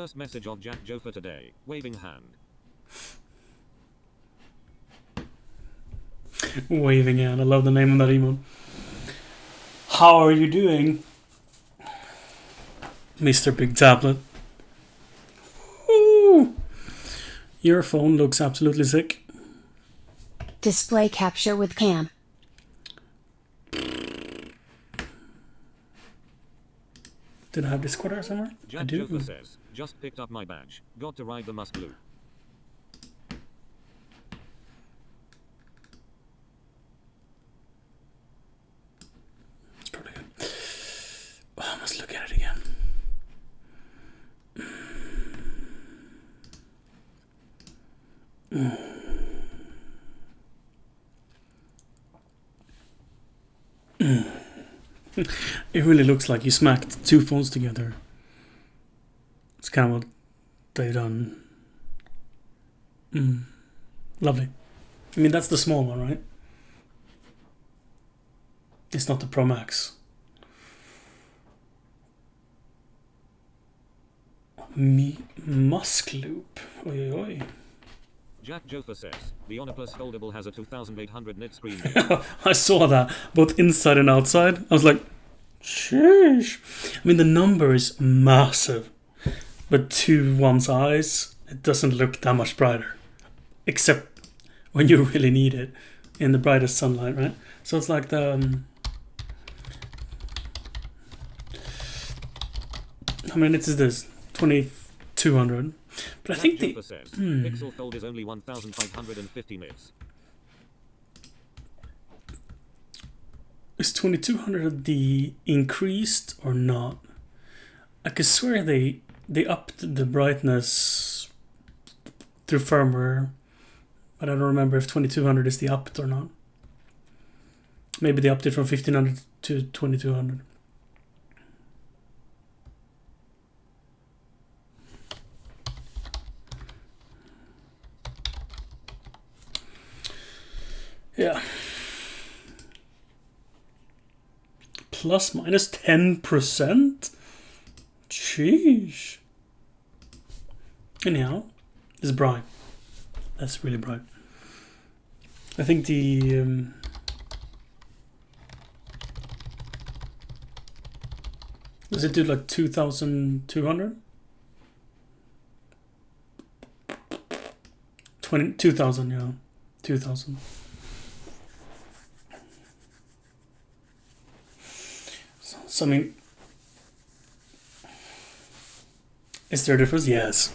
First message of Jack Joe for today. Waving hand. Waving hand. I love the name of that emote. How are you doing, Mr. Big Tablet? Ooh. Your phone looks absolutely sick. Display capture with cam. Did I have this quarter somewhere? Jack I do. Jofa says, just picked up my badge. Got to ride the Musk Loop. It's probably good. Oh, I must look at it again. It really looks like you smacked two phones together. It's kind of what they've done. Lovely. I mean, that's the small one, right? It's not the Pro Max. Musk Loop. Oi, oi, oi. Jack Jofa says, the Honor Plus foldable has a 2800 nit screen. I saw that, both inside and outside. I was like, sheesh. I mean, the number is massive. But to one's eyes, it doesn't look that much brighter. Except when you really need it in the brightest sunlight, right? So it's like the... how many nits is this? 2200. But I think the... says, Pixel Fold is only 1550 nits. Is 2200 the increased or not? I could swear they upped the brightness through firmware, but I don't remember if 2200 is the upped or not. Maybe they upped it from 1500 to 2200. Yeah. Plus minus 10%? Sheesh. Anyhow, it's bright. That's really bright. I think the... does it do like 2200? 2000, yeah. 2000. So, I mean, is there a difference? Yes.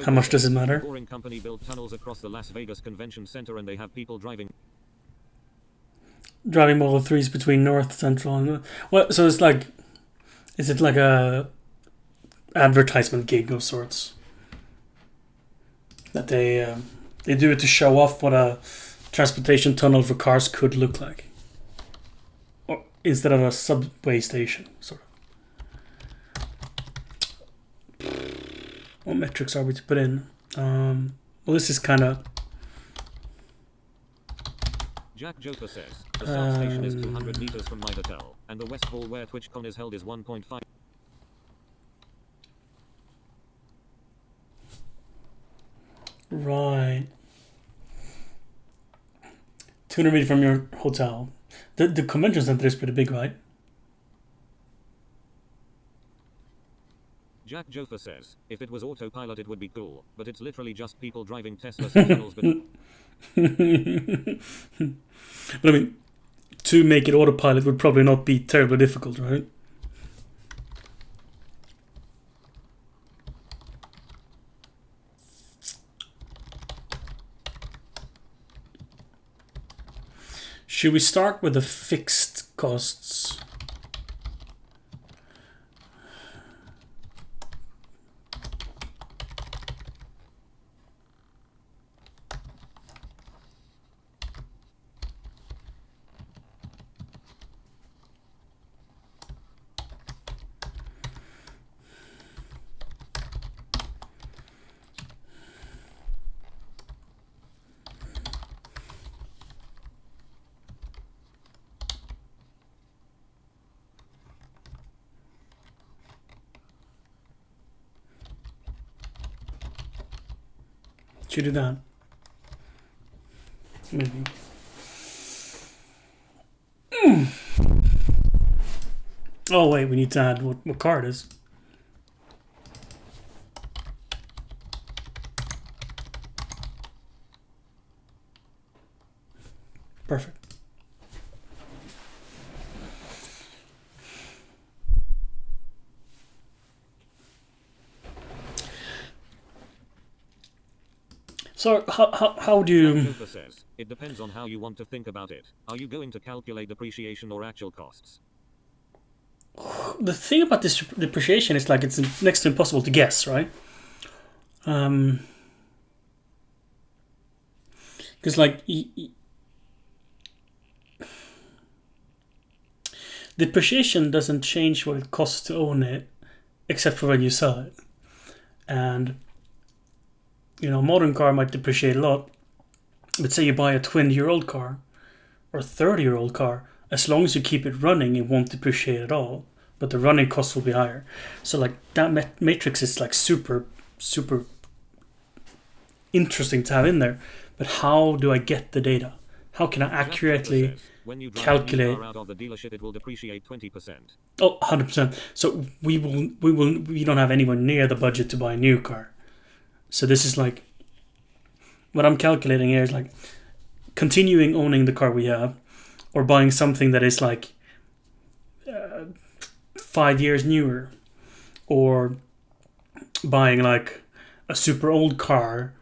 How much does it matter? Boring Company built tunnels across the Las Vegas Convention Center and they have people driving Model 3s between North, Central, and... well, so it's like... is it like a advertisement gig of sorts? That they do it to show off what a transportation tunnel for cars could look like. Or instead of a subway station, sort of. What metrics are we to put in? Well, this is kind of... Jack Joker says, the South Station is 200 meters from my hotel, and the West Hall where TwitchCon is held is 1.5. Right. 200 meters from your hotel. The convention center is pretty big, right? Jack Jofa says, if it was autopilot it would be cool, but it's literally just people driving Tesla Sentinels. But I mean, to make it autopilot would probably not be terribly difficult, right? Should we start with the fixed costs? Should do that. Maybe. Oh wait, we need to add what car it is. Perfect. So how do you... Joker says, it depends on how you want to think about it. Are you going to calculate depreciation or actual costs? The thing about this depreciation is like it's next to impossible to guess, right? Because like depreciation doesn't change what it costs to own it, except for when you sell it. And you know, a modern car might depreciate a lot, but say you buy a 20-year-old car or a 30-year-old car, as long as you keep it running, it won't depreciate at all, but the running costs will be higher. So like that matrix is like super interesting to have in there. But how do I get the data? How can I accurately when you drive calculate? a new car out of the dealership, it will depreciate 20%. Oh, 100%. So we don't have anywhere near the budget to buy a new car. So this is like, what I'm calculating here is like continuing owning the car we have, or buying something that is like 5 years newer, or buying like a super old car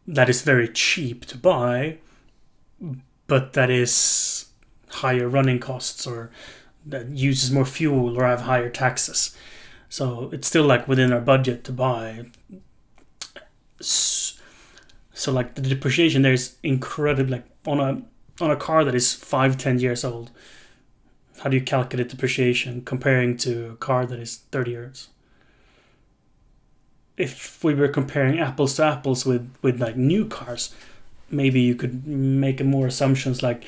that is very cheap to buy, but that is higher running costs, or that uses more fuel, or have higher taxes. So it's still like within our budget to buy. So like the depreciation there is incredible. Like on a car that is 5-10 years old, how do you calculate depreciation comparing to a car that is 30 years? If we were comparing apples to apples with like new cars, maybe you could make more assumptions like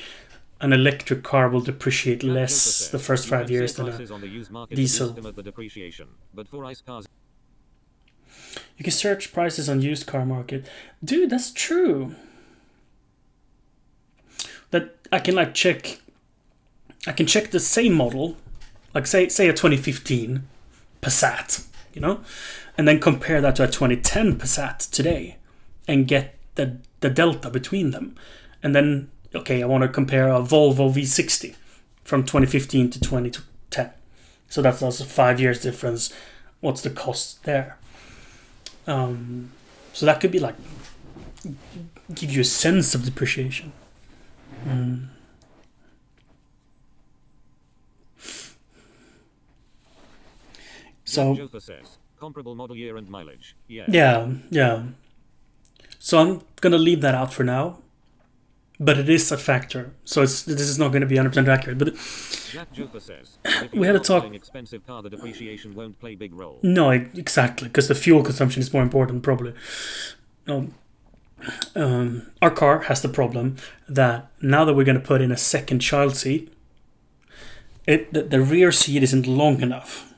an electric car will depreciate less the first 5 years than a diesel. But for ICE cars, you can search prices on used car market. Dude, that's true. That I can like check. I can check the same model, like say a 2015 Passat, you know, and then compare that to a 2010 Passat today, and get the delta between them. And then, okay, I want to compare a Volvo V60 from 2015 to 2010. So that's also 5 years difference. What's the cost there? So that could be like give you a sense of depreciation. So Joker says, comparable model year and mileage. yeah. So I'm gonna leave that out for now, but it is a factor. So this is not going to be 100% accurate. But Jack Joker says, if we had a you're talk. buying expensive car, the depreciation won't play big role. No, exactly, because the fuel consumption is more important, probably. Our car has the problem that now that we're going to put in a second child seat, the rear seat isn't long enough.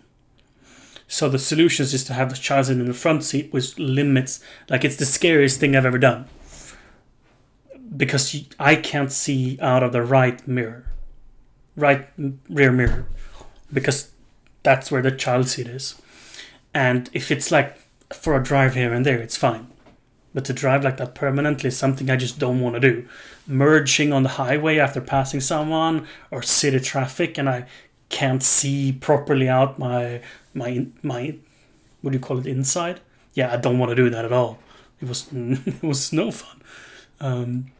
So the solution is to have the child seat in the front seat, which limits, like it's the scariest thing I've ever done. Because I can't see out of the right rear mirror, because that's where the child seat is. And if it's like for a drive here and there, it's fine. But to drive like that permanently is something I just don't want to do. Merging on the highway after passing someone, or city traffic, and I can't see properly out my what do you call it, inside? Yeah, I don't want to do that at all. It was no fun.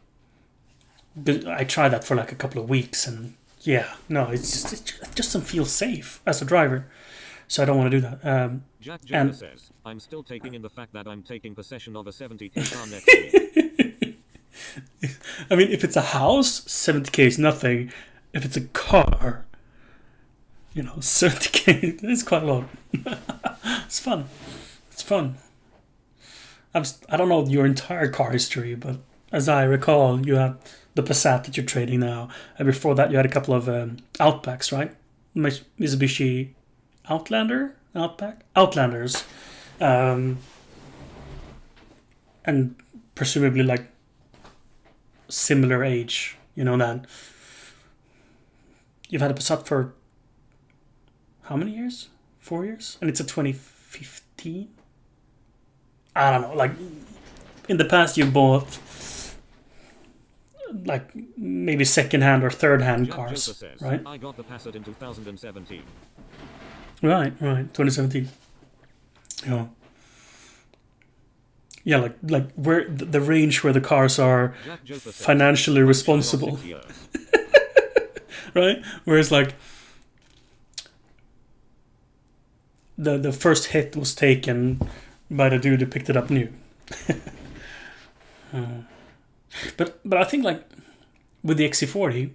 But I tried that for like a couple of weeks, and yeah, no, it just doesn't feel safe as a driver. So I don't want to do that. Jack Joker says, I'm still taking in the fact that I'm taking possession of a 70k car next week. I mean, if it's a house, 70k is nothing. If it's a car, 70k is quite a lot. It's fun. It's fun. I don't know your entire car history, but as I recall, you have the Passat that you're trading now, and before that you had a couple of Outbacks, right? Mitsubishi Outlanders. and presumably like similar age, that you've had a Passat for how many years? 4 years? And it's a 2015? I don't know, like in the past you bought like maybe second-hand or third-hand Jack cars, Joker says, right? I got the Passat in 2017. Right, 2017. Yeah. Yeah, like where the range where the cars are Jack Joker says, financially "I responsible, lost 6 years." right? Whereas like the first hit was taken by the dude who picked it up new. But I think like with the XC40,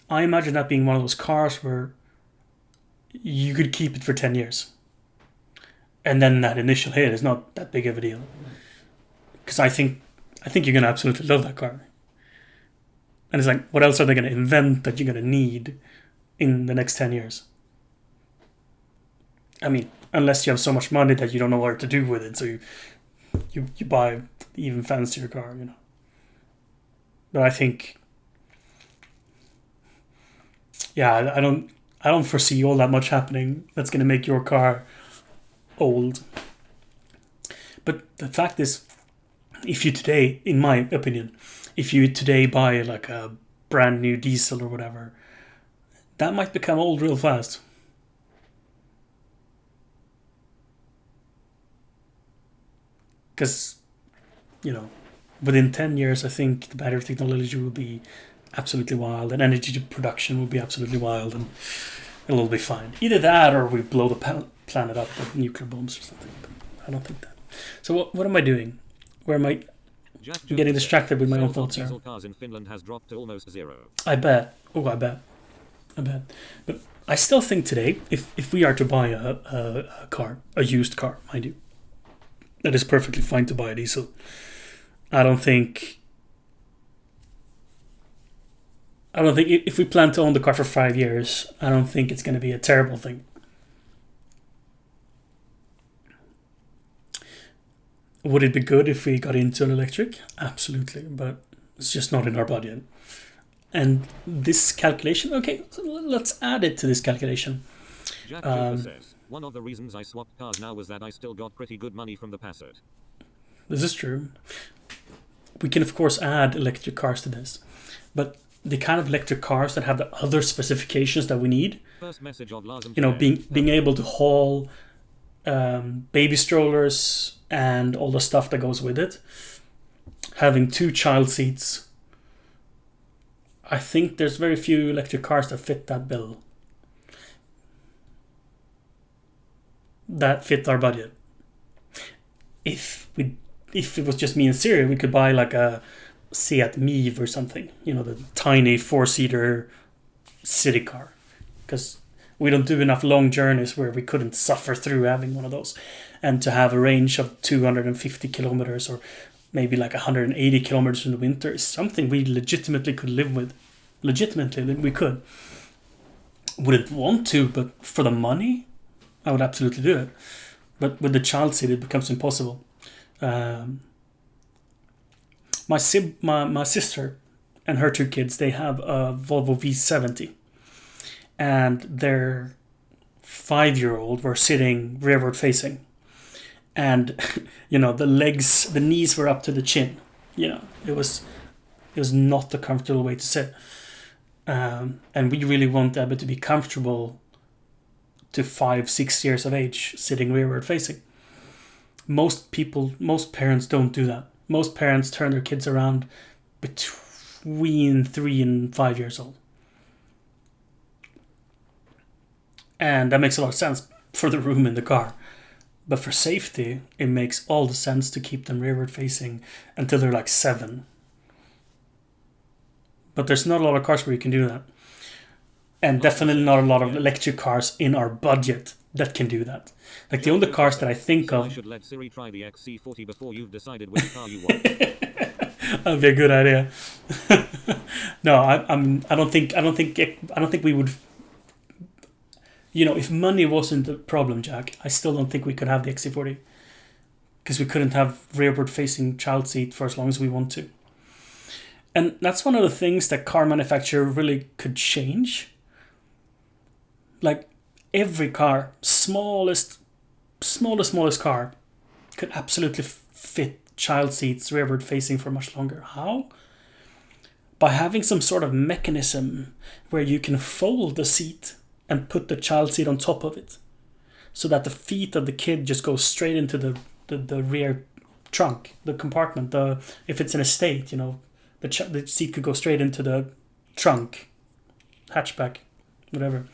I imagine that being one of those cars where you could keep it for 10 years. And then that initial hit is not that big of a deal. Because I think you're going to absolutely love that car. And it's like, what else are they going to invent that you're going to need in the next 10 years? I mean, unless you have so much money that you don't know what to do with it, so you buy even fancier car, But I think, yeah, I don't foresee all that much happening that's going to make your car old. But the fact is, if you today, in my opinion, if you today buy like a brand new diesel or whatever, that might become old real fast. Because, within 10 years, I think the battery technology will be absolutely wild, and energy production will be absolutely wild, and it'll be fine. Either that, or we blow the planet up with nuclear bombs or something. But I don't think that. So what am I doing? Where am I Jack I'm getting Joker distracted says, with my own sales of thoughts here? diesel cars in Finland has dropped to almost zero. I bet. Oh, I bet. But I still think today, if we are to buy a car, a used car, mind you, that is perfectly fine to buy a diesel. I don't think if we plan to own the car for 5 years, I don't think it's going to be a terrible thing. Would it be good if we got into an electric? Absolutely, but it's just not in our budget. And this calculation, okay, so let's add it to this calculation. Jack Joker says, one of the reasons I swapped cars now was that I still got pretty good money from the Passat. This is true. We can, of course, add electric cars to this. But the kind of electric cars that have the other specifications that we need, First message of Lars and being able to haul baby strollers and all the stuff that goes with it, having 2 child seats. I think there's very few electric cars that fit that bill. That fit our budget. If it was just me and Siri, we could buy like a Seat Mii or something. The tiny 4-seater city car. Because we don't do enough long journeys where we couldn't suffer through having one of those. And to have a range of 250 kilometers or maybe like 180 kilometers in the winter is something we legitimately could live with. Legitimately, we could. Wouldn't want to, but for the money, I would absolutely do it. But with the child seat, it becomes impossible. My sister and her 2 kids, they have a Volvo V70. And their 5-year-old were sitting rearward facing. And, the knees were up to the chin. It was not a comfortable way to sit. And we really want Abby to be comfortable to 5-6 years of age sitting rearward facing. Most parents don't do that. Most parents turn their kids around between 3 and 5 years old. And that makes a lot of sense for the room in the car. But for safety, it makes all the sense to keep them rearward facing until they're like 7. But there's not a lot of cars where you can do that. And definitely not a lot of electric cars in our budget that can do that. Like the only cars that I think So of... I should let Siri try the XC40 before you've decided which car you want. That'd be a good idea. No, I don't think we would... if money wasn't a problem, Jack, I still don't think we could have the XC40. because we couldn't have rearward facing child seat for as long as we want to. And that's one of the things that car manufacturer really could change. Like every car, smallest car, could absolutely fit child seats rearward facing for much longer. How? By having some sort of mechanism where you can fold the seat and put the child seat on top of it, so that the feet of the kid just go straight into the rear trunk, the compartment. If it's an estate, you know, the seat could go straight into the trunk, hatchback, whatever.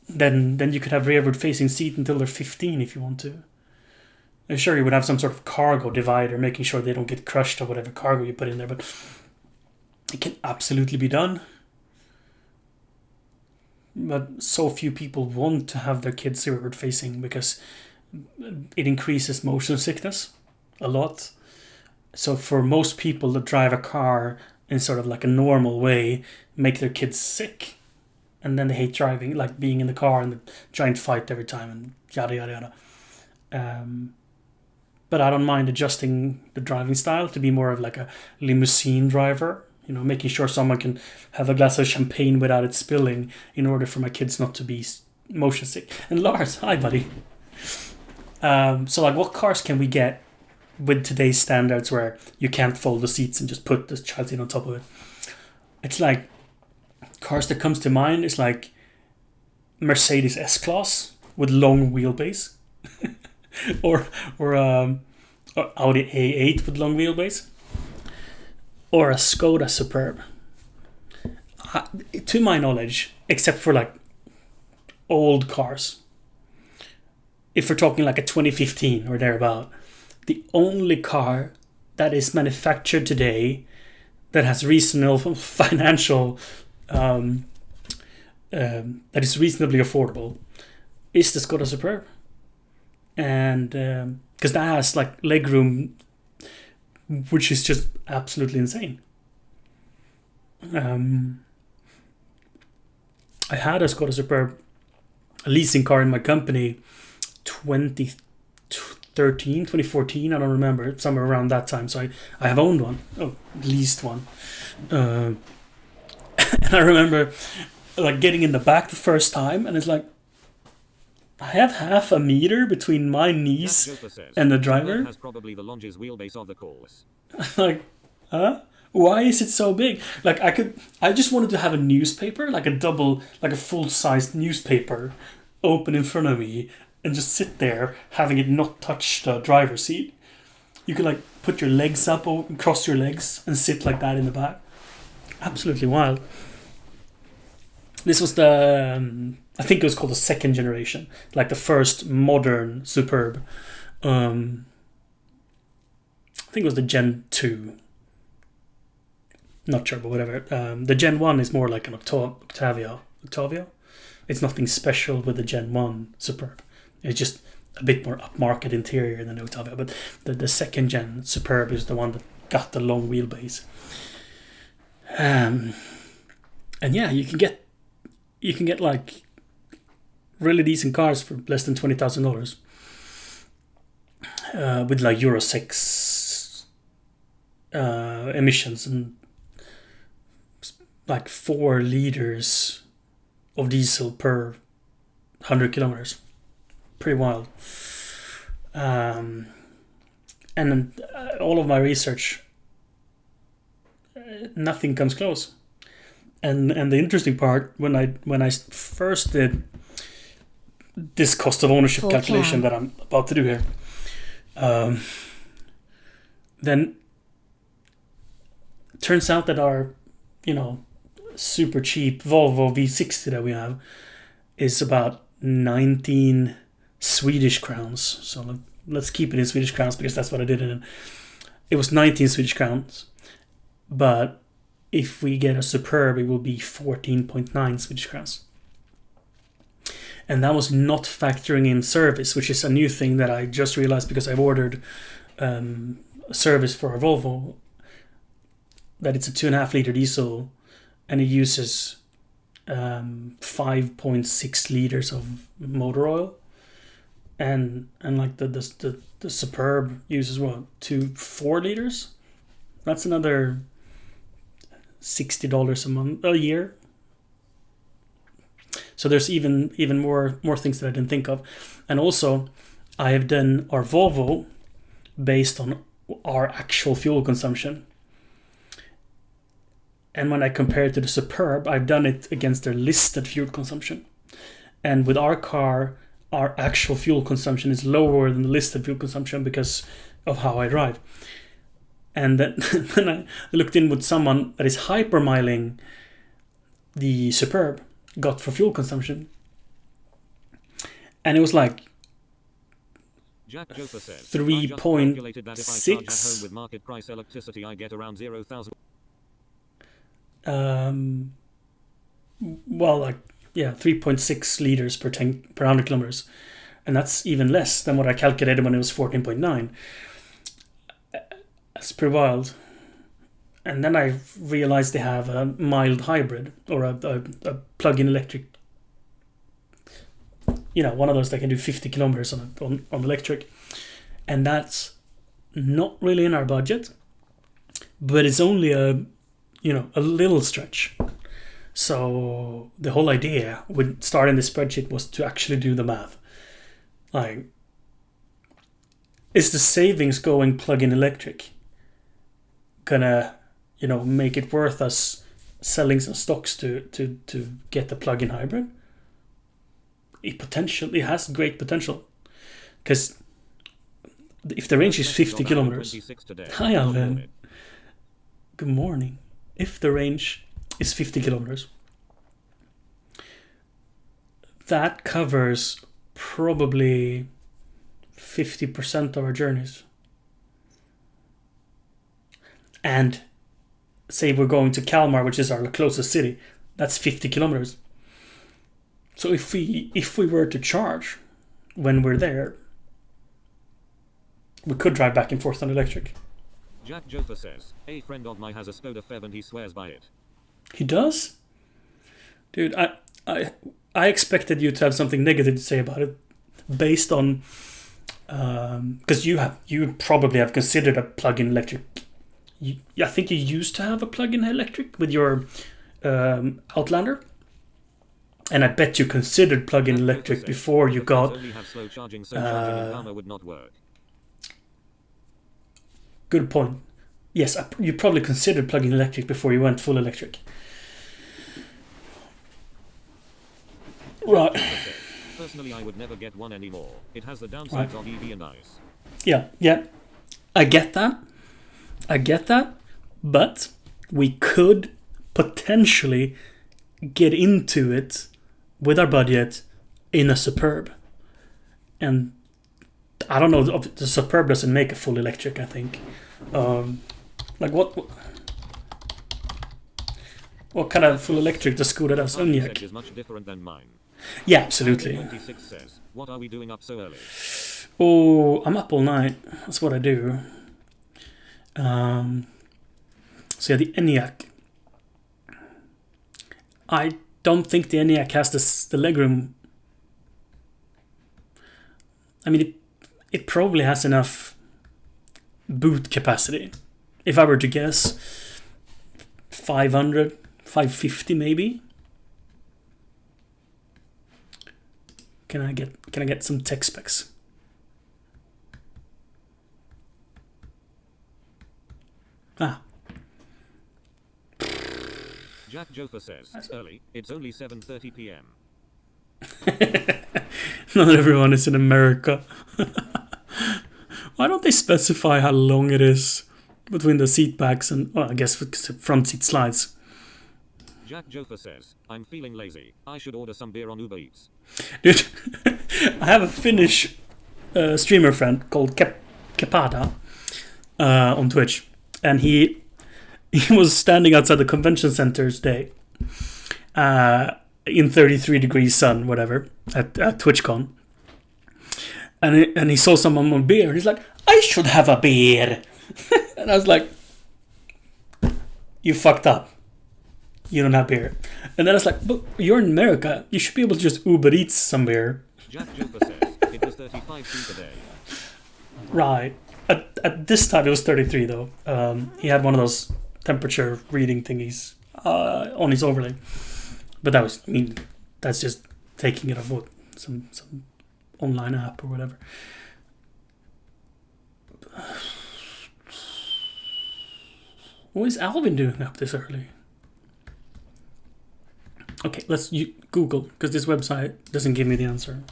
Then you could have rearward facing seat until they're 15 if you want to. And sure, you would have some sort of cargo divider, making sure they don't get crushed or whatever cargo you put in there, but it can absolutely be done. But so few people want to have their kids rearward facing because it increases motion sickness a lot. So for most people that drive a car in sort of like a normal way, make their kids sick. And then they hate driving, like being in the car and the giant fight every time and yada, yada, yada. But I don't mind adjusting the driving style to be more of like a limousine driver. You know, making sure someone can have a glass of champagne without it spilling in order for my kids not to be motion sick. And Lars, hi, buddy. So, like, what cars can we get with today's standards where you can't fold the seats and just put the child seat on top of it? It's like, cars that comes to mind is like Mercedes S-Class with long wheelbase. or Audi A8 with long wheelbase. Or a Skoda Superb. To my knowledge, except for like old cars, if we're talking like a 2015 or thereabout, the only car that is manufactured today that has reasonable financial, that is reasonably affordable, is the Skoda Superb. And because that has like legroom, which is just absolutely insane. I had a Skoda Superb, a leasing car in my company, 2014, I don't remember, somewhere around that time. So I have owned one, leased one. And I remember like getting in the back the first time, and it's like, I have half a meter between my knees and the driver. Has probably the longest wheelbase of the course. Like, huh? Why is it so big? Like, I just wanted to have a newspaper, like a full-sized newspaper open in front of me and just sit there, having it not touch the driver's seat. You could like put your legs up, cross your legs and sit like that in the back. Absolutely wild. This was the, I think it was called the second generation, like the first modern Superb. I think it was the Gen 2. Not sure, but whatever. The Gen 1 is more like an Octavia. It's nothing special with the Gen 1 Superb. It's just a bit more upmarket interior than the Octavia. But the second gen Superb is the one that got the long wheelbase. And yeah, you can get like really decent cars for less than $20,000 with like Euro 6 emissions and like 4 liters of diesel per 100 kilometers. Pretty wild. And all of my research, nothing comes close. And the interesting part, when I first did this cost of ownership Full calculation cam. that I'm about to do here, then turns out that our, super cheap Volvo V60 that we have is about 19 Swedish crowns. So let's keep it in Swedish crowns because that's what I did in. It was 19 Swedish crowns, but if we get a Superb, it will be 14.9 Swedish crowns. And that was not factoring in service, which is a new thing that I just realized because I've ordered a service for our Volvo. That it's a 2.5 liter diesel, and it uses 5.6 liters of motor oil. and like the Superb uses what, 4 liters. That's another $60 a year. So there's even more things that I didn't think of. And also, I have done our Volvo based on our actual fuel consumption. And when I compare it to the Superb, I've done it against their listed fuel consumption. And with our car, our actual fuel consumption is lower than the listed fuel consumption because of how I drive. And then when I looked in with someone that is hypermiling the Superb got for fuel consumption, and it was like Jack Joker says, 3.6. with market price electricity, I get around 0,000. Well, like, yeah, 3.6 liters per 100 kilometers, and that's even less than what I calculated when it was 14.9. That's pretty wild. And then I realized they have a mild hybrid, or a plug-in electric. You know, one of those that can do 50 kilometers on electric. And that's not really in our budget, but it's only a little stretch. So the whole idea with starting the spreadsheet was to actually do the math. Like, is the savings going plug-in electric gonna, make it worth us selling some stocks to get the plug-in hybrid? It has great potential, because if the range is 50 kilometers. Hi, Alvin. Good morning. If the range is 50 kilometers, that covers probably 50% of our journeys. And say we're going to Kalmar, which is our closest city, that's 50 kilometers. So if we were to charge when we're there, we could drive back and forth on electric. Jack Joker says, a friend of mine has a Skoda Fev and he swears by it. He does? Dude, I expected you to have something negative to say about it, based on because you probably have considered a plug-in electric. I think you used to have a plug-in electric with your Outlander, and I bet you considered plug-in electric before you got. Only have slow charging, so charging in Palma would not work. Good point. Yes, you probably considered plug-in electric before you went full electric. Right. Personally, I would never get one anymore. It has the downsides of EV and ICE. Yeah. I get that. But we could potentially get into it with our budget in a Superb. And I don't know, the Superb doesn't make a full electric, I think. Like what kind of full electric does Skoda does? Enyaq is much different than mine. Yeah, absolutely. 26 says, what are we doing up so early? Oh, I'm up all night. That's what I do. So yeah, the Enyaq. I don't think the Enyaq has the legroom. I mean, it probably has enough boot capacity. If I were to guess, 500, 550 maybe. Can I get some tech specs? Jack Joker says, early, it's only 7:30 p.m. Not everyone is in America. Why don't they specify how long it is between the seat backs and, well, I guess front seat slides? Jack Joker says, I'm feeling lazy. I should order some beer on Uber Eats. Dude, I have a Finnish streamer friend called Kepada on Twitch, and he was standing outside the convention center today in 33 degrees sun, whatever, at TwitchCon. And he saw someone on beer, and he's like, I should have a beer. And I was like, you fucked up. You don't have beer. And then I was like, but you're in America. You should be able to just Uber Eats some beer. Jack Joker says, it was 35 5 feet a day. Right. At this time, it was 33 though. He had one of those temperature reading thingies on his overlay, but that was, I mean, that's just taking it off what some online app or whatever. What is Alvin doing up this early? Okay, let's Google, because this website doesn't give me the answer.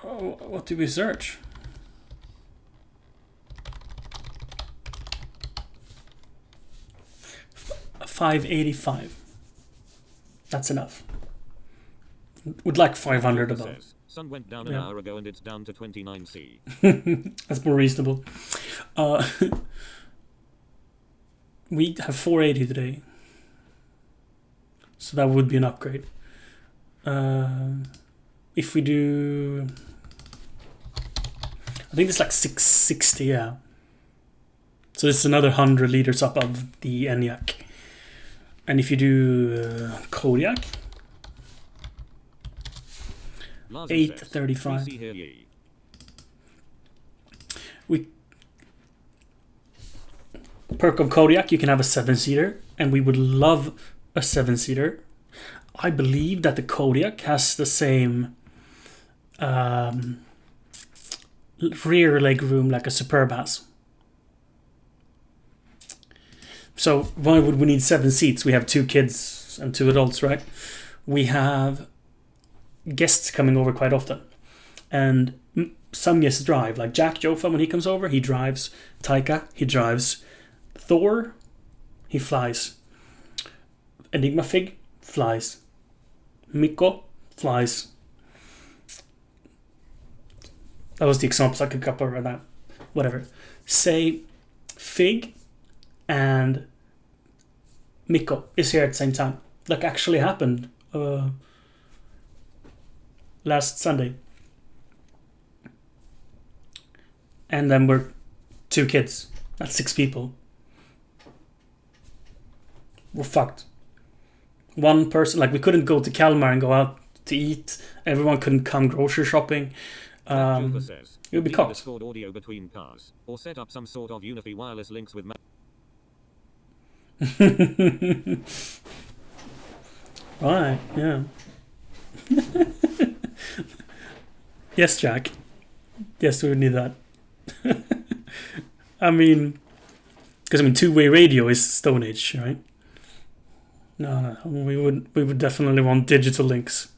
What do we search? $585. That's enough. Would like 500 above. Says, sun went down an Yeah. hour ago and it's down to 29C. That's more reasonable. We have 480 today, so that would be an upgrade. If we do, I think it's like 660, yeah. So it's another 100 liters up of the ENIAC. And if you do Kodiak, Larsen 835. says, "We see here ye." Perk of Kodiak, you can have a 7-seater, and we would love a 7-seater. I believe that the Kodiak has the same rear leg room like a Superb has. So why would we need 7 seats? We have 2 kids and 2 adults, right? We have guests coming over quite often, and some guests drive. Like Jack Jofa, when he comes over, he drives. Taika, he drives. Thor, he flies. Enigma Fig flies. Mikko flies. That was the examples I could cover right now. Whatever. Say Fig and Mikko is here at the same time. Like actually happened last Sunday. And then we're 2 kids. That's 6 people. We're fucked. One person, like we couldn't go to Kalmar and go out to eat. Everyone couldn't come grocery shopping. Joker says, it would be "Need cocked. Discord audio between cars, or set up some sort of Unify wireless links with Right, yeah. Yes, Jack. Yes, we would need that. I mean, because two-way radio is Stone Age, right? No, we would definitely want digital links.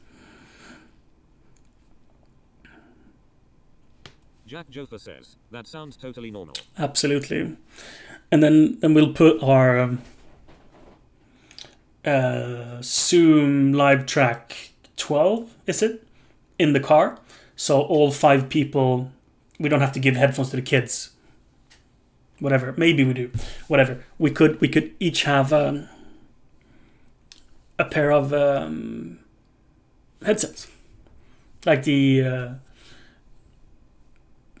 Jack Jofa says, "That sounds totally normal." Absolutely. And then we'll put our Zoom Live Track 12, is it? In the car. So all 5 people, we don't have to give headphones to the kids. Whatever. Maybe we do. Whatever. We could each have a pair of headsets. Like the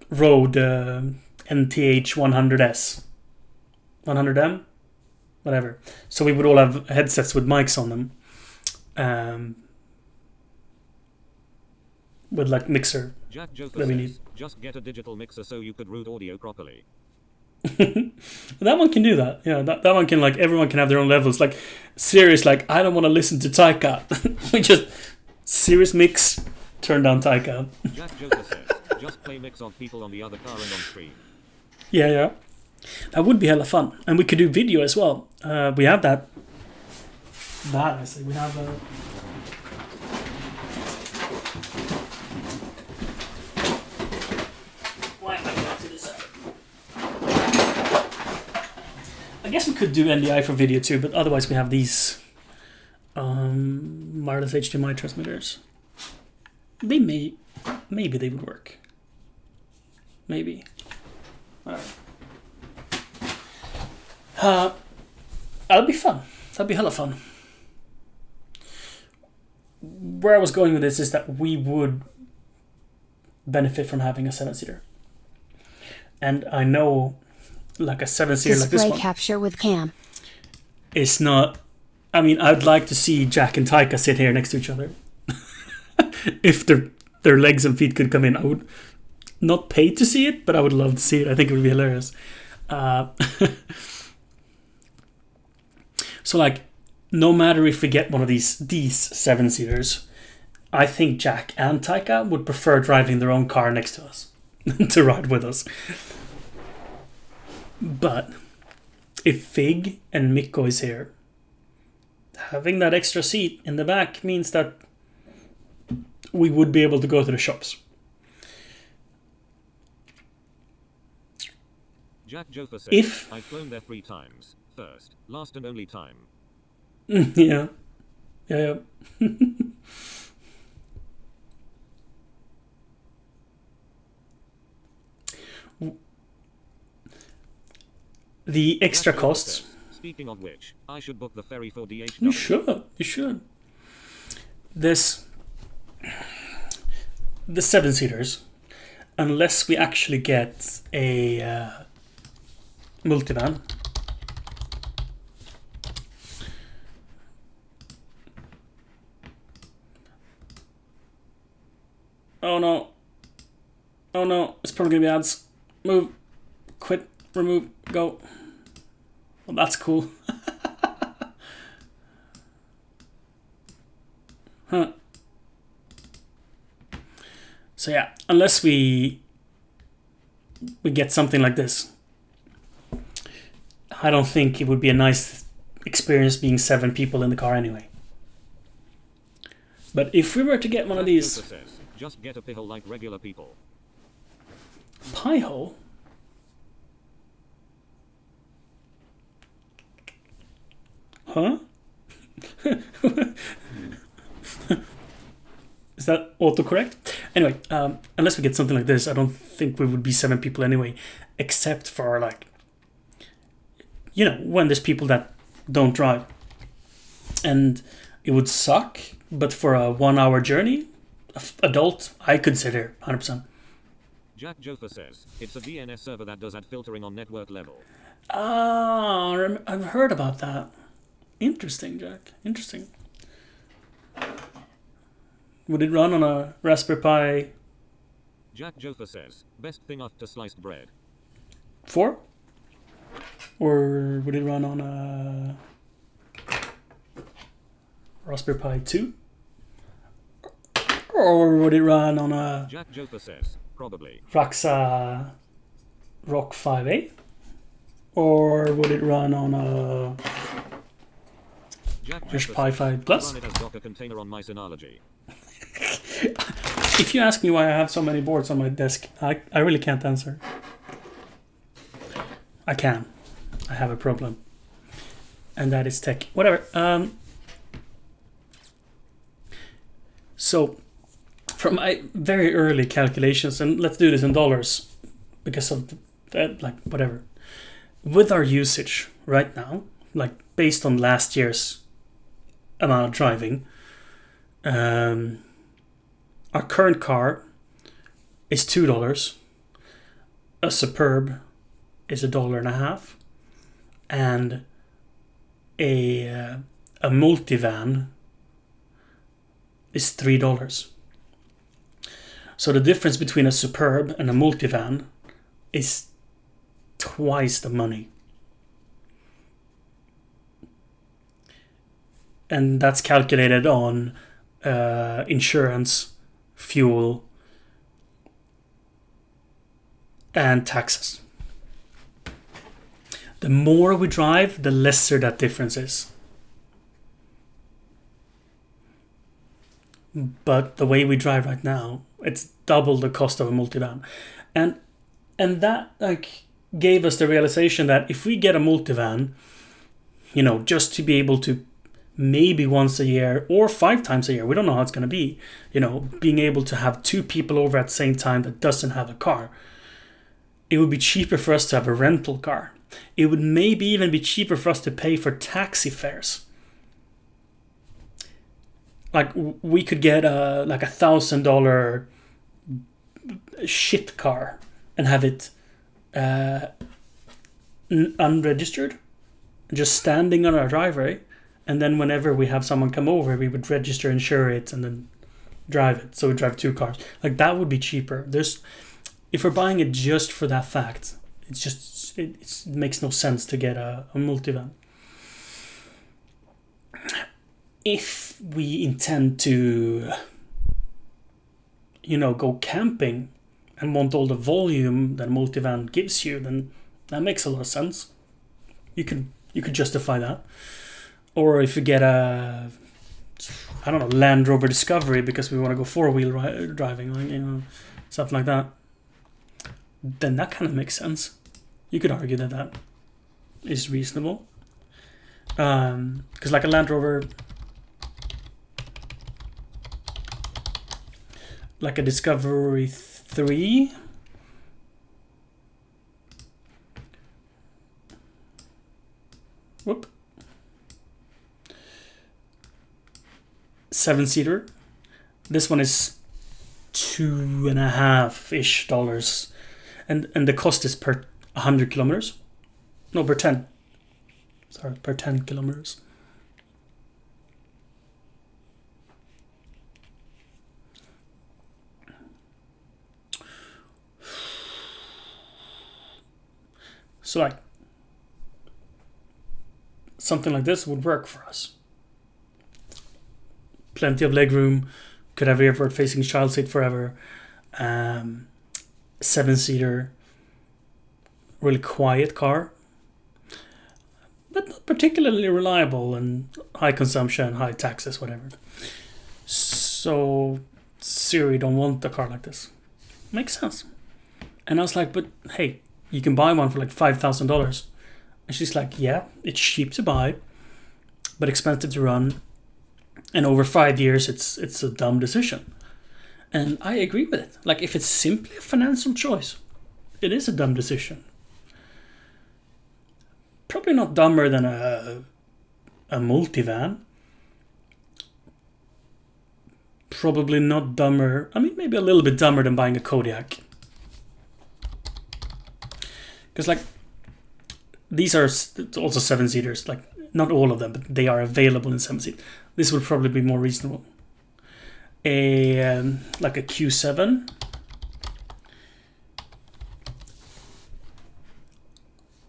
Rode NTH 100S. 100M? Whatever. So we would all have headsets with mics on them. With like mixer. Jack Jofa that we says, need. "Just get a digital mixer so you could route audio properly." That one can do that. Yeah, that one can, like, everyone can have their own levels. Like, serious, like, I don't want to listen to Taika. We just, serious mix, turn down Taika. Jack Jofa says, "Just play mix of people on the other car and on screen." Yeah. That would be hella fun. And we could do video as well. We have that. I say. We have why am I going to this? I guess we could do NDI for video too, but otherwise we have these wireless HDMI transmitters. Maybe they would work. Maybe. Alright. That'll be fun. That'll be hella fun. Where I was going with this is that we would benefit from having a 7-seater. And I know like a 7-seater like this Display one capture with cam. is not. I mean, I'd like to see Jack and Taika sit here next to each other. If their legs and feet could come in, I would not pay to see it, but I would love to see it. I think it would be hilarious. So like, no matter if we get one of these 7-seaters, I think Jack and Taika would prefer driving their own car next to us to ride with us. But if Fig and Mikko is here, having that extra seat in the back means that we would be able to go to the shops. Jack Jofa says, If- I've flown there 3 times. First, last and only time. Yeah. Yeah. The extra Jack Jofa costs. says, speaking of which, I should book the ferry for DHW. You should. You should. This. The 7-seaters, unless we actually get a multivan. Oh no. Oh no. It's probably gonna be ads. Move. Quit. Remove. Go. Well, that's cool. Huh. So yeah, unless we get something like this, I don't think it would be a nice experience being 7 people in the car anyway. But if we were to get one of Jack these Jofa says, just get a pill like regular people. pie hole, huh? Is that autocorrect? Anyway, unless we get something like this, I don't think we would be 7 people anyway, except for like, you know, when there's people that don't drive. And it would suck, but for a 1-hour journey, adult, I could sit here 100%. Jack Jofa says, it's a DNS server that does ad filtering on network level. Ah, I've heard about that. Interesting, Jack. Interesting. Would it run on a Raspberry Pi Jack Jofa says, best thing after sliced bread. 4? Or would it run on a Raspberry Pi 2? Or would it run on a Jack Jofa says, probably. Raxa Rock 5A? Or would it run on a Jack Raspberry Jofa Pi says, 5 Plus? run it as Docker container on my Synology. If you ask me why I have so many boards on my desk, I really can't answer. I can. I have a problem. And that is tech. Whatever. So, from my very early calculations, and let's do this in dollars, because of that, like, whatever. With our usage right now, like, based on last year's amount of driving, our current car is $2. A Superb is $1.50, and a multivan is $3. So the difference between a Superb and a multivan is twice the money. And that's calculated on insurance, fuel, and taxes. The more we drive, the lesser that difference is. But the way we drive right now, it's double the cost of a multivan. And that like gave us the realization that if we get a multivan, you know, just to be able to maybe once a year or 5 times a year, we don't know how it's going to be, you know, being able to have 2 people over at the same time that doesn't have a car, it would be cheaper for us to have a rental car. It would maybe even be cheaper for us to pay for taxi fares. Like, we could get a like $1,000 shit car and have it unregistered, just standing on our driveway, and then whenever we have someone come over, we would register, insure it, and then drive it. So we drive 2 cars. Like that would be cheaper. If we're buying it just for that fact, it makes no sense to get a multivan. If we intend to, go camping and want all the volume that multivan gives you, then that makes a lot of sense. You could justify that. Or if you get a, I don't know, Land Rover Discovery because we want to go 4-wheel driving, stuff like that, then that kind of makes sense. You could argue that is reasonable. Because like a Land Rover, like a Discovery 3, whoop, 7-seater. This one is $2.5-ish, and the cost is per 100 kilometers. No, per 10. Sorry, per 10 kilometers. So like something like this would work for us. Plenty of legroom, could have airport facing child seat forever. 7-seater, really quiet car, but not particularly reliable, and high consumption, high taxes, whatever. So Siri don't want a car like this. Makes sense. And I was like, but hey, you can buy one for like $5,000. And she's like, yeah, it's cheap to buy, but expensive to run. And over 5 years, it's a dumb decision. And I agree with it. Like, if it's simply a financial choice, it is a dumb decision. Probably not dumber than a multivan. Probably not dumber. I mean, maybe a little bit dumber than buying a Kodiaq. Because, like, these are also 7-seaters. Like, not all of them, but they are available in 7-seat. This would probably be more reasonable. Like a Q7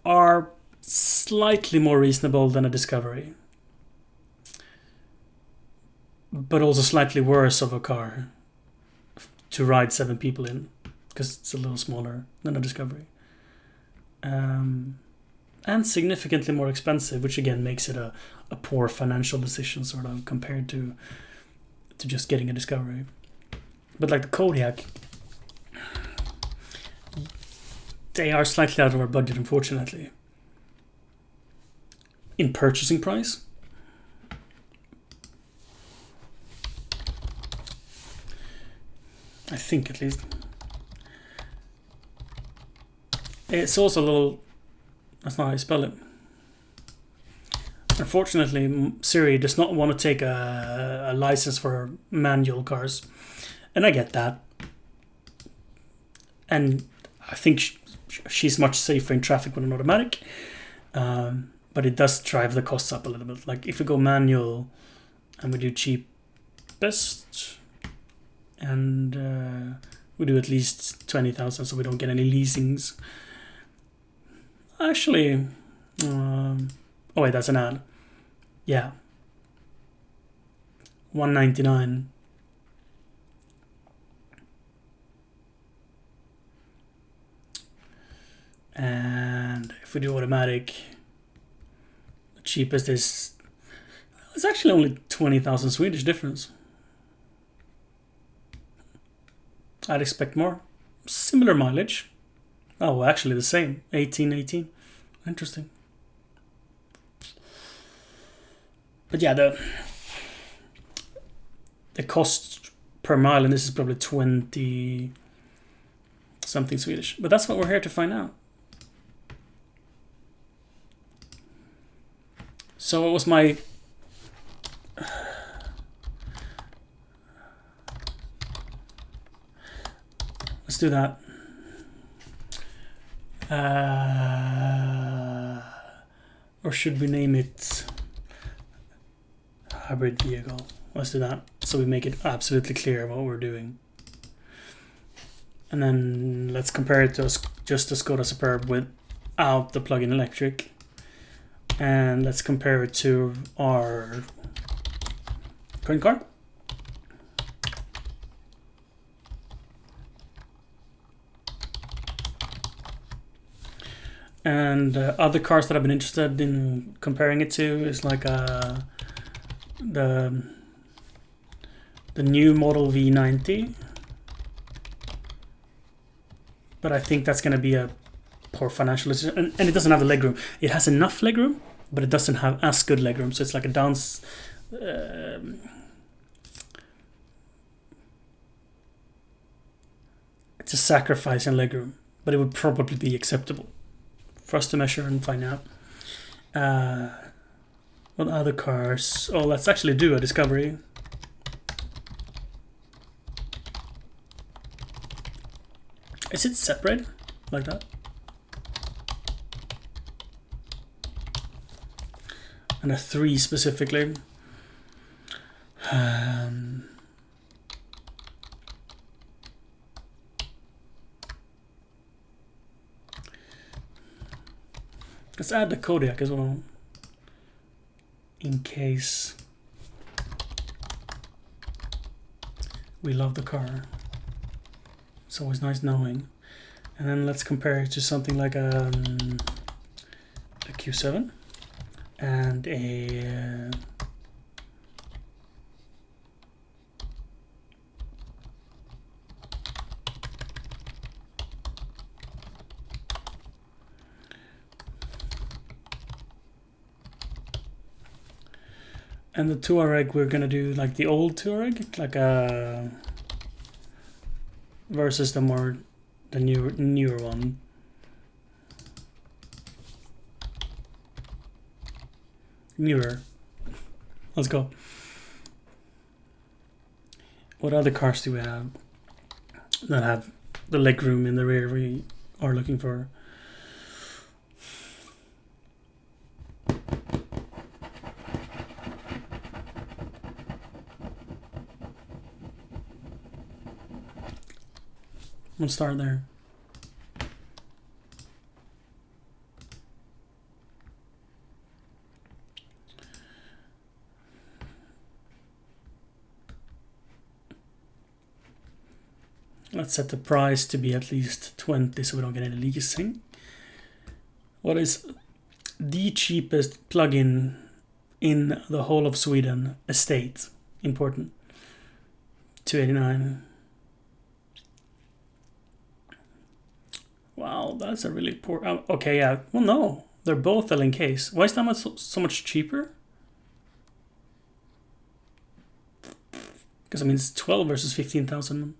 are slightly more reasonable than a Discovery, but also slightly worse of a car to ride 7 people in, because it's a little smaller than a Discovery, and significantly more expensive, which again makes it a poor financial decision, sort of, compared to just getting a Discovery. But like the Kodiaq, they are slightly out of our budget, unfortunately, in purchasing price. I think, at least. It's also a little, that's not how you spell it. Unfortunately, Siri does not want to take a license for manual cars. And I get that. And I think she's much safer in traffic with an automatic. But it does drive the costs up a little bit. Like, if we go manual and we do cheapest, and we do at least 20,000 so we don't get any leasings. Actually, oh wait, that's an ad. Yeah, 199. And if we do automatic, the cheapest is, it's actually only 20,000 Swedish difference. I'd expect more. Similar mileage. Oh, actually the same. 18. Interesting. But yeah, the cost per mile, and this is probably 20 something Swedish. But that's what we're here to find out. So what was my... Let's do that. Or should we name it hybrid vehicle? Let's do that, so we make it absolutely clear what we're doing. And then let's compare it to just a Skoda Superb without the plug-in electric. And let's compare it to our current car. And other cars that I've been interested in comparing it to is like the new Model V90. But I think that's going to be a poor financial decision. And it doesn't have the legroom. It has enough legroom, but it doesn't have as good legroom. So it's like a downs... it's a sacrifice in legroom, but it would probably be acceptable for us to measure and find out. What other cars? Oh, let's actually do a discovery. Is it separated like that? And a 3 specifically. Let's add the Kodiaq as well, in case we love the car. It's always nice knowing. And then let's compare it to something like a Q7 and a and the Touareg, we're gonna do like the old Touareg, like a versus the newer one. Newer. Let's go. What other cars do we have that have the legroom in the rear we are looking for? We'll start there. Let's set the price to be at least 20 so we don't get any leasing. What is the cheapest plug-in in the whole of Sweden? Estate. Important. 289. Wow, that's a really poor... okay, yeah. Well, no. They're both LNKs. Why is that much so much cheaper? Because, I mean, it's 12 versus 15,000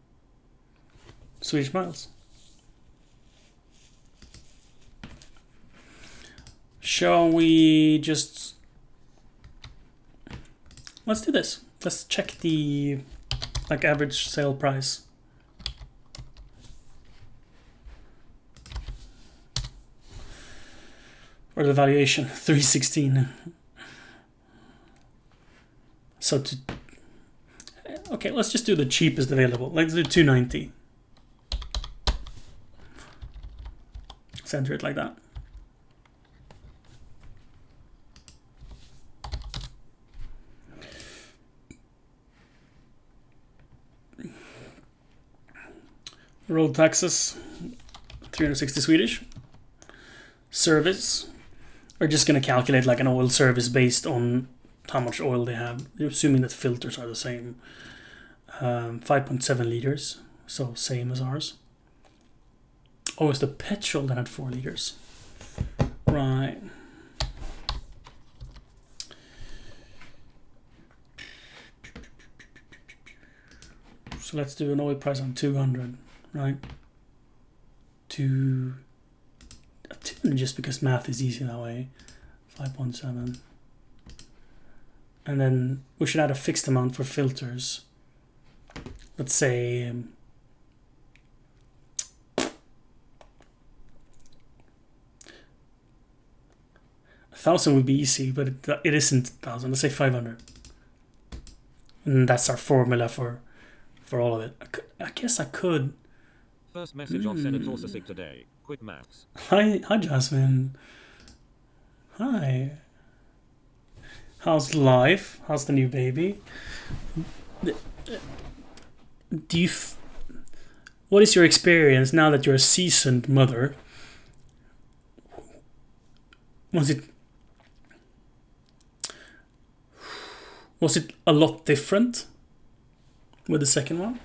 Swedish miles. Shall we just... let's do this. Let's check the like average sale price. Or the valuation, 316. So to... okay, let's just do the cheapest available. Let's do 290. Center it like that. Road taxes, 360 Swedish. Service, we're just going to calculate like an oil service based on how much oil they have, assuming that filters are the same. 5.7 liters, so same as ours. Oh, it's the petrol that had 4 liters. Right. So let's do an oil price on 200, right? 200, just because math is easy that way. 5.7. And then we should add a fixed amount for filters. Let's say... 1,000 would be easy, but it isn't 1,000. Let's say 500. And that's our formula for all of it. I guess I could. First message of Senator Sasik today. Quick maths. Hi, Jasmine. Hi. How's life? How's the new baby? Do you? What is your experience now that you're a seasoned mother? Was it a lot different with the second one?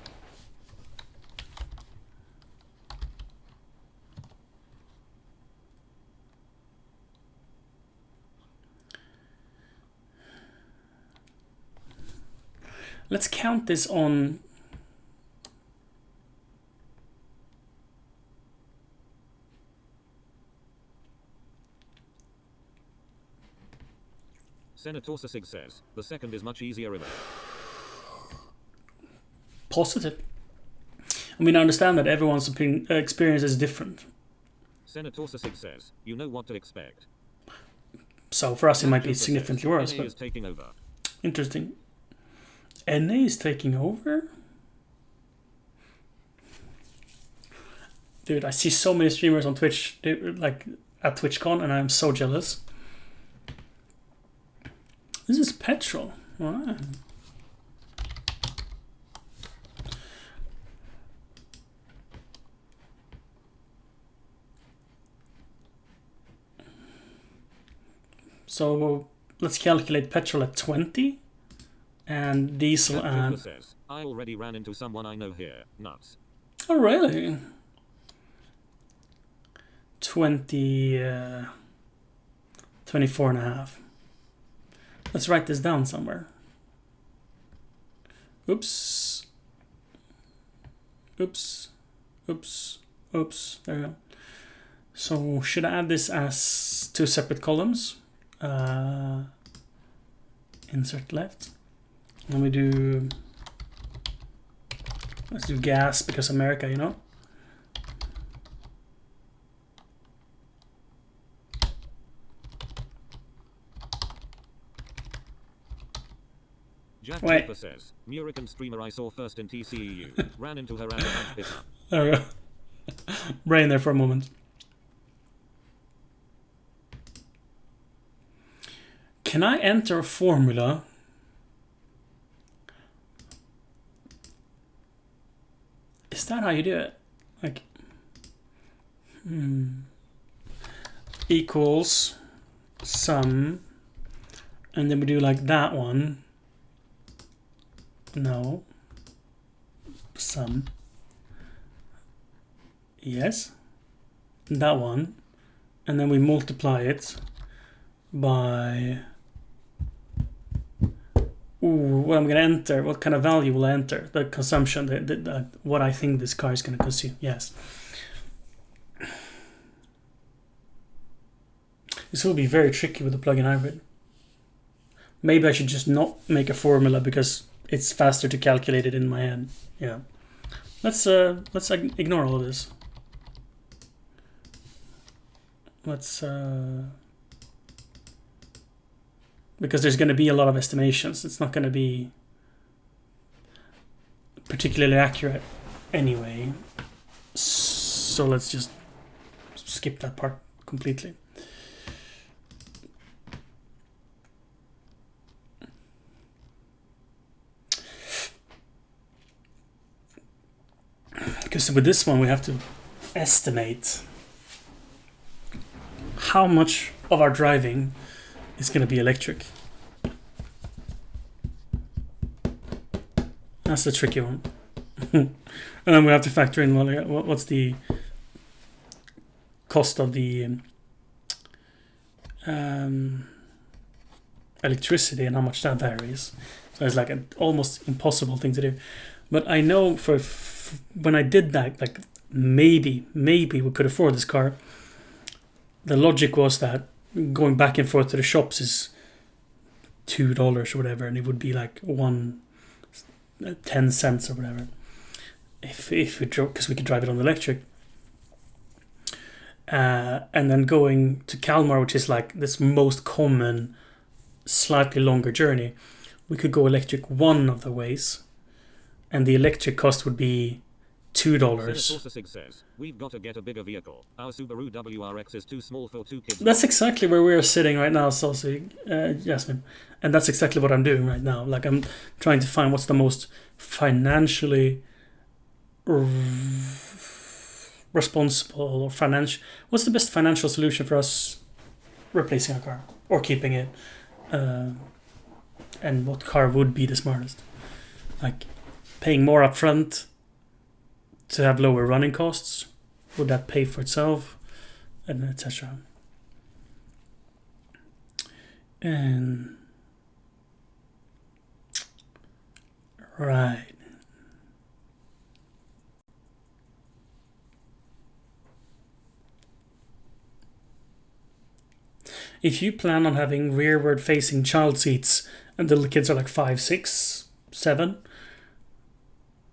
Let's count this on. Senator Sasik says, the second is much easier. Positive. I mean, I understand that everyone's experience is different. Senator Sasik says, you know what to expect. So for us, it might be Joker significantly says, worse. NA But is taking over. interesting. NA is taking over? Dude, I see so many streamers on Twitch, like at TwitchCon, and I'm so jealous. This is petrol. Wow. So let's calculate petrol at 20 and diesel Joker and... says, I already ran into someone I know here. Nuts. Oh, really? 24 and a half. Let's write this down somewhere. Oops. Oops. Oops. Oops. There we go. So should I add this as two separate columns? Insert left. And we do... Let's do gas because America, you know? Jack Wait. Joker says, Murican streamer I saw first in TCEU. Ran into her and a match pickup. There we go. Brain there for a moment. Can I enter a formula? Is that how you do it? Like, equals sum, and then we do like that one. No. Sum. Yes. That one. And then we multiply it by... what I'm going to enter. What kind of value will I enter? The consumption. What I think this car is going to consume. Yes. This will be very tricky with the plug-in hybrid. Maybe I should just not make a formula because it's faster to calculate it in my head. Yeah. Let's ignore all of this. Let's because there's going to be a lot of estimations. It's not going to be particularly accurate anyway. So let's just skip that part completely. Because with this one we have to estimate how much of our driving is going to be electric. That's the tricky one. And then we have to factor in what's the cost of the electricity and how much that varies. So it's like an almost impossible thing to do. But I know when I did that, like maybe we could afford this car. The logic was that going back and forth to the shops is $2 or whatever, and it would be like 10 cents or whatever if we drove, because we could drive it on electric. and then going to Kalmar, which is like this most common, slightly longer journey, we could go electric one of the ways, and the electric cost would be $2. Senator Sig says, we've got to get a bigger vehicle. Our Subaru WRX is too small for 2 kids. That's exactly where we're sitting right now, Saucy, Jasmine. And that's exactly what I'm doing right now. Like, I'm trying to find what's the most financially responsible or what's the best financial solution for us replacing a car or keeping it, and what car would be the smartest. Like, paying more upfront to have lower running costs, would that pay for itself, and etc. And right, if you plan on having rearward facing child seats and the little kids are like 5, 6, 7,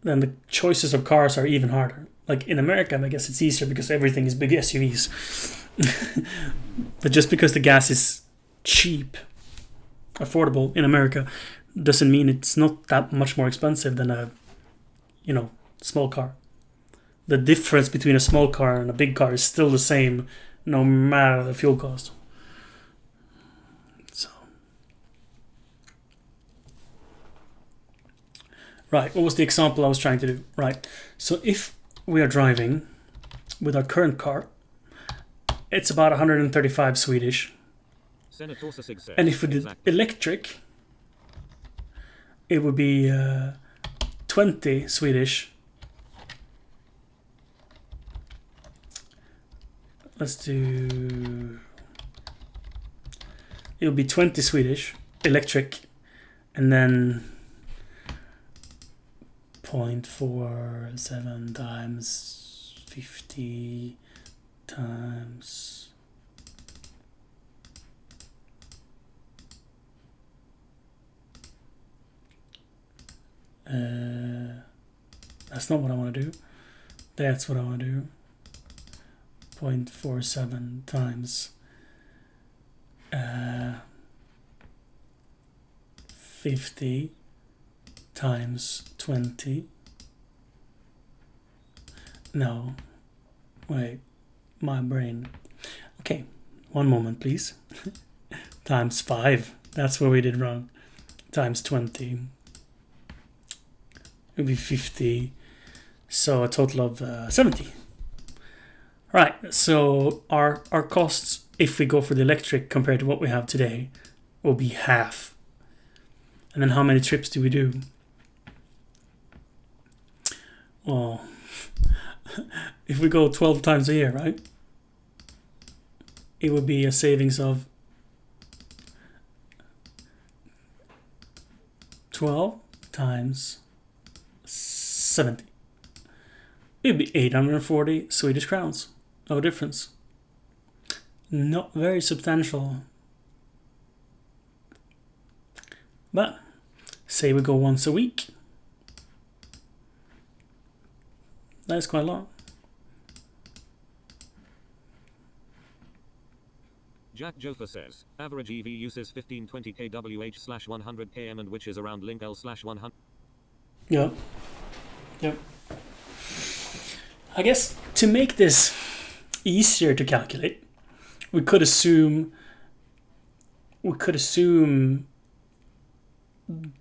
then the choices of cars are even harder. Like in America, I guess it's easier because everything is big SUVs. But just because the gas is cheap, affordable in America, doesn't mean it's not that much more expensive than a, small car. The difference between a small car and a big car is still the same, no matter the fuel cost. Right, what was the example I was trying to do? Right, so if we are driving with our current car, it's about 135 Swedish. Senator Sig says, And if we did electric, it would be 20 Swedish. Let's do... It would be 20 Swedish, electric, and then 0.47 times 50 times that's not what I want to do. That's what I want to do. 0.47 times 50 times 20. No, wait, my brain. Okay, one moment, please. Times 5. That's where we did wrong. Times 20. It would be 50. So a total of 70. Right, so our costs, if we go for the electric compared to what we have today, will be half. And then how many trips do we do? Well, if we go 12 times a year, right? It would be a savings of 12 times 70. It would be 840 Swedish crowns. No difference. Not very substantial. But say we go once a week. That is quite a lot. Jack Joffa says, average EV uses 1520 kWh/100 km and which is around link L/100. Yep. I guess to make this easier to calculate, we could assume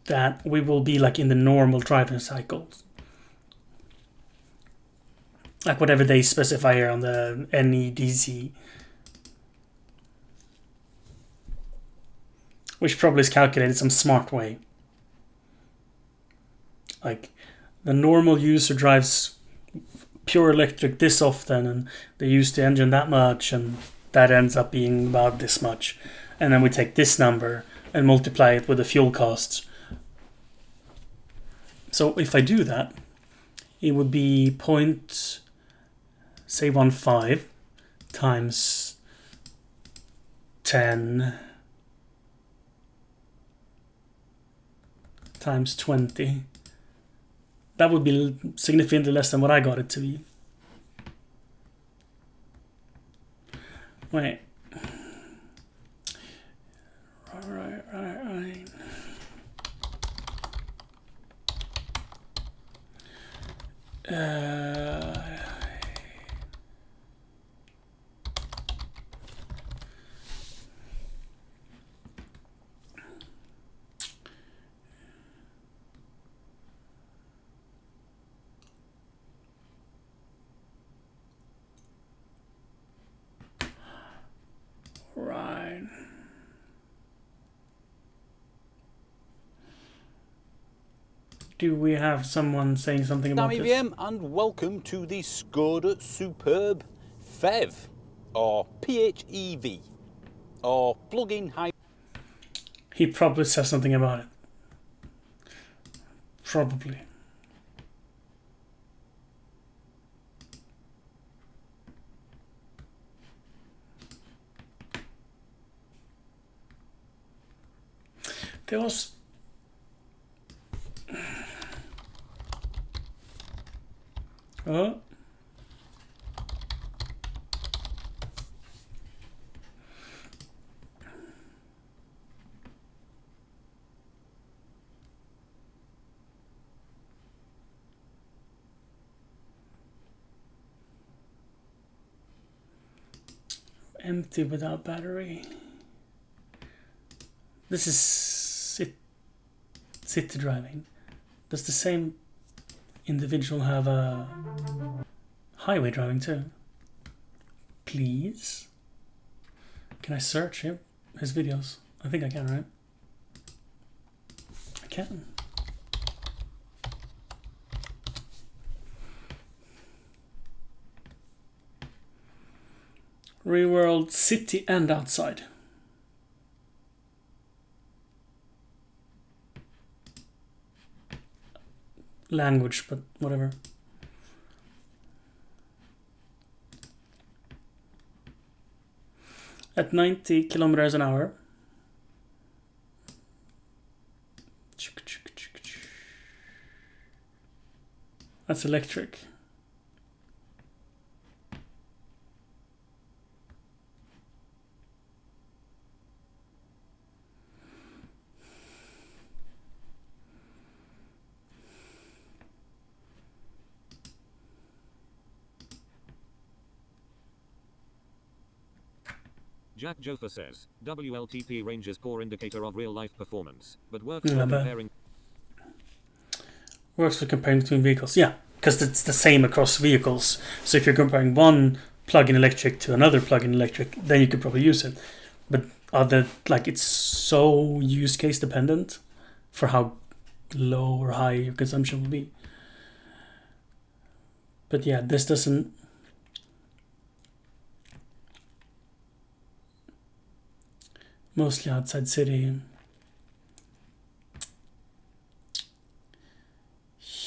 that we will be like in the normal driving cycles. Like whatever they specify here on the NEDC. Which probably is calculated some smart way. Like the normal user drives pure electric this often and they use the engine that much and that ends up being about this much. And then we take this number and multiply it with the fuel costs. So if I do that, it would be 0.15 times 10 times 20. That would be significantly less than what I got it to be. Wait. Right. Right. Do we have someone saying something about I'm this? EVM and welcome to the Skoda Superb PHEV or PHEV or plug-in hybrid. He probably says something about it. Probably. There was... Oh. Empty without battery. This is city driving. Does the same individual have a highway driving too? Please? Can I search his videos? I think I can, right? I can. Real world, city and outside. Language, but whatever. At 90 kilometers an hour. That's electric. Jack Joffa says, WLTP range is poor indicator of real-life performance, but works for Yeah, but- comparing. Works for comparing between vehicles. Yeah, because it's the same across vehicles. So if you're comparing one plug-in electric to another plug-in electric, then you could probably use it. But it's so use case dependent for how low or high your consumption will be. But yeah, this doesn't. Mostly outside city.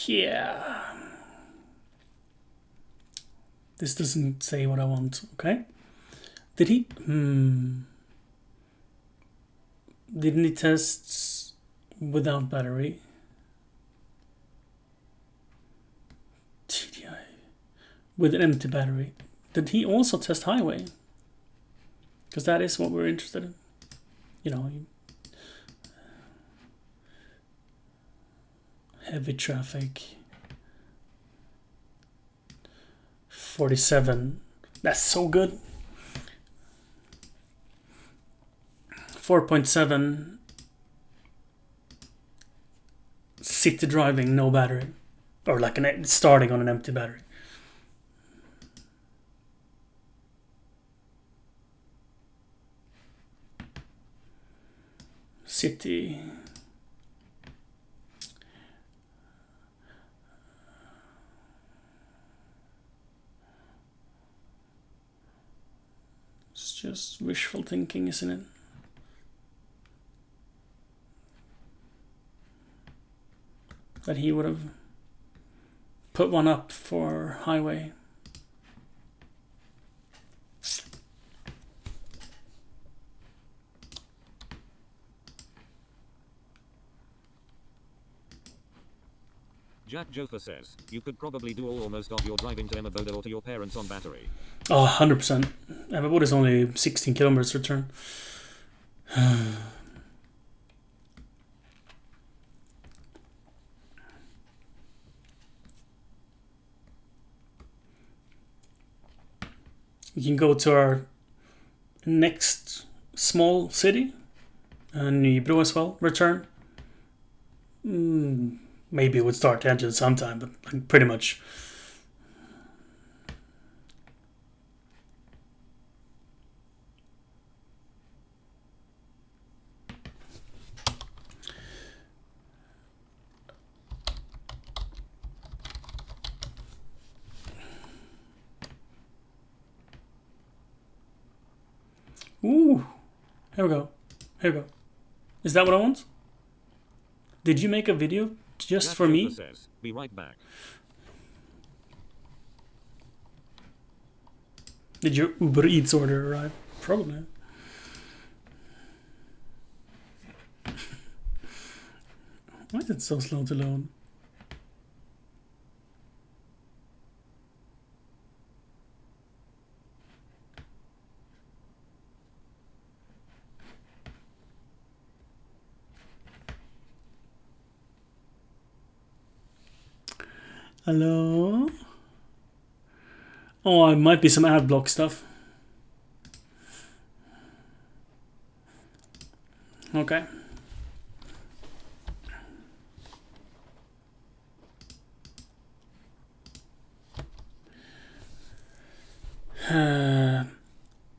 Yeah. This doesn't say what I want, okay? Did he? Didn't he test without battery? TDI. With an empty battery. Did he also test highway? Because that is what we're interested in. You know, heavy traffic. 47. That's so good. 4.7. City driving, no battery. Or like starting on an empty battery. City. It's just wishful thinking, isn't it? That he would have put one up for highway. Jack Jotha says, you could probably do almost of your driving to Emmaboda or to your parents on battery. Oh, 100%. Emmaboda is only 16 kilometers return. We can go to our next small city, Nybro as well, return. Maybe it would start engine sometime, but like pretty much. Ooh, here we go. Here we go. Is that what I want? Did you make a video just Jack for me? Jotha says, be right back. Did your Uber Eats order arrive? Probably. Why is it so slow to load? Hello? Oh, it might be some ad block stuff. Okay.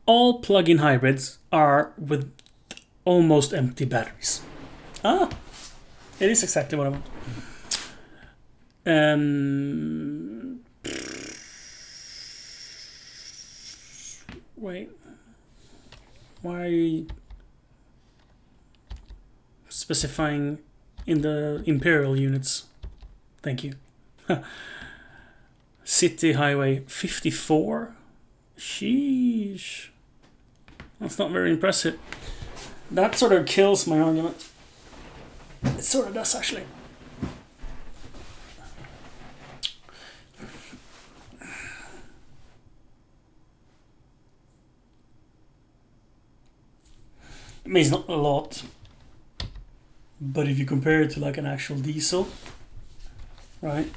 All plug-in hybrids are with almost empty batteries. Ah, it is exactly what I want. Wait. Why are you specifying in the Imperial units? Thank you. City Highway 54? Sheesh. That's not very impressive. That sort of kills my argument. It sort of does, actually. I mean, it's not a lot, but if you compare it to like an actual diesel, right,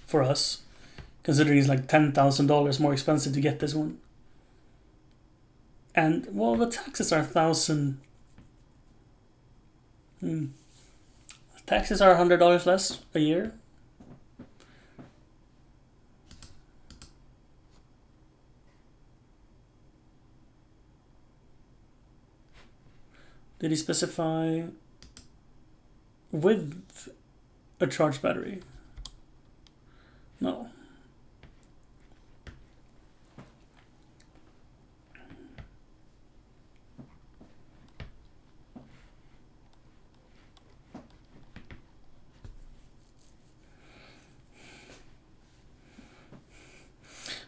for us, considering it's like $10,000 more expensive to get this one, and well, the taxes are $1,000. Taxes are $100 less a year. Did he specify with a charged battery? No.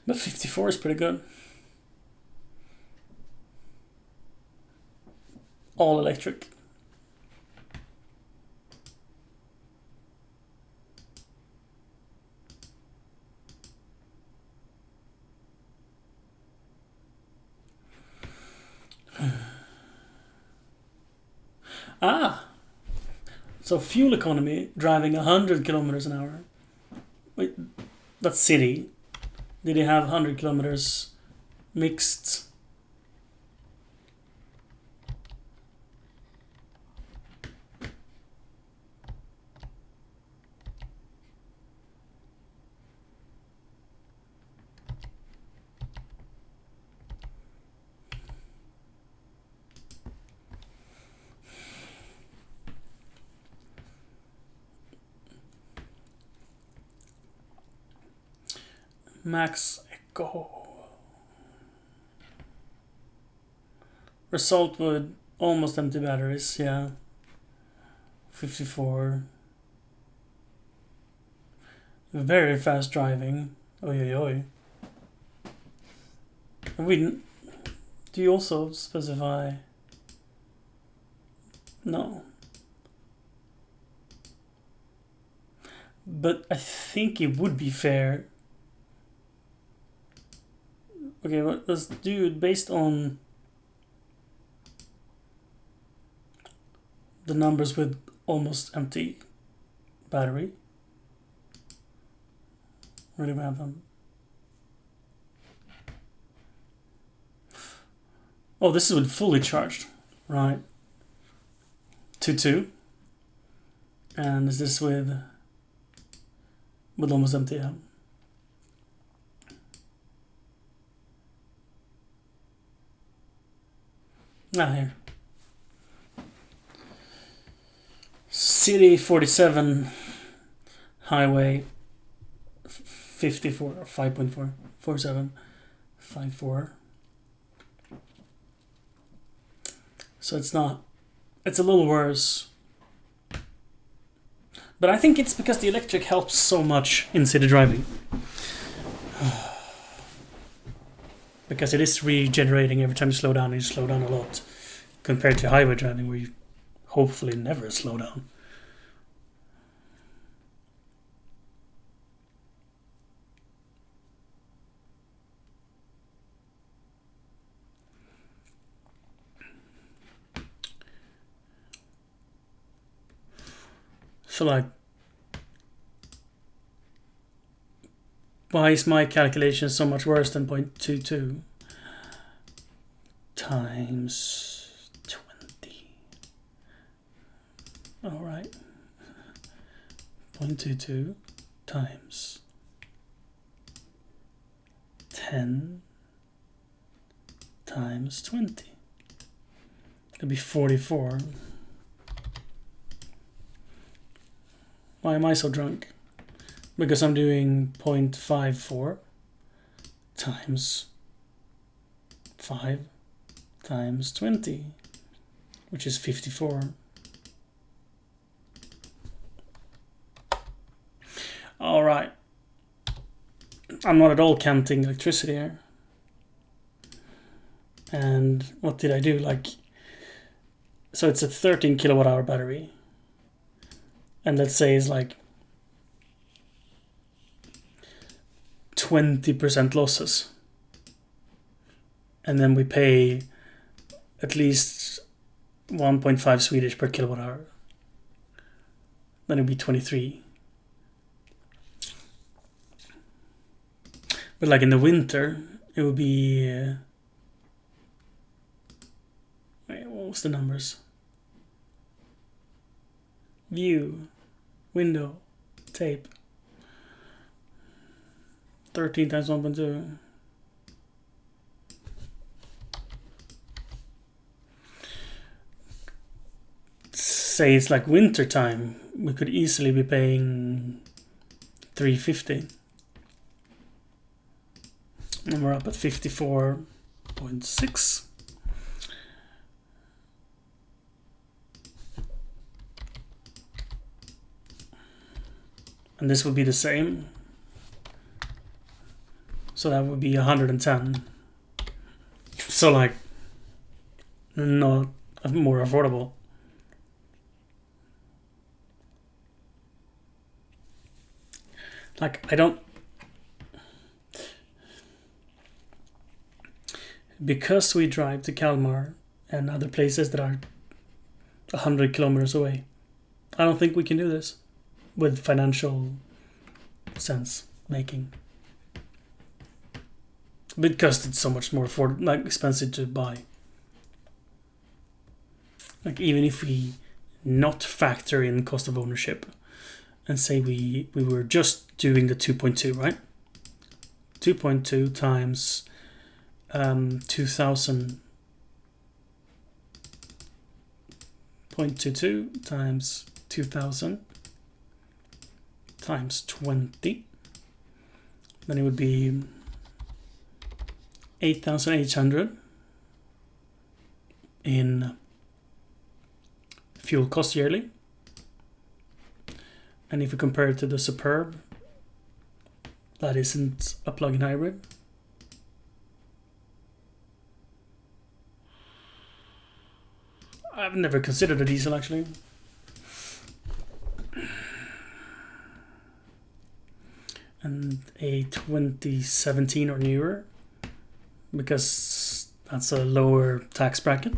But 54 is pretty good. All electric. So fuel economy, driving 100 kilometers an hour. Wait, that's city. Did he have 100 kilometers mixed? Max Echo. Result with almost empty batteries, yeah. 54. Very fast driving. Oi oi oi. Do you also specify? No. But I think it would be fair. Okay, well, let's do it based on the numbers with almost empty battery. Where do we have them? Oh, this is with fully charged, right? 2.2. And is this with almost empty? Yeah. Here. City 47, highway 54, 5.4, 47, 54. So it's not, it's a little worse. But I think it's because the electric helps so much in city driving. Because it is regenerating every time you slow down, and you slow down a lot. Compared to highway driving where you hopefully never slow down. So like, why is my calculation so much worse than 0.22 times 20? All right, 0.22 times 10 times 20. It'll be 44. Why am I so drunk? Because I'm doing 0.54 times 5 times 20, which is 54. All right. I'm not at all counting electricity here. And what did I do? Like, so it's a 13 kilowatt hour battery. And let's say it's like 20% losses. And then we pay at least 1.5 Swedish per kilowatt hour. Then it'd be 23. But like in the winter, it would be... wait, what was the numbers? View, window, tape. 13 times 1.2. Say it's like winter time, we could easily be paying 350. And we're up at 54.6. And this would be the same. So that would be 110. So like, not more affordable. Like, I don't... Because we drive to Kalmar and other places that are 100 kilometers away, I don't think we can do this with financial sense making. Because it's so much more expensive to buy. Like, even if we not factor in cost of ownership and say we were just doing the 2.2, right? 2.2 times 2000 0.22 times 2000 times 20, then it would be 8,800 in fuel cost yearly. And if you compare it to the Superb, that isn't a plug-in hybrid. I've never considered a diesel actually. and a 2017 or newer, because that's a lower tax bracket.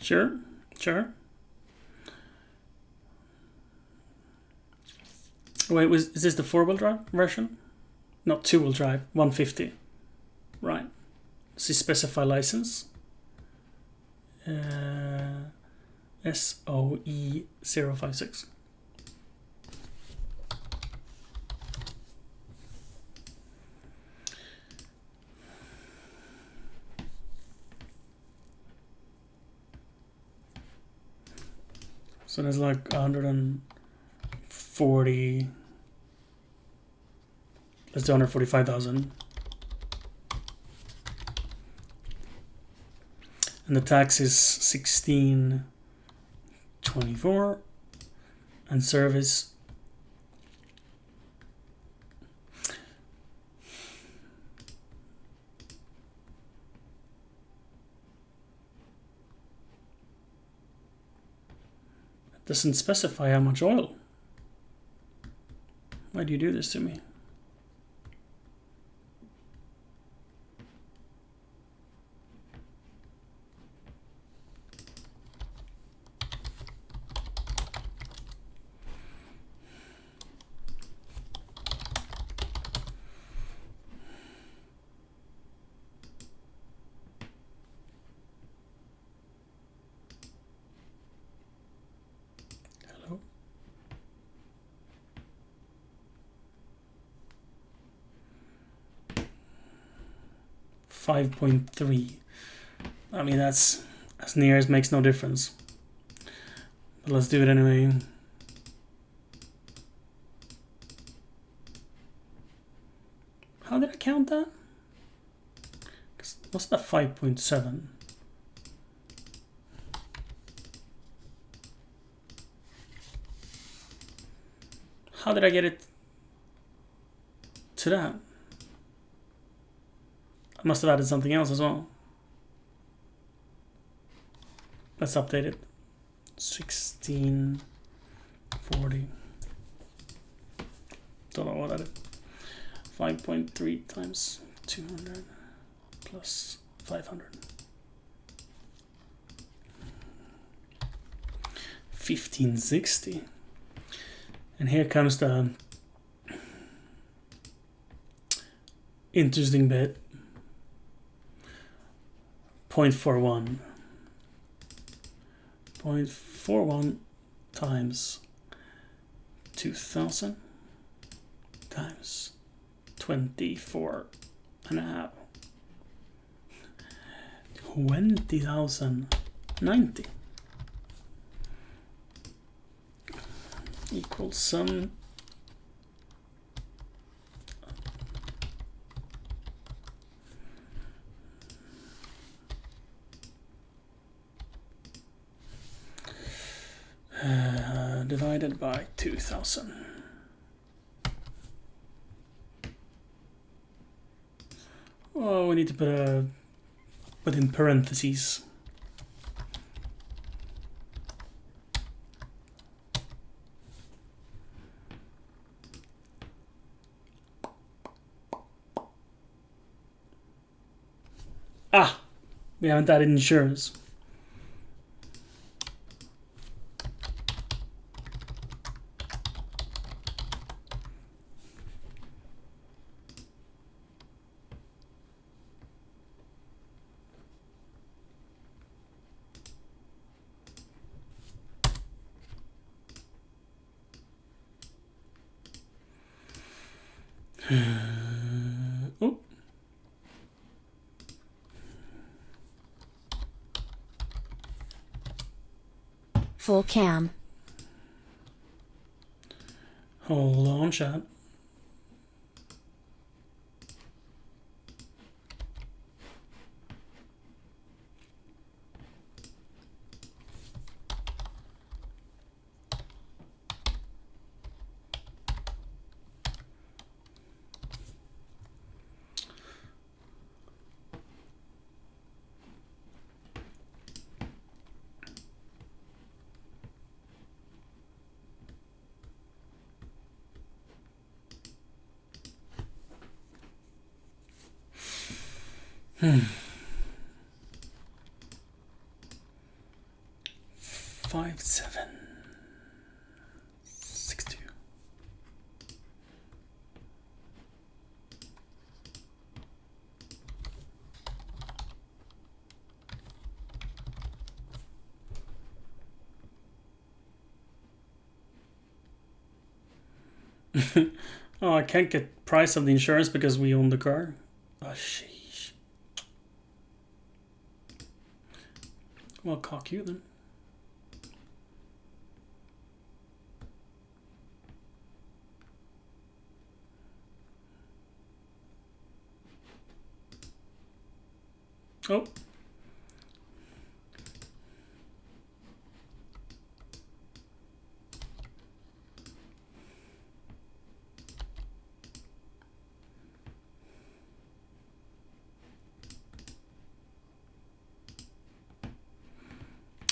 Sure, sure. Wait, is this the 4-wheel drive version? Not 2-wheel drive, 150. Right. See specify license. SOE056. So there's like 140. Let's do 145,000. And the tax is 1624. And service. It doesn't specify how much oil. Why do you do this to me? Hello? $5.3. I mean, that's as near as makes no difference. But let's do it anyway. How did I count that? What's that 5.7? How did I get it to that? I must have added something else as well. Let's update it. 1640. Don't know what that is. 5.3 times 200 plus 500. 1560. And here comes the interesting bit. 0.41. 0.41 times 2000 times 24 and a half. 20,090 equals some divided by 2000. Oh, we need to put in parentheses. Ah, we haven't added insurance. Oh. Full cam. Hold on, chat. 5762. Oh, I can't get price of the insurance because we own the car. Oh, sheesh. Well, cock you then. Oh.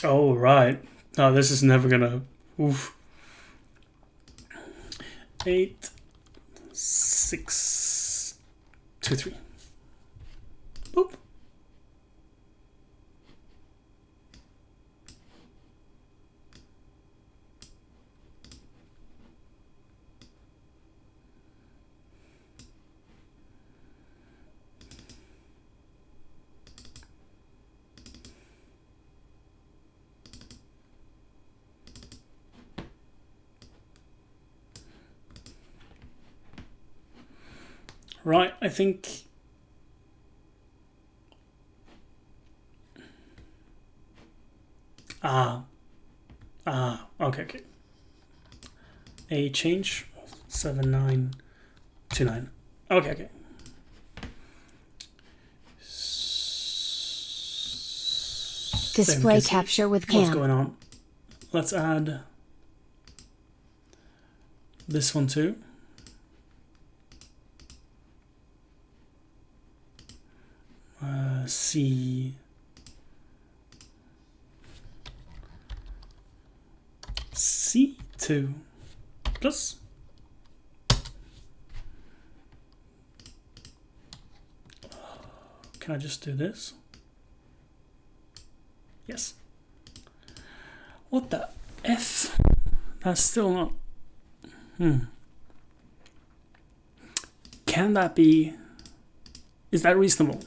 Oh, right. No, this is never gonna... Oof. 8, 6, 2, 3. Boop. Right, I think... Okay. A change, 7929. Okay. Display capture with What's cam. going on? Let's add this one too. C2 plus. Can I just do this? Yes. What the F? That's still not... Can that be... Is that reasonable?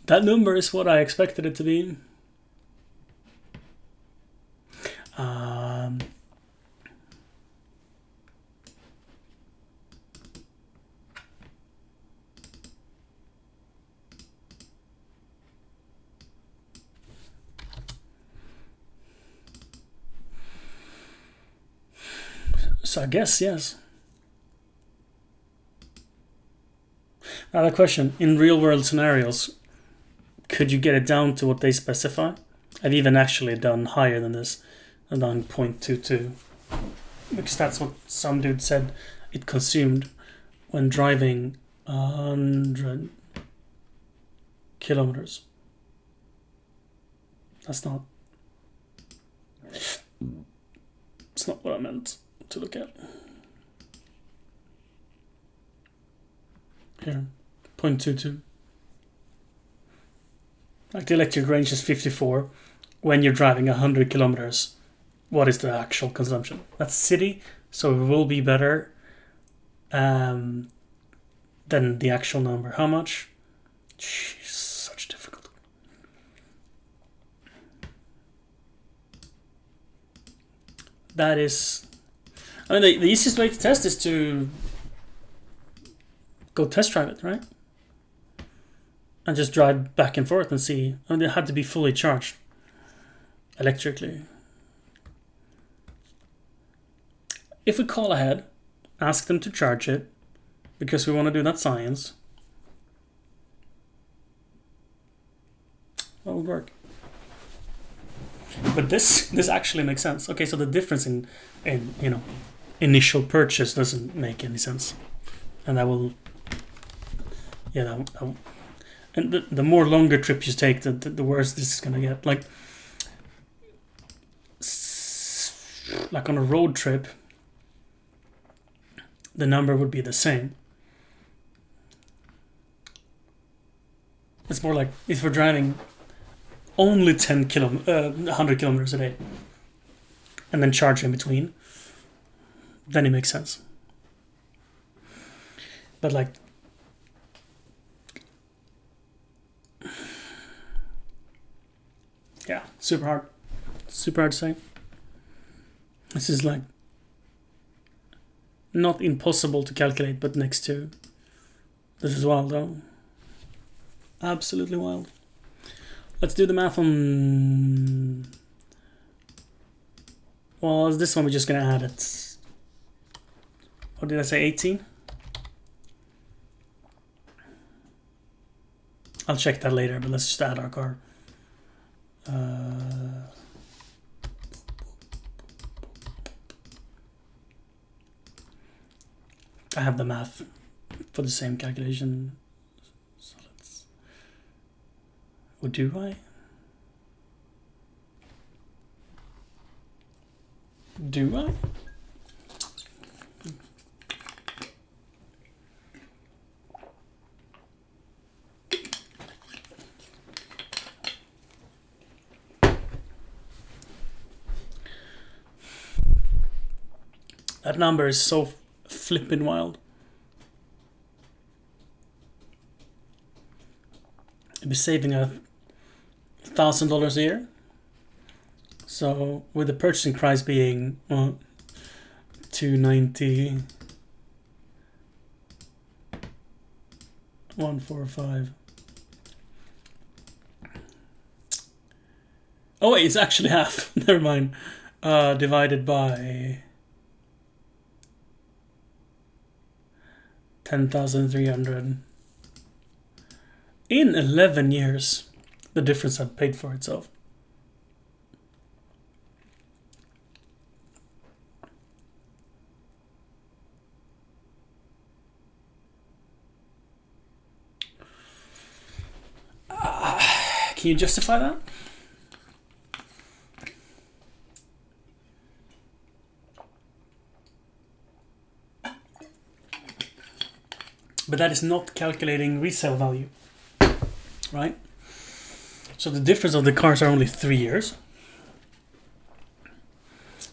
That number is what I expected it to be. So I guess yes. Now the question, in real world scenarios, could you get it down to what they specify? I've even actually done higher than this. I've done 0.22. Because that's what some dude said it consumed when driving 100 kilometers. That's not... It's not what I meant to look at. Here, 0.22. Like the electric range is 54. When you're driving 100 kilometers, what is the actual consumption? That's city, so it will be better than the actual number. How much? Jeez, such difficult. That is... I mean, the easiest way to test is to go test drive it, right? And just drive back and forth and see. I mean, it had to be fully charged electrically. if we call ahead, ask them to charge it, because we want to do that science, that would work. But this actually makes sense. Okay, so the difference in initial purchase doesn't make any sense, and that will, and the more longer trip you take, the worse this is gonna get. Like on a road trip, the number would be the same. It's more like if we're driving only 100 kilometers a day and then charge in between, then it makes sense. But like, yeah, super hard to say. This is like not impossible to calculate, but next to. This is wild though. Absolutely wild. Let's do the math on. Well, this one we're just gonna add it. What did I say? 18? I'll check that later, but let's just add our car. I have the math for the same calculation. So let's. Or do I? Do I? That number is so flippin' wild. I'd be saving $1,000 a year. So with the purchasing price being $290, 145. Oh wait, it's actually half. Never mind. Divided by 10,300. In 11 years, the difference had paid for itself. Can you justify that? But that is not calculating resale value, right? So the difference of the cars are only 3 years.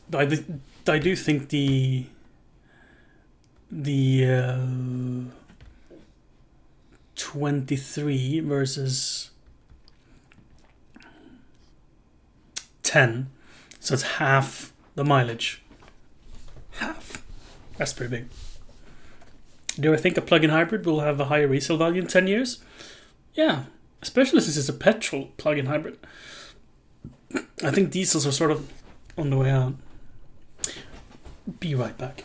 But I do think the 23 versus 10, so it's half the mileage. Half. That's pretty big. Do I think a plug-in hybrid will have a higher resale value in 10 years? Yeah, especially since it's a petrol plug-in hybrid. I think diesels are sort of on the way out. Be right back.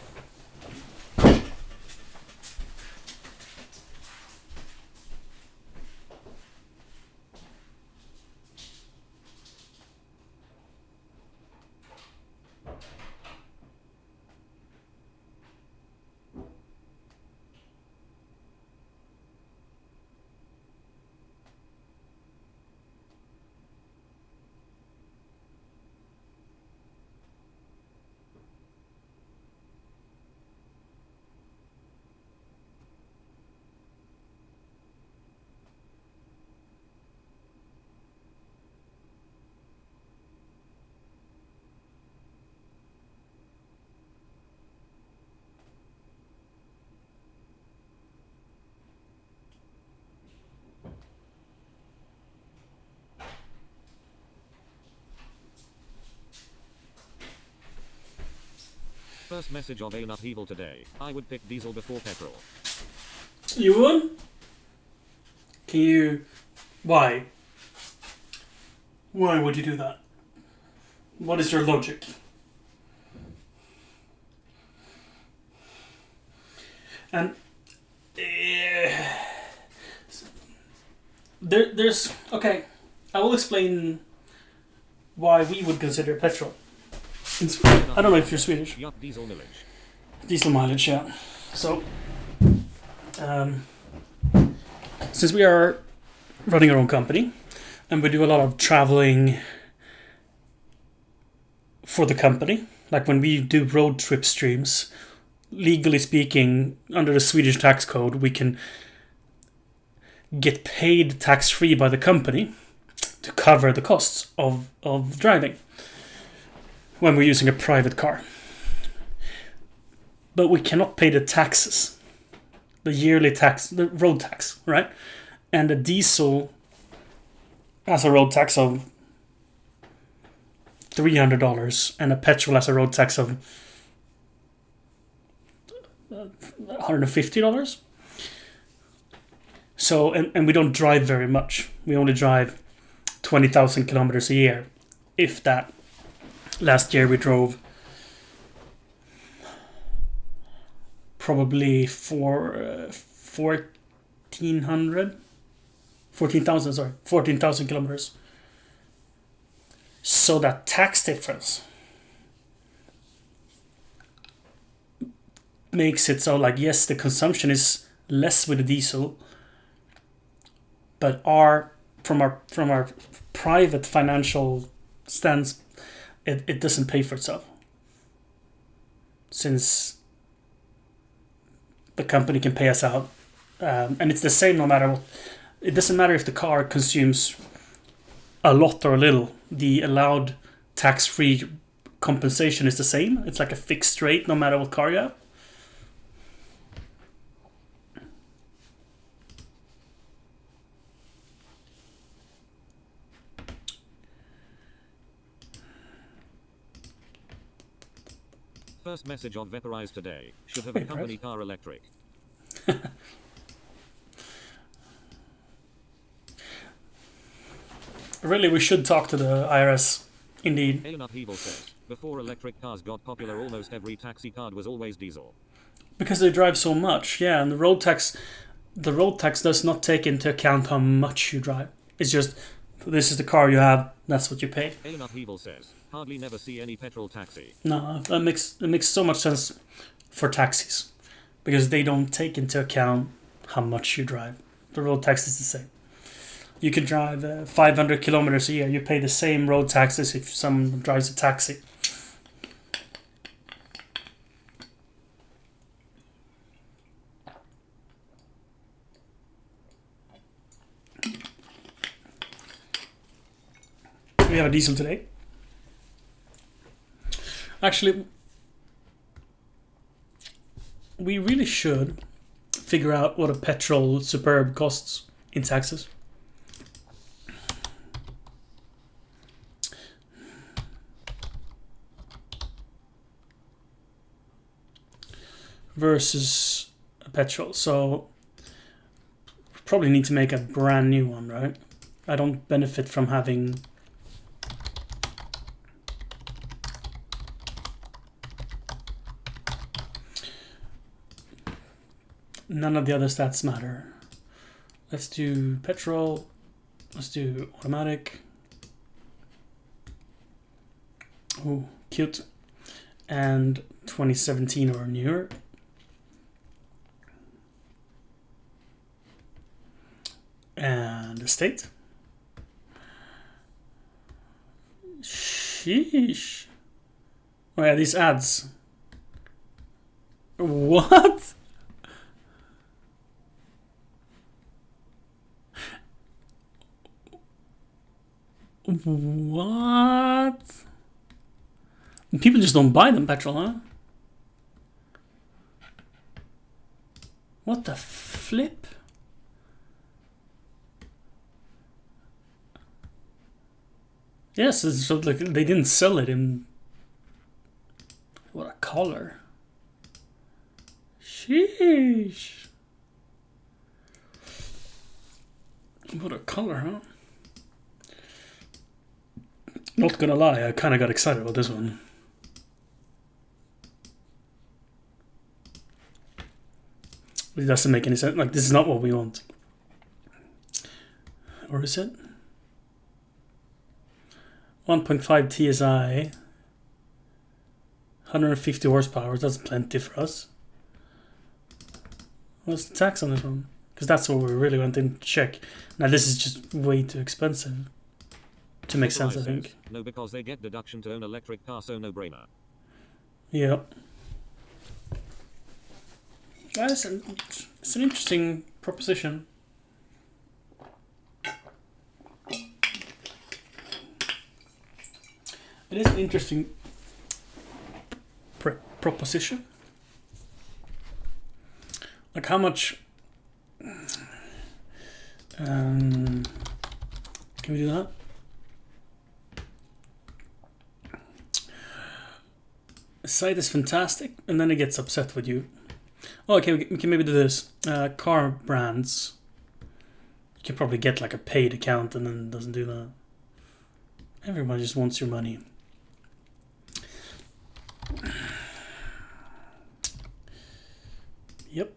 First message of Enough Evil today. I would pick diesel before petrol. You would? Can you... Why? Why would you do that? What is your logic? And there's okay. I will explain why we would consider petrol. I don't know if you're Swedish. Yup, diesel mileage. Diesel mileage, yeah. So, since we are running our own company and we do a lot of traveling for the company, like when we do road trip streams, legally speaking, under the Swedish tax code, we can get paid tax-free by the company to cover the costs of driving when we're using a private car. But we cannot pay the taxes, the yearly tax, the road tax, right? And the diesel has a road tax of $300 and a petrol has a road tax of $150. So, and we don't drive very much. We only drive 20,000 kilometers a year, if that. Last year we drove probably 14,000 kilometers. So that tax difference makes it so, like, yes, the consumption is less with the diesel, but from our private financial stance, it doesn't pay for itself, since the company can pay us out, and it's the same no matter what. It doesn't matter if the car consumes a lot or a little. The allowed tax-free compensation is the same. It's like a fixed rate no matter what car you have. First message of Vaporize today. Should have a company car electric. Really, we should talk to the IRS. Indeed. Elena Hebel says, before electric cars got popular, almost every taxi card was always diesel. Because they drive so much, yeah, and the road tax does not take into account how much you drive. It's just, this is the car you have, that's what you pay. Elena Hebel says, hardly never see any petrol taxi. No, it makes so much sense for taxis, because they don't take into account how much you drive. The road tax is the same. You can drive 500 kilometers a year. You pay the same road taxes if someone drives a taxi. We have a diesel today. Actually, we really should figure out what a petrol Superb costs in taxes. Versus a petrol. So probably need to make a brand new one, right? I don't benefit from having none of the other stats matter. Let's do petrol. Let's do automatic. Oh, cute. And 2017 or newer. And the state. Sheesh. Oh yeah, these ads. What? What? People just don't buy them petrol, huh? What the flip? Yes, it's so like they didn't sell it in. What a color. Sheesh. What a color, huh? Not gonna lie, I kind of got excited about this one. It doesn't make any sense. Like, this is not what we want. Or is it? 1.5 TSI. 150 horsepower. That's plenty for us. What's the tax on this one? Because that's what we really want to check. Now, this is just way too expensive to make sense, I think. No, because they get deduction to own electric car, so no brainer. Yeah. It's an interesting proposition. It is an interesting proposition. Like, how much can we do that? The site is fantastic, and then it gets upset with you. Oh, okay, we can maybe do this. Car brands. You can probably get like a paid account and then it doesn't do that. Everyone just wants your money. Yep.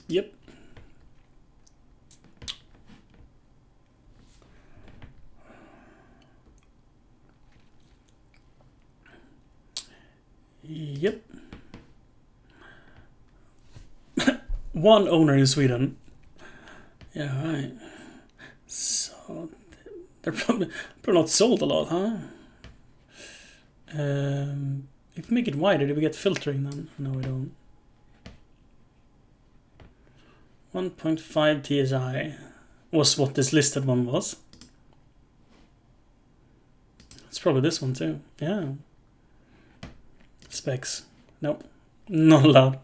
Yep. Yep. One owner in Sweden. Yeah, right. So they're probably not sold a lot, huh? If we make it wider, do we get filtering then? No, we don't. 1.5 TSI was what this listed one was. It's probably this one too. Yeah. Specs. Nope. Not allowed.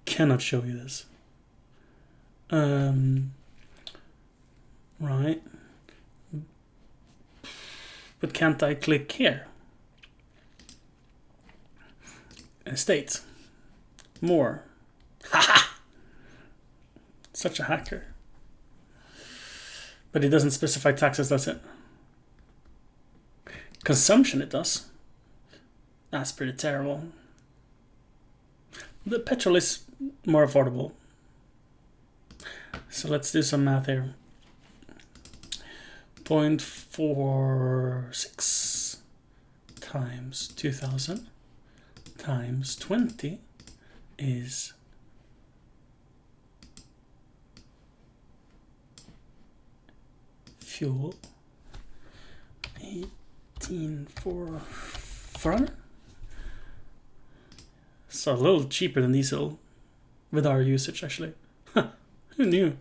Cannot show you this. Right. But can't I click here? Estate. More. Haha! Such a hacker. But it doesn't specify taxes, does it? Consumption it does. That's pretty terrible. The petrol is more affordable. So let's do some math here. 0.46 times 2000 times 20 is fuel 18,400. So a little cheaper than diesel with our usage, actually. Who knew?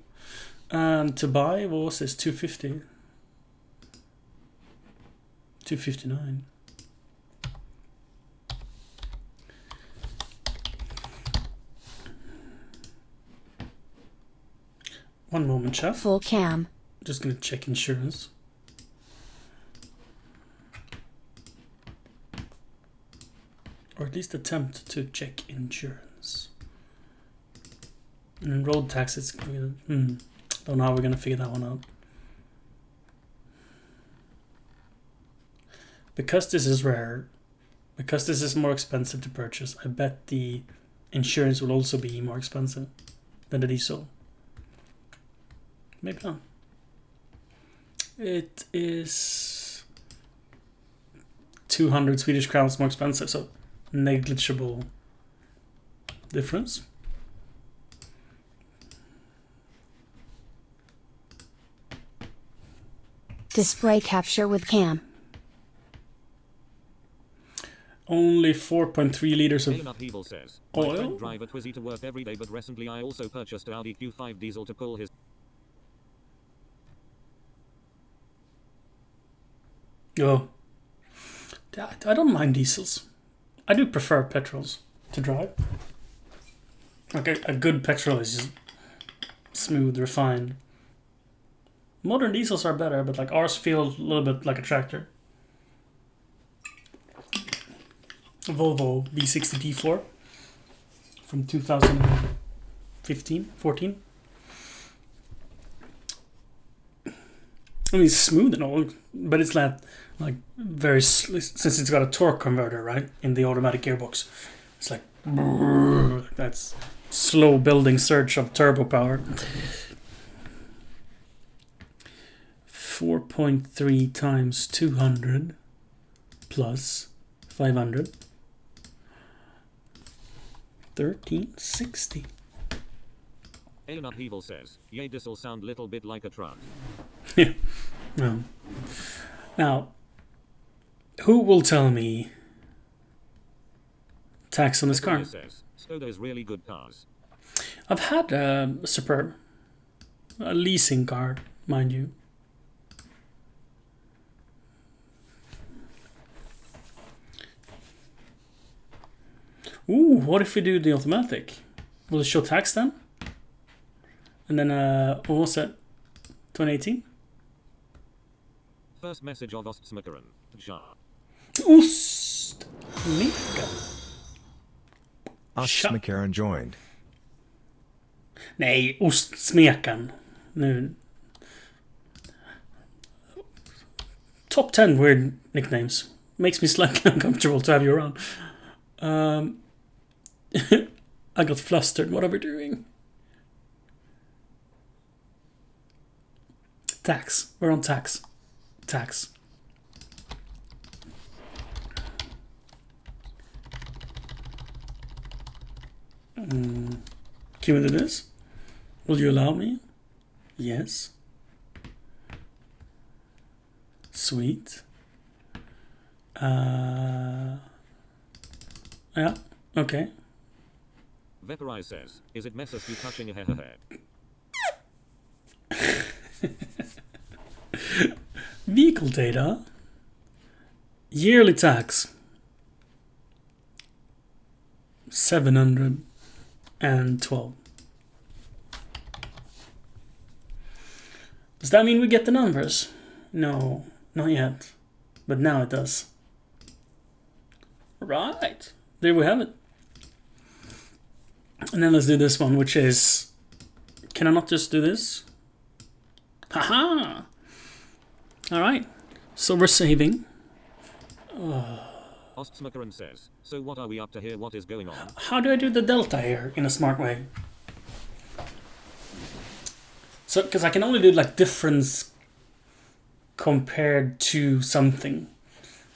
And to buy, what was this? 250. 259. One moment, chat. Full cam. Just gonna check insurance. Or at least attempt to check insurance. And road taxes. Don't know how we're gonna figure that one out. Because this is rare, because this is more expensive to purchase, I bet the insurance will also be more expensive than the diesel. Maybe not. It is 200 Swedish crowns more expensive, so negligible difference. Display capture with cam. Only 4.3 liters of Alien Upheaval says, my oil. friend drive a Twizy to work every day, but recently I also purchased an Audi Q5 diesel to pull his... Oh. I don't mind diesels. I do prefer petrols to drive. Like a good petrol is just smooth, refined. Modern diesels are better, but like ours feel a little bit like a tractor. Volvo V60 P4 from 2015, 14. I mean, it's smooth and all, but it's like very since it's got a torque converter, right, in the automatic gearbox. It's like that's slow building surge of turbo power. 4.3 times 200 plus 500. 1360. Aeon Upheaval says, yay, this'll sound little bit like a truck. Yeah. No. Now, who will tell me tax on this car? Says, Skoda's really good cars. I've had a Superb. A leasing car, mind you. Ooh, what if we do the automatic? Will it show tax then? And then, what was it? 2018? First message of Ostsmikeren. Ja. Ostmika. Ostsmikeren joined. Nej, Ostsmekan. Nu. Top 10 weird nicknames. Makes me slightly uncomfortable to have you around. I got flustered. What are we doing? Tax. We're on tax. Tax. Can we do this? Will you allow me? Yes. Sweet. Yeah. Okay. Vaporize says, is it Messus you touching a hair? Vehicle data. Yearly tax. 712. Does that mean we get the numbers? No, not yet. But now it does. Right. There we have it. And then let's do this one, which is... Can I not just do this? Haha! Alright. So we're saving. Ostsmikeren says, so what are we up to here? What is going on? How do I do the delta here in a smart way? So, because I can only do like difference compared to something.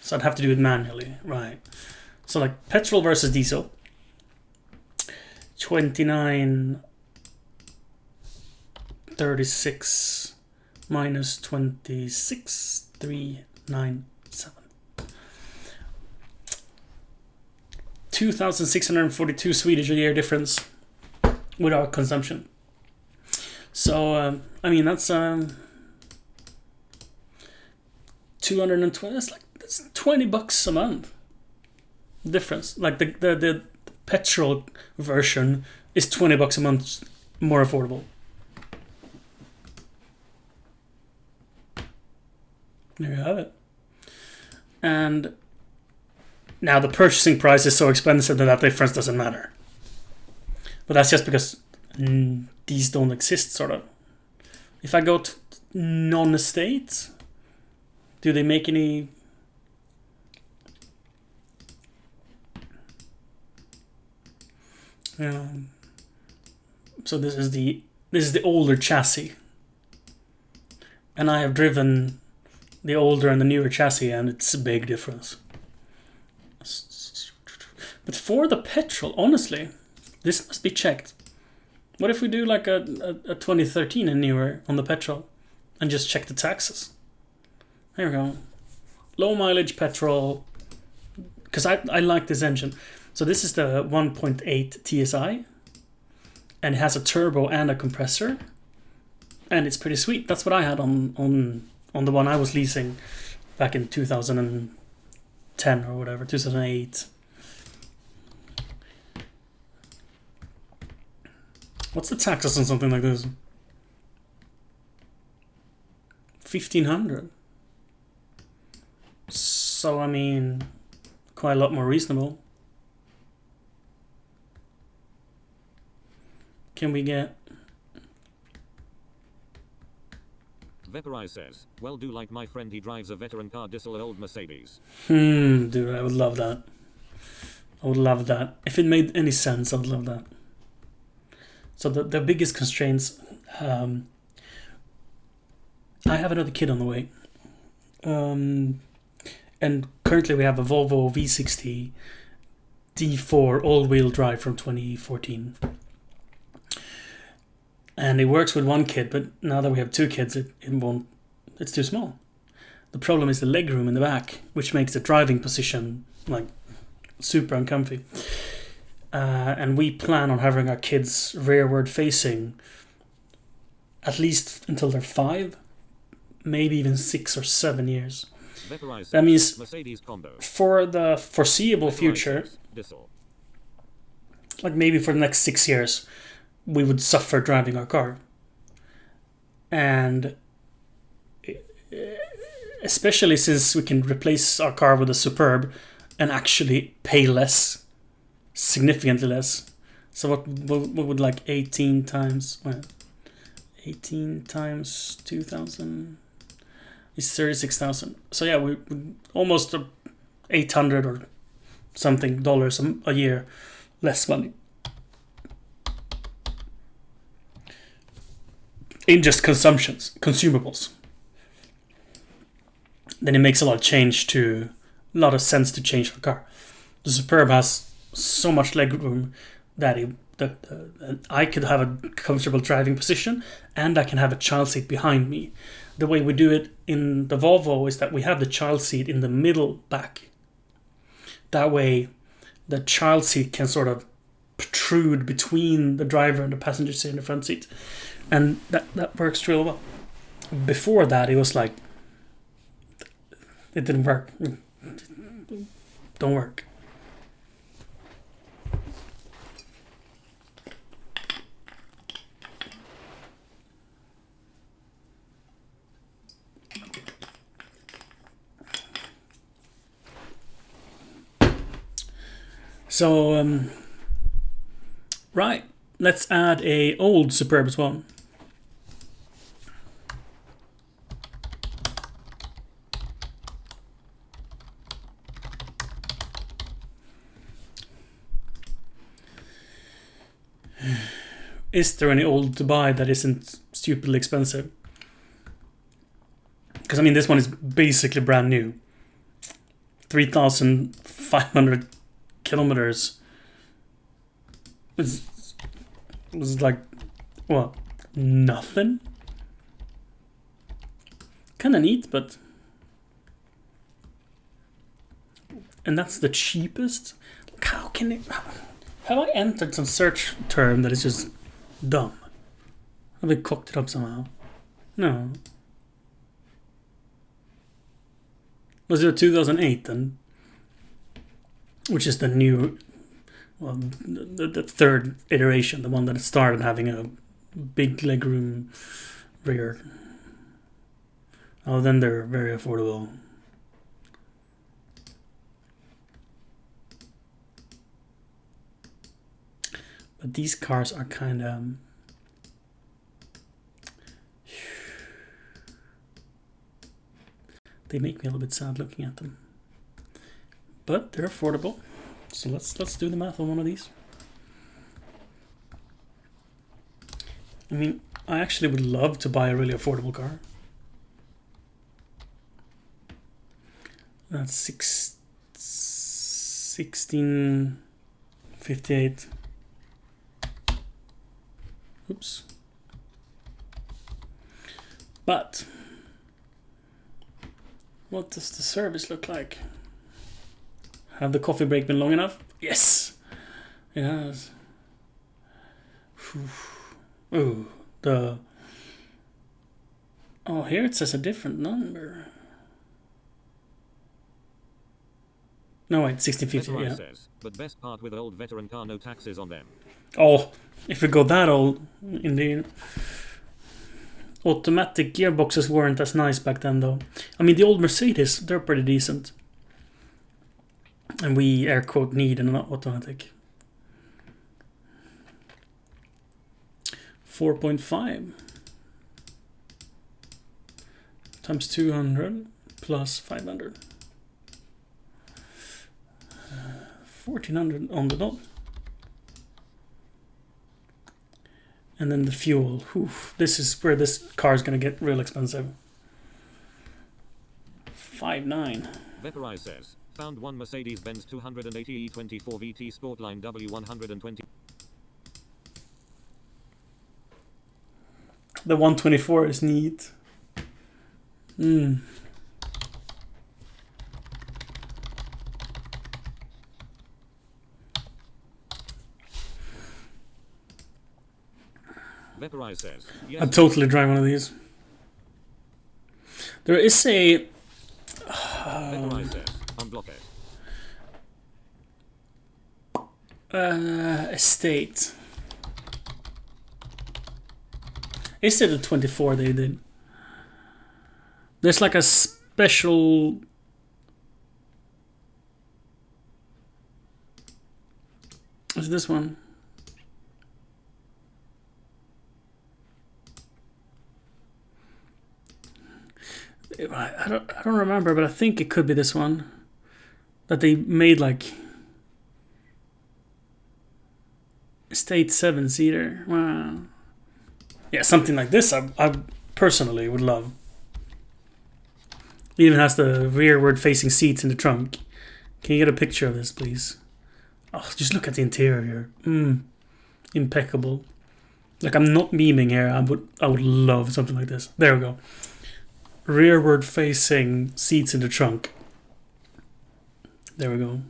So I'd have to do it manually, right? So like petrol versus diesel. 29.36 minus 26.397. 2,642 Swedish a year difference with our consumption. So, I mean, that's 220. That's 20 bucks a month difference. Like the petrol version is 20 bucks a month more affordable. There you have it. And now the purchasing price is so expensive that difference doesn't matter. But that's just because these don't exist, sort of. If I go to non-estate, do they make any... So this is the older chassis. And I have driven the older and the newer chassis, and it's a big difference. But for the petrol, honestly, this must be checked. What if we do like a 2013 and newer on the petrol and just check the taxes? There we go. Low mileage petrol, because I like this engine. So this is the 1.8 TSI, and it has a turbo and a compressor, and it's pretty sweet. That's what I had on the one I was leasing back in 2010 or whatever, 2008. What's the taxes on something like this? 1,500. So, I mean, quite a lot more reasonable. Can we get... Vaporize says, well do like my friend, he drives a veteran car diesel old Mercedes. Dude, I would love that. I would love that. If it made any sense, I would love that. So the biggest constraints, I have another kid on the way. And currently we have a Volvo V60 D4 all-wheel drive from 2014. And it works with one kid, but now that we have two kids, it's too small. The problem is the legroom in the back, which makes the driving position like super uncomfy. And we plan on having our kids rearward facing at least until they're 5, maybe even 6 or 7 years. Vaporize That means Mercedes combo. for the foreseeable Vaporize future, says, diesel. like maybe for the next 6 years, we would suffer driving our car. And especially since we can replace our car with a Superb and actually pay less, significantly less. So what would like 18 times 2,000 is 36,000. So yeah, we almost 800 or something dollars a year less money in just consumables. Then it makes a lot of sense to change the car. The Superb has so much legroom that I could have a comfortable driving position and I can have a child seat behind me. The way we do it in the Volvo is that we have the child seat in the middle back. That way the child seat can sort of protrude between the driver and the passenger seat in the front seat. And that works real well. Before that, it was like, it didn't work. Don't work. So, right, let's add a old Superb as well. Is there any old to buy that isn't stupidly expensive? Because I mean, this one is basically brand new. 3,500 kilometers. It's like, what? Nothing? Kinda neat, but... And that's the cheapest? How can it... Have I entered some search term that is just dumb? Have I cocked it up somehow? No. Was it 2008 then? Which is the new... Well, the third iteration, the one that started having a big legroom rear. Oh, then they're very affordable. But these cars are kind of... They make me a little bit sad looking at them. But they're affordable. So let's do the math on one of these. I mean, I actually would love to buy a really affordable car. That's 1658. Oops. But what does the service look like? Have the coffee break been long enough? Yes, it has. Ooh, oh, here it says a different number. No, wait, 1650, yeah. Says, but best part with old veteran car, no taxes on them. Oh, if we go that old, indeed. Automatic gearboxes weren't as nice back then, though. I mean, the old Mercedes, they're pretty decent. And we air quote need an automatic. 4.5. times 200 plus 500. 1400 on the dot. And then the fuel. Oof, this is where this car is going to get real expensive. 5.9. Vaporize says, found one Mercedes-Benz 280 E24 VT Sportline W120. The 124 is neat. Vaporize says, yes. I'd totally drive one of these. There is a Vaporize says, unblock it. estate. Is it a 24 they did? There's like a special. Is this one? I don't remember, but I think it could be this one that they made like estate 7-seater. Wow. Yeah, something like this I personally would love. It even has the rearward facing seats in the trunk. Can you get a picture of this, please? Oh, just look at the interior. Impeccable. Like, I'm not memeing here. I would love something like this. There we go. Rearward facing seats in the trunk. There we go.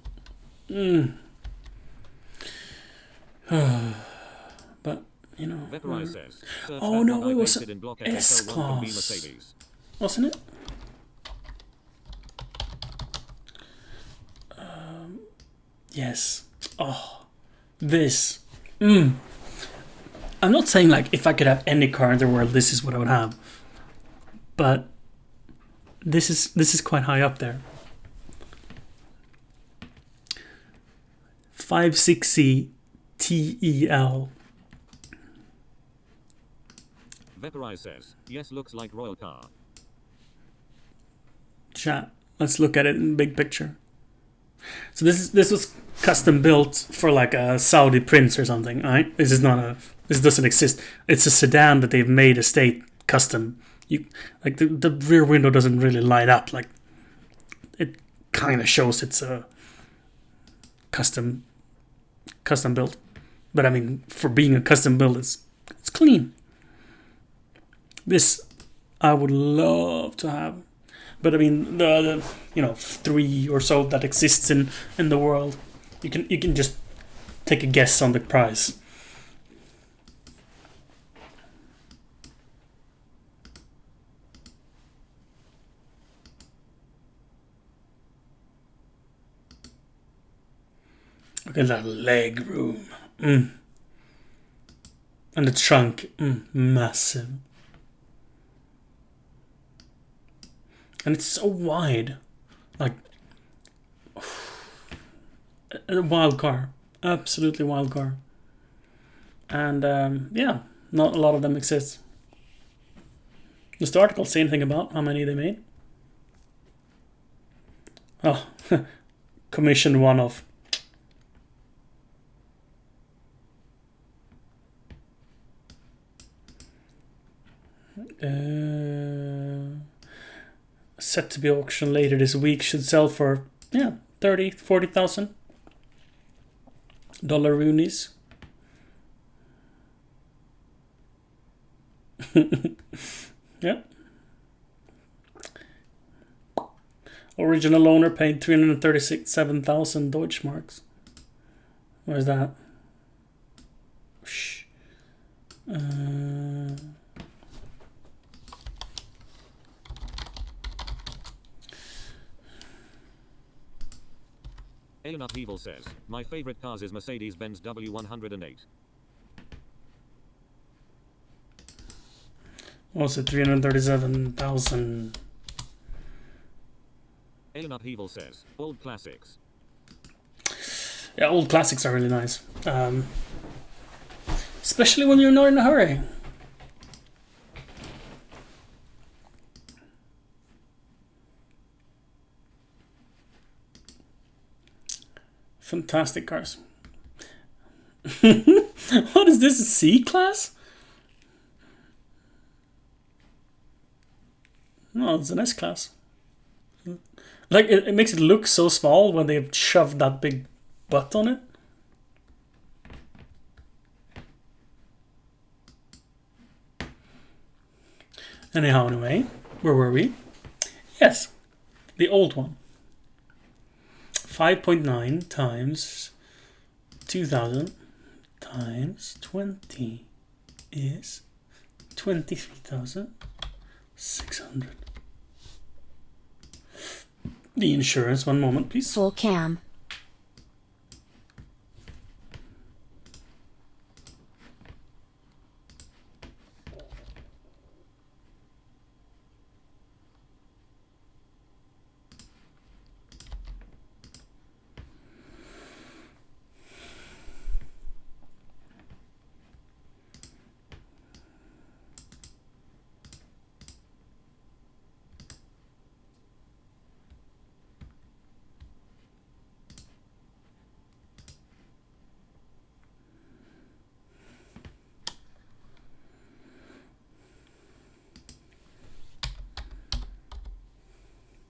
But, you know. Vaporize says, Oh no, it was in block S-Class. Wasn't it? Yes. Oh, this. I'm not saying like if I could have any car in the world, this is what I would have. But this is quite high up there. 560 TEL. Vaporize says, yes, looks like royal car. Chat. Let's look at it in big picture. So this was custom built for like a Saudi prince or something, right? This doesn't exist. It's a sedan that they've made estate custom. You like the rear window doesn't really light up, like it kind of shows it's a custom build. But I mean, for being a custom build, it's clean. This I would love to have. But I mean, the 3 or so that exists in the world, you can just take a guess on the price. Look at that leg room. And the trunk, massive. And it's so wide. Like, a wild car. Absolutely wild car. And, yeah, not a lot of them exist. Does the article say anything about how many they made? Oh, commissioned one off. Set to be auctioned later this week, should sell for 30,000-40,000 dollar roonies. Yeah. Original owner paid 337,000 Deutschmarks. Where's that? Shh. Alien Upheaval says, my favorite cars is Mercedes-Benz W108. What's it? 337,000. Alien Upheaval says, old classics. Yeah, old classics are really nice. Especially when you're not in a hurry. Fantastic cars. What is this? A C class? No, it's an S class. Like, it makes it look so small when they've shoved that big butt on it. Anyhow, anyway, where were we? Yes, the old one. 5.9 times 2000 times 20 is 23,600. The insurance, one moment, please. Full cam.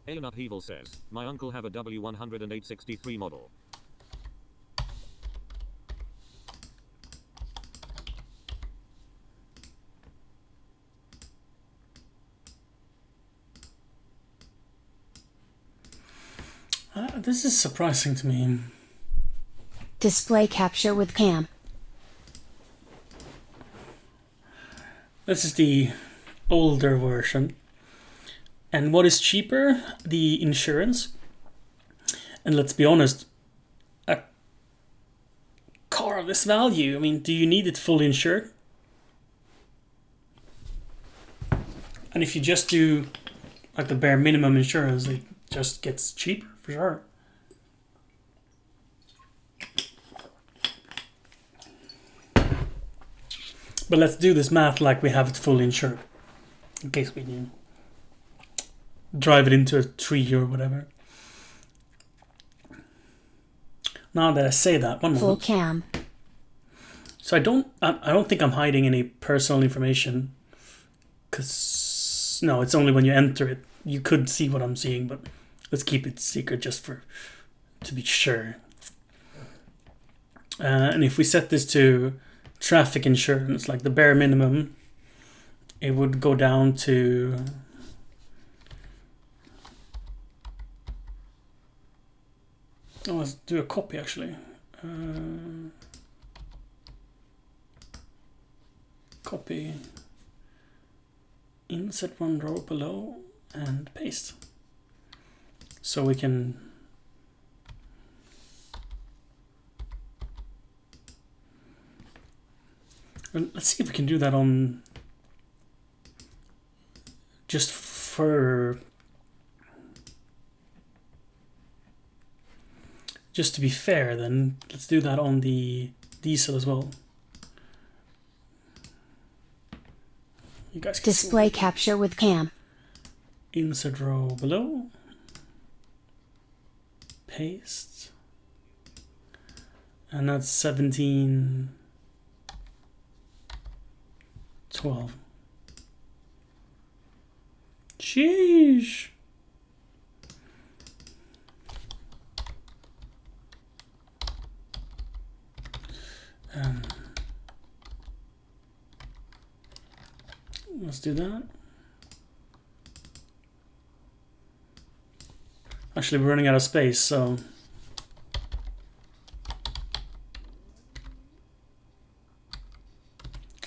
Alien Upheaval says, my uncle have a W10863 model. This is surprising to me. Display capture with cam. This is the older version. And what is cheaper? The insurance. And let's be honest, a car of this value, I mean, do you need it fully insured? And if you just do like the bare minimum insurance, it just gets cheaper for sure. But let's do this math like we have it fully insured, in case we do drive it into a tree or whatever. Now that I say that, one Full moment. cam. So I don't think I'm hiding any personal information, because no, it's only when you enter it you could see what I'm seeing, but let's keep it secret just to be sure. And if we set this to traffic insurance, like the bare minimum, it would go down to let's do a copy actually. Copy, insert one row below and paste. So we can let's see if we can do that on just to be fair, then let's do that on the diesel as well. You guys can Display capture with cam. insert row below, paste, and that's 1712. Sheesh. Let's do that. Actually, we're running out of space, so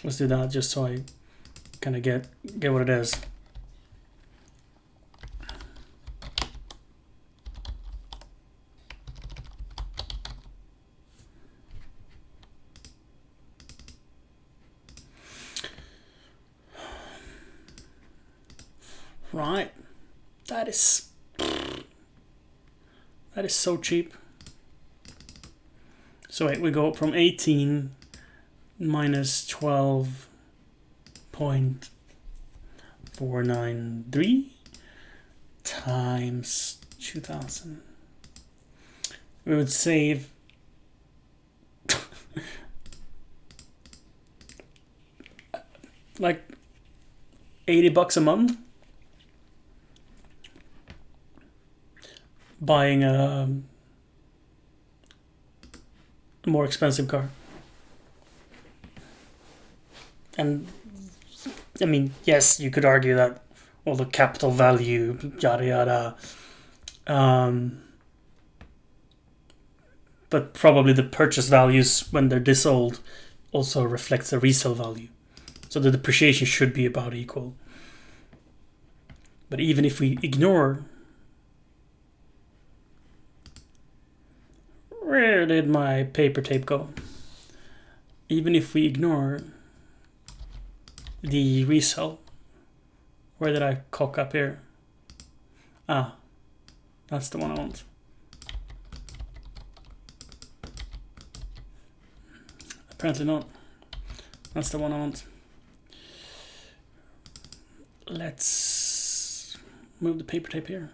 let's do that just so I kind of get what it is. Right, that is so cheap. So wait, we go from 18 minus 12.493 times 2000. We would save Like $80 a month. Buying a more expensive car. And I mean, yes, you could argue that all the capital value, yada yada, but probably the purchase values when they're this old also reflects the resale value. So the depreciation should be about equal. But even if we ignore... Where did my paper tape go? Even if we ignore the resale, where did I cock up here? Ah, that's the one I want. Apparently not. That's the one I want. Let's move the paper tape here.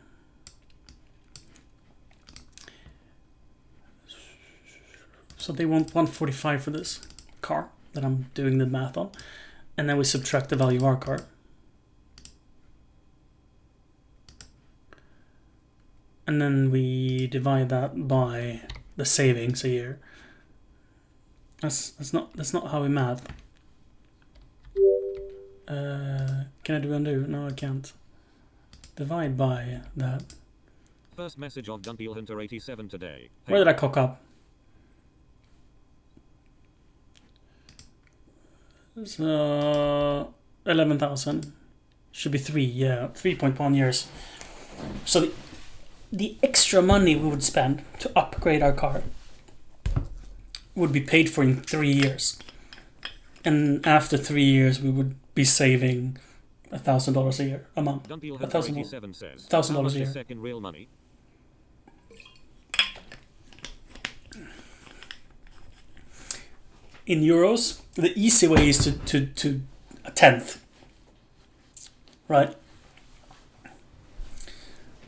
So they want 145 for this car that I'm doing the math on. And then we subtract the value of our car. And then we divide that by the savings a year. That's not how we math. Can I do undo? No, I can't. Divide by that. First message of Dunpeel Hunter 87 today. Hey. Where did I cock up? So 11,000 should be 3, yeah, 3.1 years. So the extra money we would spend to upgrade our car would be paid for in 3 years, and after 3 years we would be saving $1,000 a year, a month. Dunpeel $1,000 Hunter 87 says, $1,000 how much a year. is second real money? In euros, the easy way is to a tenth, right?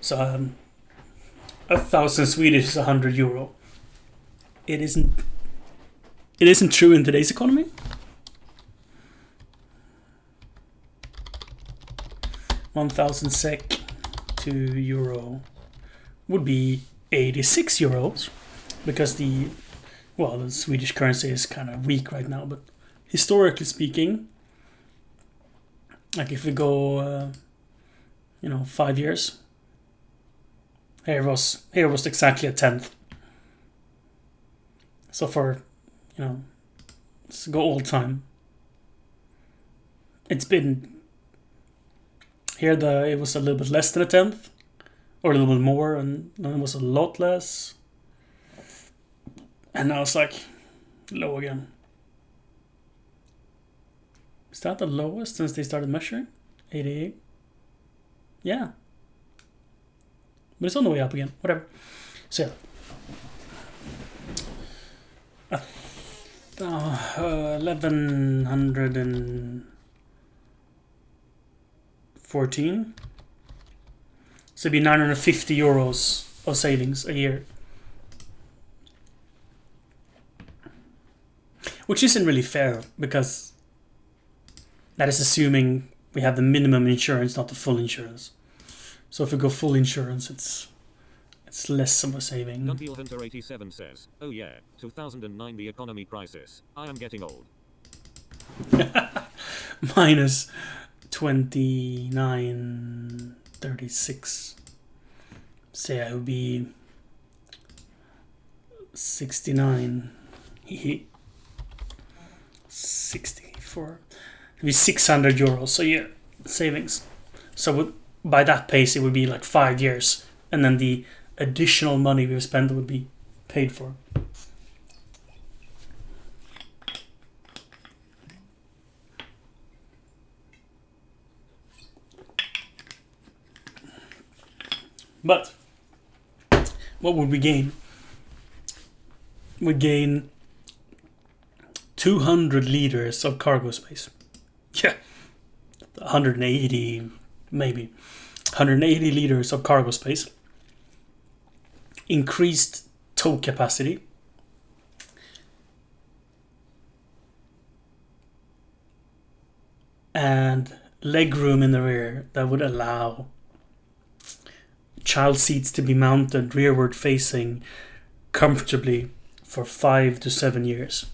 So 1,000 Swedish is 100 euro. It isn't true in today's economy. $1,000 SEK to euro would be 86 euros, because the Swedish currency is kind of weak right now, but historically speaking, like if we go 5 years, here was exactly a tenth. So for let's go all time, it's been here, it was a little bit less than a tenth, or a little bit more, and then it was a lot less, and now it's like low again. Is that the lowest since they started measuring? 88? Yeah. But it's on the way up again. Whatever. So yeah. 1114. So it'd be 950 euros of savings a year. Which isn't really fair, because that is assuming we have the minimum insurance, not the full insurance. So if we go full insurance, it's less of a saving. Dunpeel Hunter 87 says, oh yeah, 2009 the economy crisis. I am getting old. Minus 29.36. So yeah, it would be 69. 64. It'd be 600 euros a year savings. So by that pace, it would be like 5 years, and then the additional money we've spent would be paid for. But what would we gain? We gain 200 liters of cargo space. Yeah, 180 maybe. 180 liters of cargo space. Increased tow capacity. and leg room in the rear that would allow child seats to be mounted rearward facing comfortably for 5 to 7 years,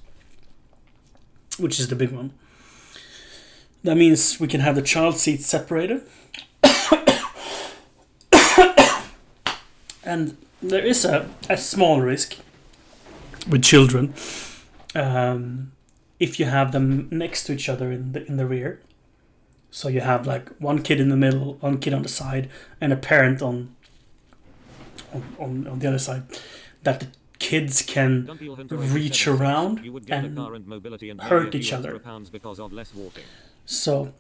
which is the big one. That means we can have the child seats separated. And there is a small risk with children if you have them next to each other in the rear. So you have like one kid in the middle, one kid on the side, and a parent on the other side. That the kids can Dunpeel Hunter reach 87 says, around you would get the and car and mobility and hurt maybe a few each other. extra pounds because of less walking. So,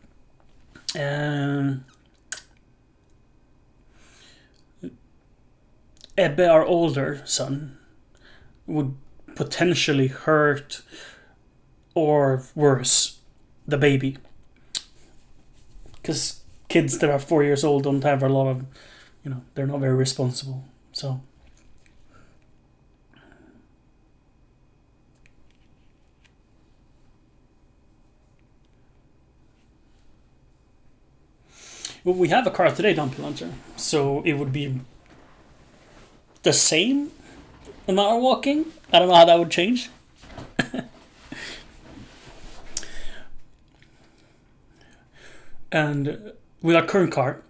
Ebbe, our older son, would potentially hurt or worse the baby. Because kids that are 4 years old don't have a lot of, they're not very responsible. So, well, we have a car today, Dunpeel Hunter, so it would be the same amount of walking. I don't know how that would change. And with our current car,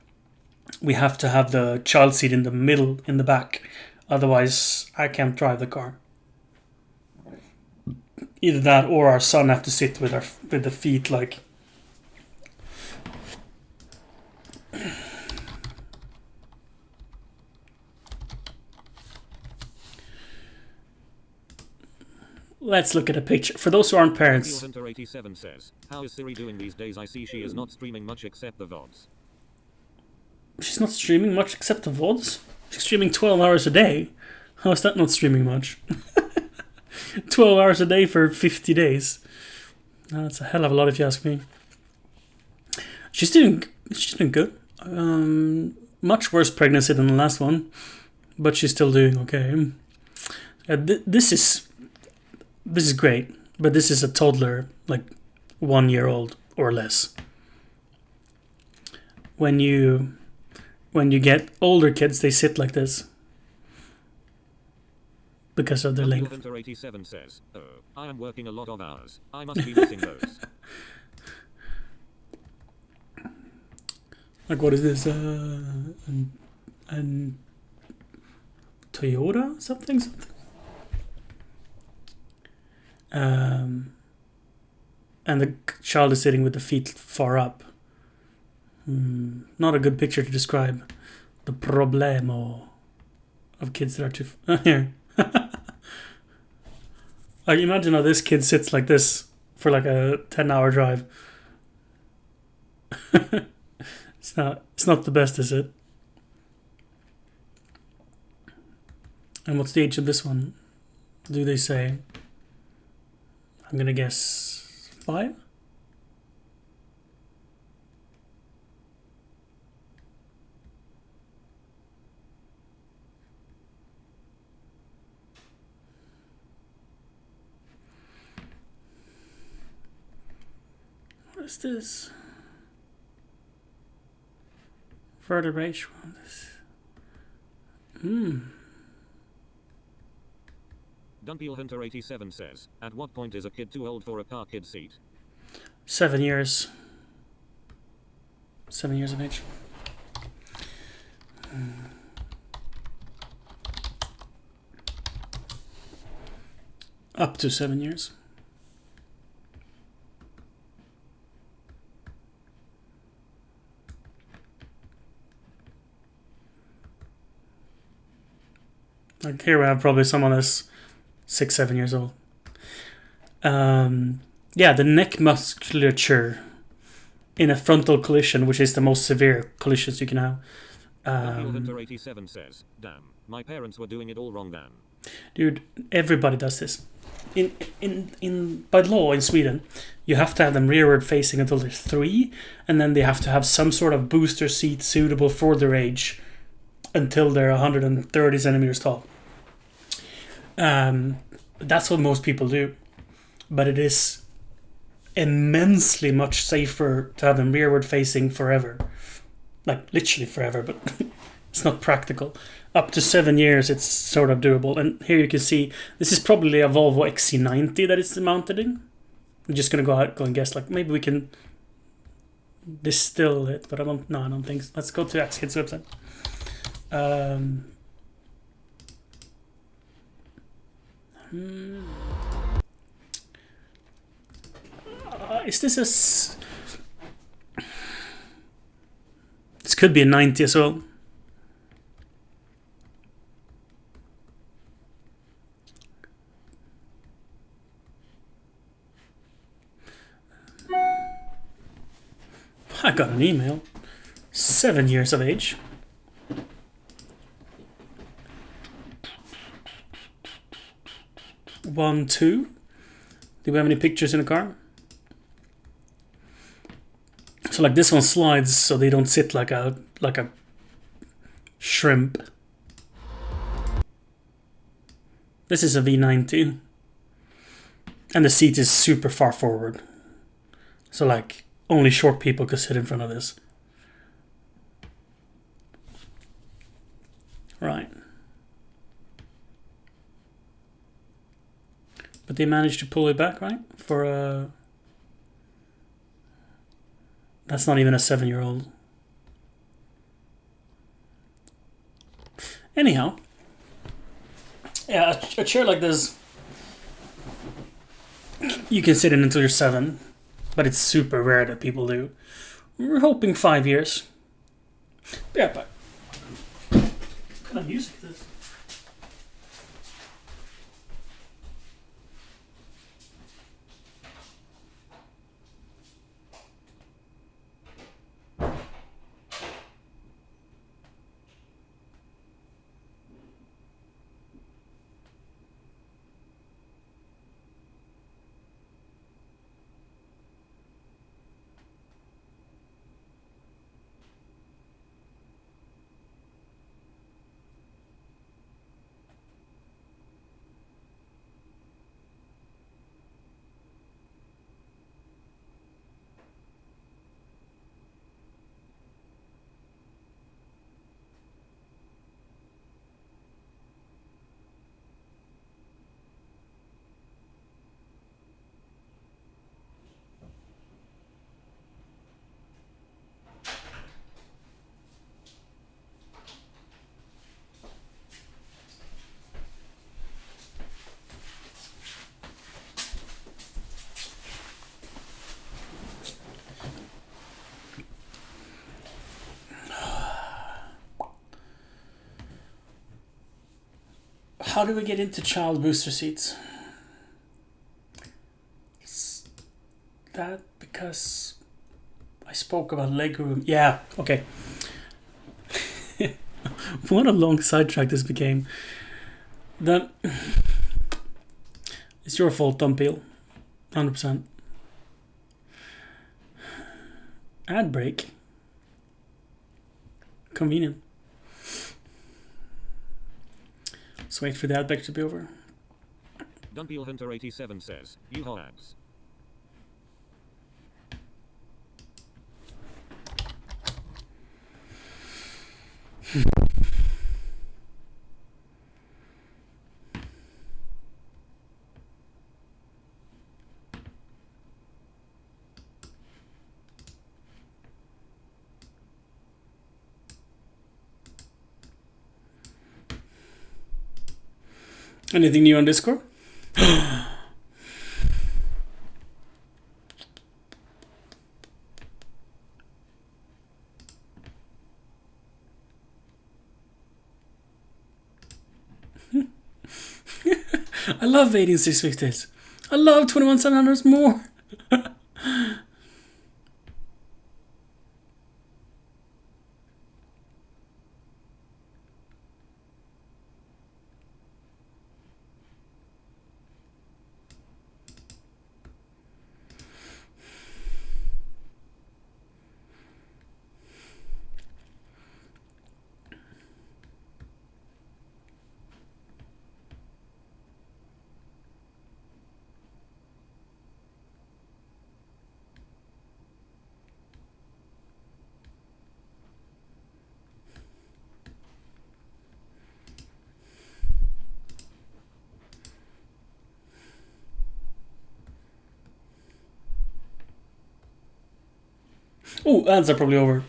we have to have the child seat in the middle, in the back. Otherwise, I can't drive the car. Either that or our son have to sit with the feet like... Let's look at a picture. For those who aren't parents... Hunter 87 says, how is Siri doing these days? I see she is not streaming much except the VODs. She's not streaming much except the VODs? She's streaming 12 hours a day. How is that not streaming much? 12 hours a day for 50 days. That's a hell of a lot if you ask me. She's doing good. Much worse pregnancy than the last one. But she's still doing okay. This is great. But this is a toddler, like 1 year old or less. When you get older kids, they sit like this because of their length. Hunter 87 says, oh, I am working a lot of hours. I must be missing those. Like, what is this? An Toyota? Something? And the child is sitting with the feet far up. Not a good picture to describe the problemo of kids that are too... Here. I imagine how this kid sits like this for like a 10-hour drive. It's not the best, is it? And what's the age of this one? Do they say? I'm gonna guess 5? What is this? Vertebrate. Dunpeel Hunter 87 says, at what point is a kid too old for a car kid seat? 7 years. 7 years of age. Up to 7 years. Like here we have probably someone that's 6-7 years old. Yeah, the neck musculature in a frontal collision, which is the most severe collisions you can have. Hunter 87 says, damn, my parents were doing it all wrong then. Dude, everybody does this. In by law in Sweden, you have to have them rearward facing until they're 3, and then they have to have some sort of booster seat suitable for their age until they're 130 centimeters tall. That's what most people do, but it is immensely much safer to have them rearward facing forever. Like, literally forever, but it's not practical. Up to 7 years, it's sort of doable. And here you can see, this is probably a Volvo XC90 that it's mounted in. I'm just gonna go and guess, like, maybe we can distill it, but I don't think so. Let's go to Axkid's website. Is this this could be a 90 as well. I got an email. 7 years of age. One, two. Do we have any pictures in the car? So like this one slides so they don't sit like a shrimp. This is a V90. And the seat is super far forward. So like only short people could sit in front of this. Right. But they managed to pull it back, right? For a... That's not even a 7-year-old. Anyhow. Yeah, a chair like this, you can sit in until you're 7. But it's super rare that people do. We're hoping 5 years. Yeah, but... What kind of music is this? How do we get into child booster seats? Is that because I spoke about legroom? Yeah, okay. What a long sidetrack this became. Then it's your fault, Tom Peel. 100%. Ad break. Convenient. Let's wait for the ad break to be over. Dunpeel Hunter 87 says, "You ads." Anything new on Discord? I love 18650s. I love 21700s more. Oh, ads are probably over.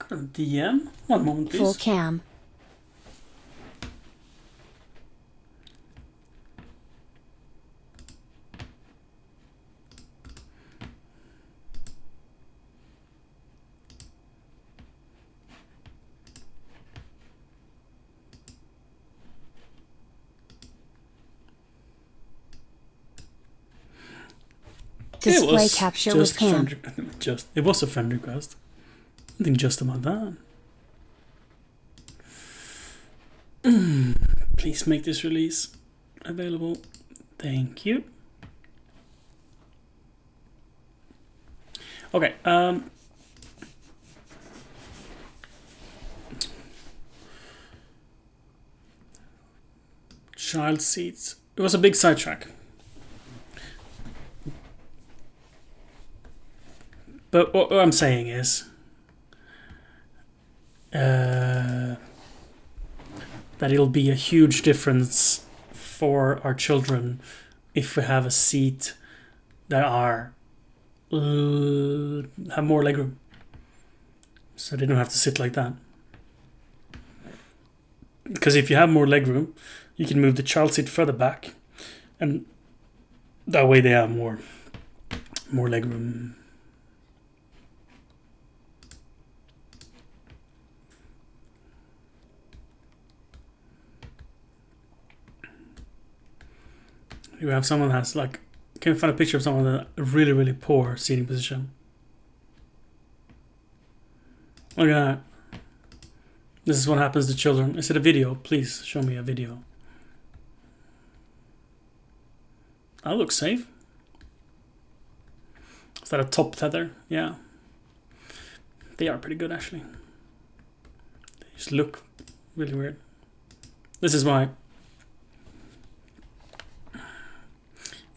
DM? One moment, Full please. cam. Display capture with cam. It was a friend request. Nothing just about that. Please make this release available. Thank you. Okay. Child seats. It was a big sidetrack. But what I'm saying is that it'll be a huge difference for our children if we have a seat that are have more legroom, so they don't have to sit like that. Because if you have more legroom, you can move the child seat further back, and that way they have more legroom. You have someone that has like, can you find a picture of someone in a really, really poor seating position? Look at that. This is what happens to children. Is it a video? Please show me a video. That looks safe. Is that a top tether? Yeah. They are pretty good actually. They just look really weird. This is why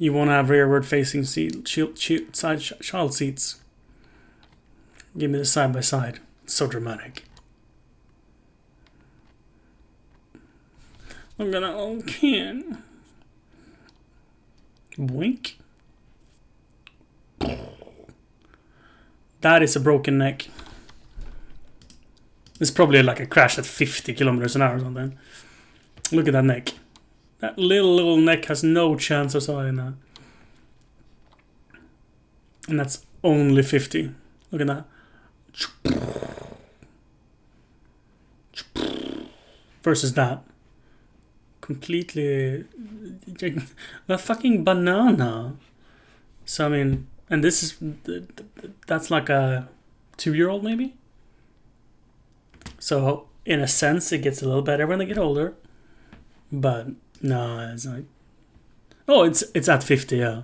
you want to have rearward facing child seats. Give me the side by side. It's so dramatic. I'm gonna own can. Boink. That is a broken neck. It's probably like a crash at 50 kilometers an hour or something. Look at that neck. That little neck has no chance of surviving that. And that's only 50. Look at that. Versus that. Completely... that fucking banana. So, I mean... And this is... That's like a 2-year-old maybe? So, in a sense, it gets a little better when they get older. But... No, it's like... Oh, it's at 50, yeah.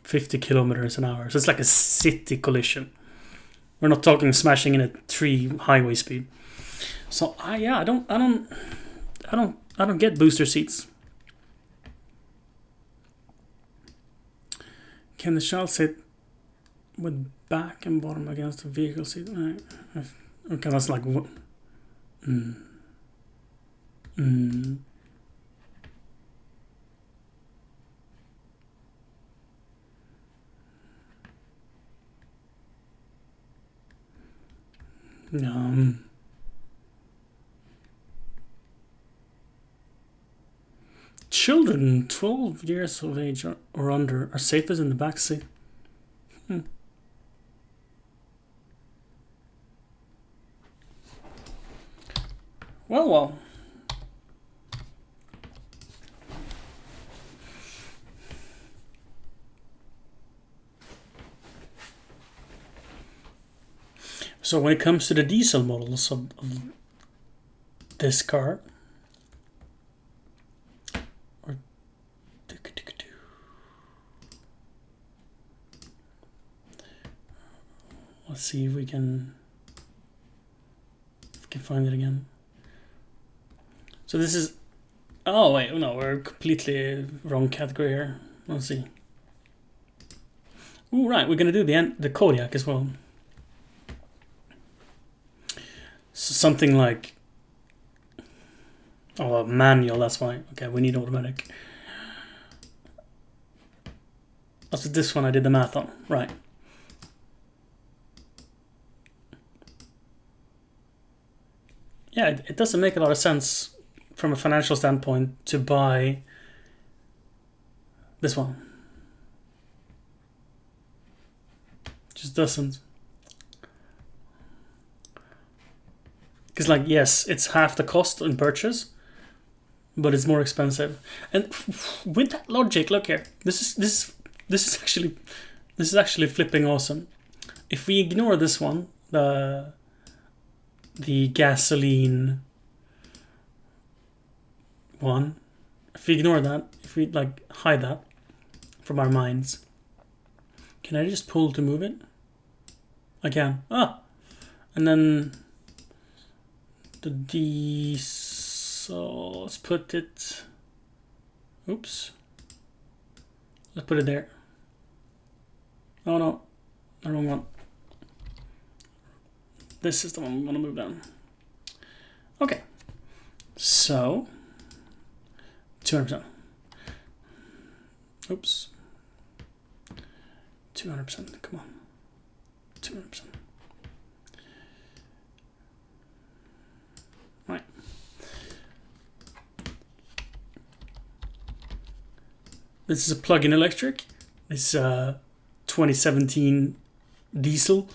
50 kilometers an hour. So it's like a city collision. We're not talking smashing in at 3 highway speed. So I don't get booster seats. Can the child sit with back and bottom against the vehicle seat? Okay, that's like what? Children 12 years of age or under are safest in the back seat. Well. So when it comes to the diesel models of this car, let's see if we can find it again. So this is, oh wait, no, we're completely wrong category here. Let's see. Ooh, right, we're gonna do the Kodiaq as well. So something like Oh, manual, that's why. Okay, we need automatic. That's this one I did the math on. Right. Yeah, it doesn't make a lot of sense from a financial standpoint to buy this one. Just doesn't. Because, like, yes, it's half the cost in purchase, but it's more expensive. And with that logic, look here. This is actually flipping awesome. If we ignore this one, the gasoline one, if we ignore that, if we like hide that from our minds, can I just pull to move it? I can. And then the diesel, let's put it, oops, let's put it there. Oh no, the wrong one. This is the one we want to move down. Okay, so 200%. Oops. 200%. Come on. 200%. Right. This is a plug-in electric. It's 2017 diesel,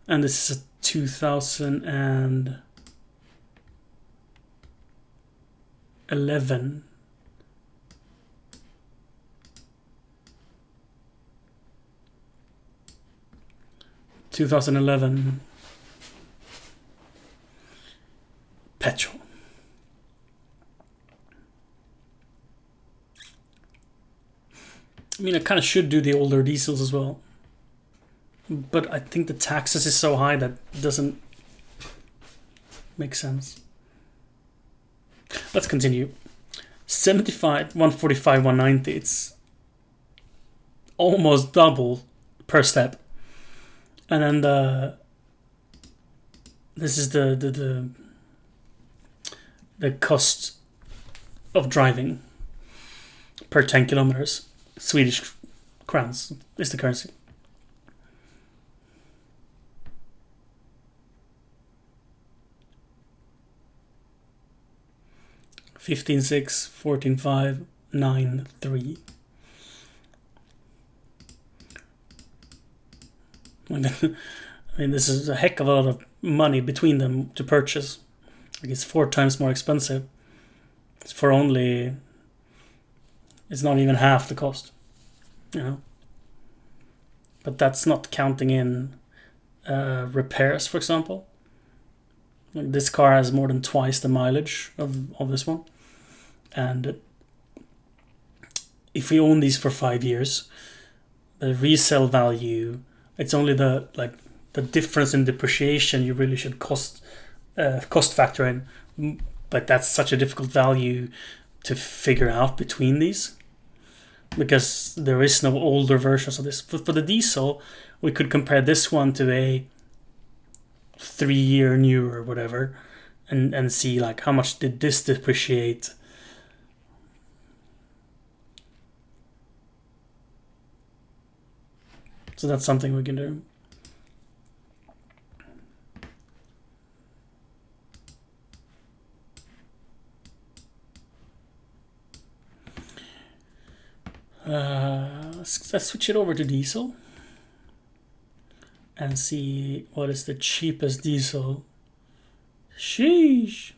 and this is a 2011 petrol. I mean, I kind of should do the older diesels as well, but I think the taxes is so high that it doesn't make sense. Let's continue. 75, 145, 190. It's almost double per step. And then this is the cost of driving per 10 kilometers. Swedish crowns is the currency. $15,600, $14,500, $9,300. I mean, this is a heck of a lot of money between them to purchase. Like, it's 4 times more expensive. It's for only, it's not even half the cost, you know. But that's not counting in repairs, for example. Like, this car has more than twice the mileage of this one. And if we own these for 5 years, the resale value, it's only the difference in depreciation you really should cost factor in. But that's such a difficult value to figure out between these, because there is no older versions of this. For the diesel, we could compare this one to a 3-year new or whatever, and see like how much did this depreciate. So that's something we can do. Let's switch it over to diesel and see what is the cheapest diesel. Sheesh.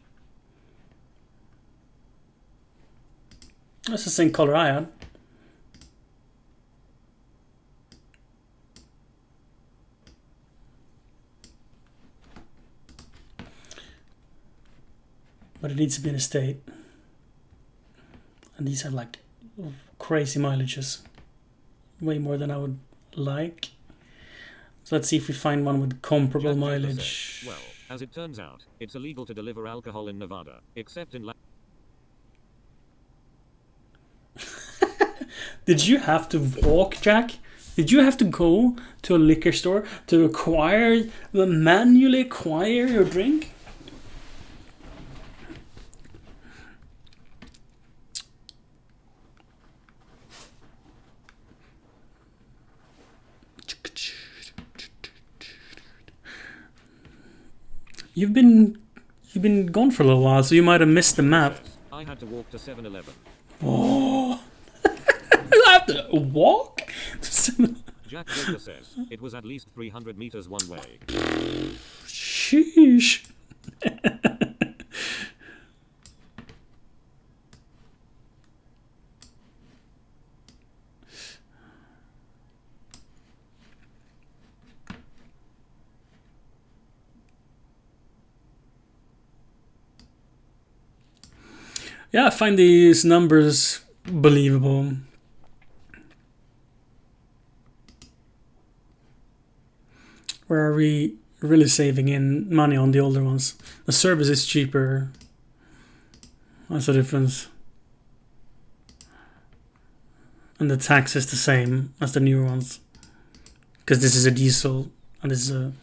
That's the same color I had. But it needs to be in a state. And these have like crazy mileages. Way more than I would like. So let's see if we find one with comparable Jack mileage. says, well, as it turns out, it's illegal to deliver alcohol in Nevada, except in Did you have to walk, Jack? Did you have to go to a liquor store to manually acquire your drink? You've been gone for a little while, so you might have missed the map. I had to walk to 7-Eleven. Oh, you have to walk? Jack Joker says, it was at least 300 meters one way. Sheesh. Yeah, I find these numbers believable. Where are we really saving in money on the older ones? The service is cheaper. That's the difference. And the tax is the same as the newer ones. Because this is a diesel and this is a...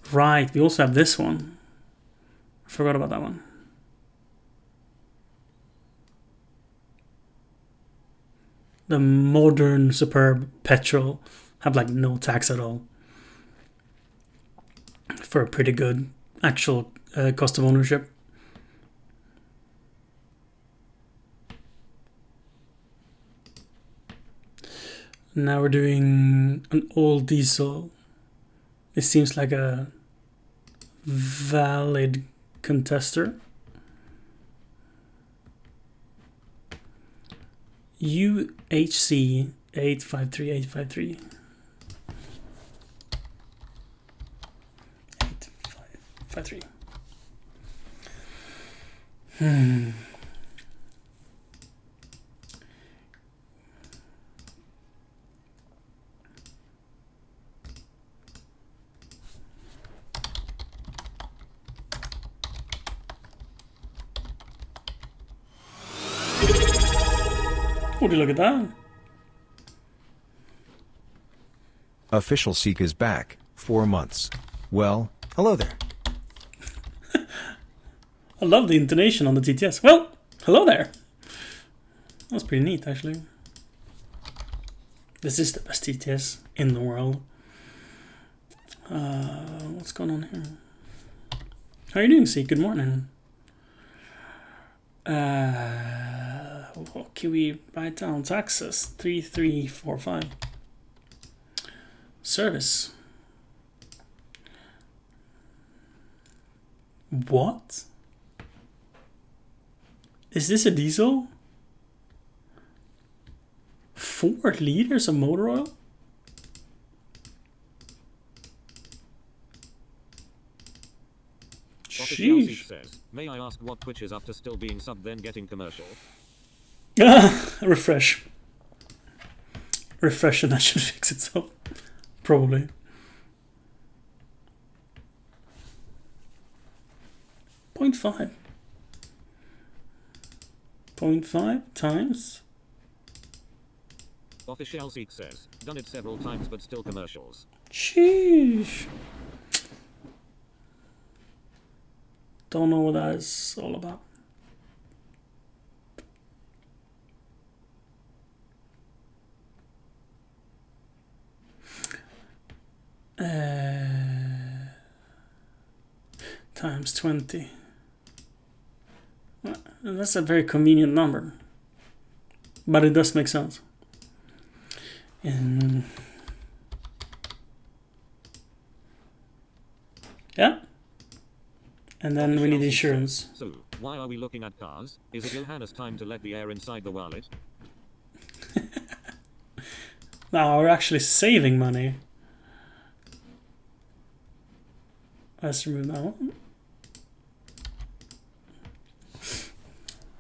Right, we also have this one. I forgot about that one. The modern Superb petrol have like no tax at all. For a pretty good actual cost of ownership. Now we're doing an all diesel. It seems like a valid contester. UHC 853853. 8553. Would you look at that? Official Seek is back. 4 months. Well, hello there. I love the intonation on the TTS. Well, hello there. That's pretty neat, actually. This is the best TTS in the world. What's going on here? How are you doing, Seek? Good morning. What can we write down? Taxes 3345. Service. What? Is this a diesel? 4 liters of motor oil? Sheesh. Says, may I ask what Twitch is up to still being sub then getting commercial? Refresh. Refresh and that should fix itself. Probably. Point 0.5. 0.5 times. Official Seek says, done it several times but still commercials. Sheesh. Don't know what that is all about. Times 20. Well, that's a very convenient number. But it does make sense. And yeah. And then we need insurance. So, why are we looking at cars? Is it Johannes time to let the air inside the wallet? Now we're actually saving money. Let's remove that one.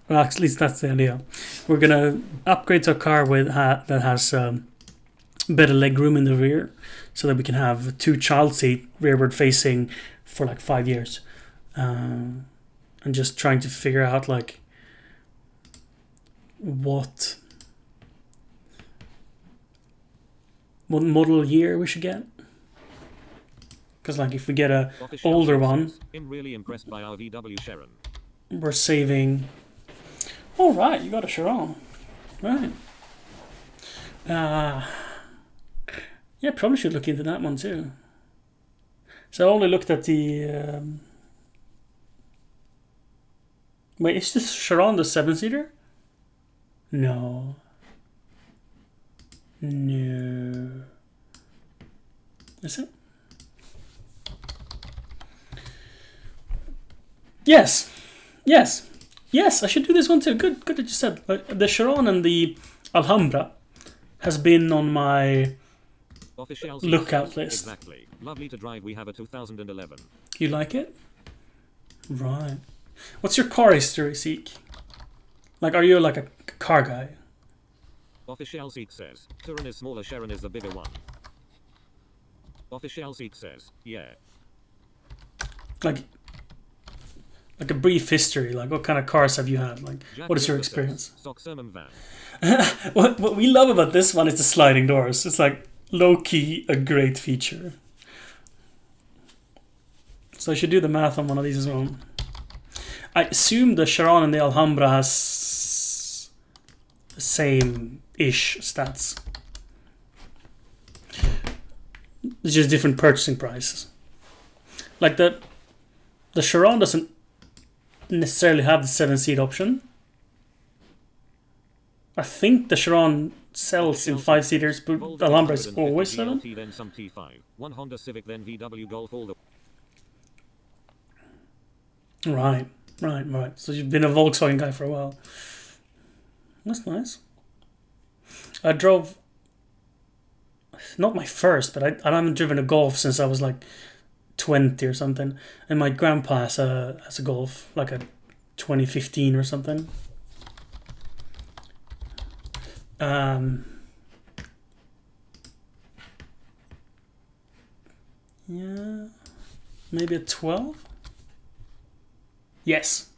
Well, at least that's the idea. We're gonna upgrade to a car with that has better leg room in the rear, so that we can have 2 child seat rearward facing for like 5 years. And just trying to figure out like what model year we should get. Because like if we get a older one, I'm really impressed by our VW Sharon. We're saving. All right, you got a Sharon, right? Yeah, probably should look into that one too. So I only looked at the... Wait, is this Chiron the 7-seater? No. No. Is it? Yes. Yes. Yes, I should do this one too. Good that you said. The Chiron and the Alhambra has been on my Official lookout list. Exactly. Lovely to drive. We have a 2011. You like it? Right. What's your car history, Zeke? Like, are you like a car guy? Official Seek says, Turin is smaller, Sharon is the bigger one. Official Seek says, yeah. Like a brief history. Like, what kind of cars have you had? Like, Jack what is your Wilson experience? says, Stock Sermon van. What we love about this one is the sliding doors. It's like low-key a great feature. So I should do the math on one of these as well. I assume the Chiron and the Alhambra has the same-ish stats. It's just different purchasing prices. Like the Chiron doesn't necessarily have the 7-seat option. I think the Chiron sells in 5-seaters, but the Alhambra is always 7. GLT, then some T5. One Honda Civic, then VW Golf, all the... Right. So you've been a Volkswagen guy for a while. That's nice. I drove... Not my first, but I haven't driven a Golf since I was like 20 or something. And my grandpa has a Golf, like a 2015 or something. Yeah, maybe a 12. Yes,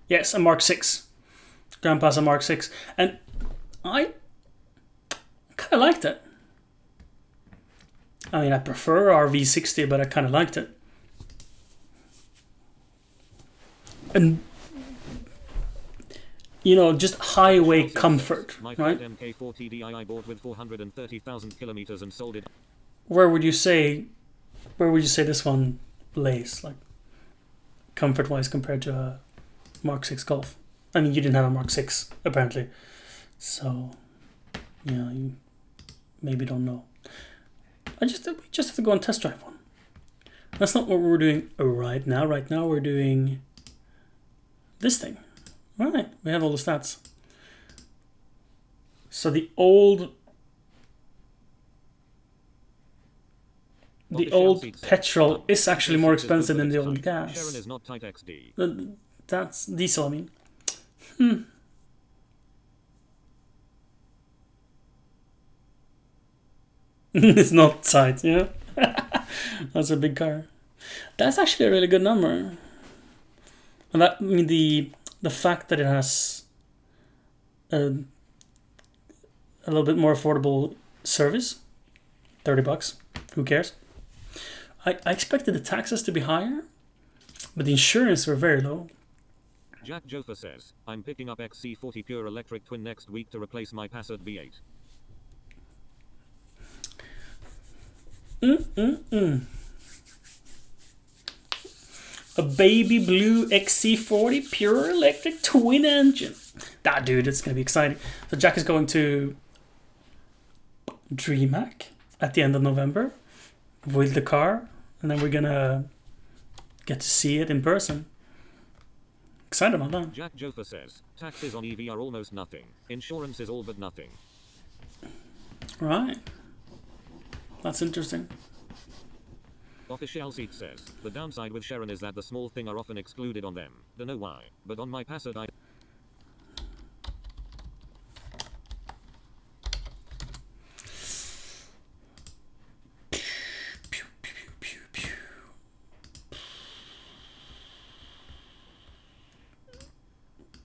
a Mark 6. Grandpa's a Mark 6, and I kind of liked it. I mean, I prefer our V60, but I kind of liked it. And you know, just highway comfort, My right? MK4 TDI I bought with 430,000 kilometers and sold it. Where would you say this one lays, like comfort-wise, compared to a Mark 6 Golf? I mean, you didn't have a Mark 6 apparently, so yeah, you maybe don't know. We just have to go and test drive one. That's not what we're doing right now. Right now we're doing this thing. Right, we have all the stats. So the old petrol is actually more expensive than the old gas. Sharon is not Type XD. That's diesel, I mean. It's not tight, yeah. That's a big car. That's actually a really good number. And that, I mean, the fact that it has a little bit more affordable service, $30, who cares? I expected the taxes to be higher, but the insurance were very low. Jack Joffa says, I'm picking up XC40 pure electric twin next week to replace my Passat V8. A baby blue XC40 pure electric twin engine. That dude, it's gonna be exciting. So Jack is going to DreamHack at the end of November with the car, and then we're gonna get to see it in person. Excited about that. Jack Joffa says, taxes on EV are almost nothing. Insurance is all but nothing. Right. That's interesting. Official Seat says, the downside with Sharon is that the small thing are often excluded on them. Don't know why, but on my Passat I...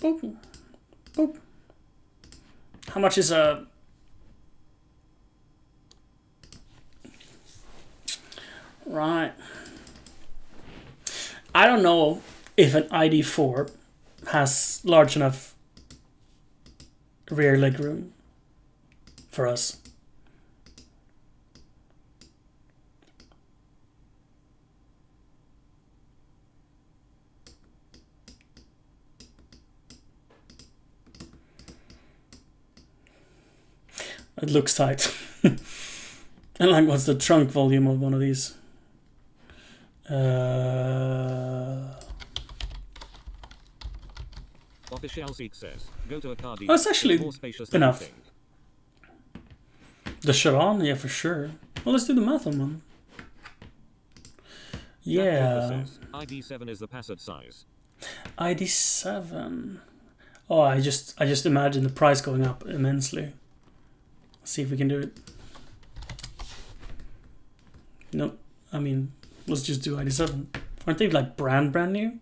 Boop. Boop. How much is a... Right. I don't know if an ID4 has large enough rear legroom for us. It looks tight. And like, what's the trunk volume of one of these? Official Seek says, go to a car dealer. Oh, it's actually more spacious than enough. you think. The Charon, yeah, for sure. Well, let's do the math on one. Yeah. Says, ID7 is the Passat size. ID7. Oh, I just imagine the price going up immensely. Let's see if we can do it. Nope. I mean, let's just do ID7. Aren't they like brand new?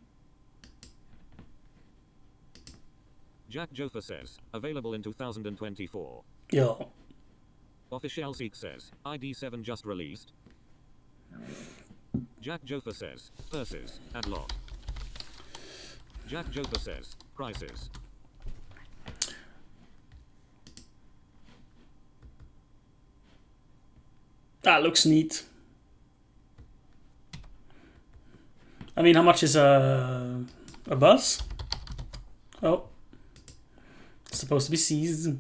Jack Joffa says, available in 2024. Yo. Official Seek says, ID7 just released. Jack Joffa says, purses, and lot. Jack Joffa says, prices. That looks neat. I mean, how much is a bus? Oh. It's supposed to be seized.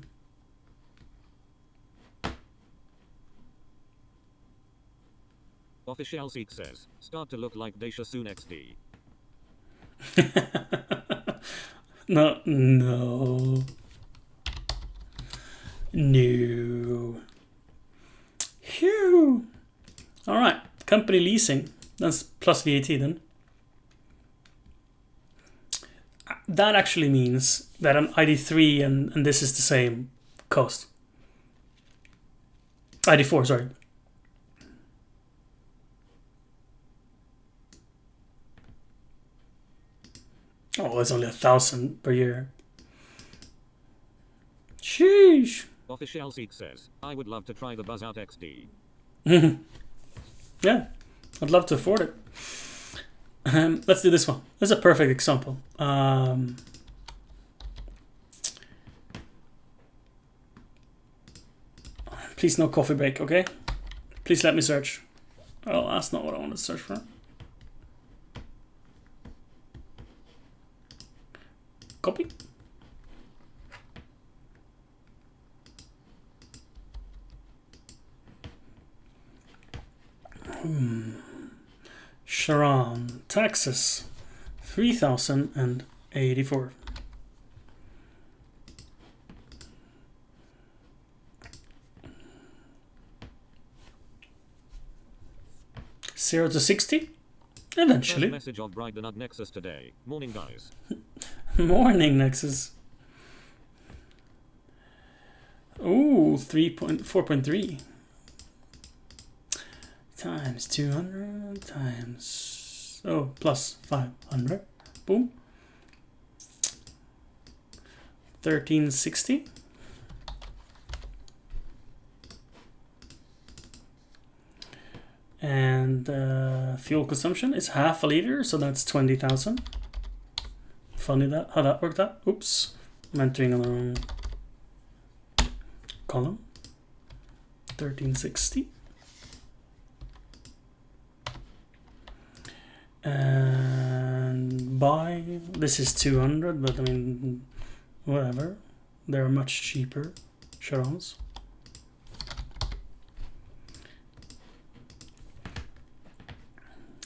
Official Seek says, start to look like Dacia Soon XD. No. Phew. Alright, company leasing. That's plus VAT then. That actually means that an ID3 and this is the same cost. ID4, sorry. Oh, it's only 1,000 per year. Sheesh. Official Seek says, I would love to try the Buzz Out XD. Yeah, I'd love to afford it. Let's do this one. This is a perfect example. Please no coffee break, okay? Please let me search. Oh, that's not what I wanted to search for. Copy. Charon, Texas, 3,084. Zero to 60? Eventually. First message of Bride the Nut Nexus today. Morning, guys. Morning, Nexus. Ooh, 4.3 times 200 times plus 500. Boom. 1360. And fuel consumption is half a liter, so that's 20,000. Funny that how that worked out. Oops, I'm entering on the wrong column. 1360. And buy, this is 200, but I mean, whatever. There are much cheaper Charons.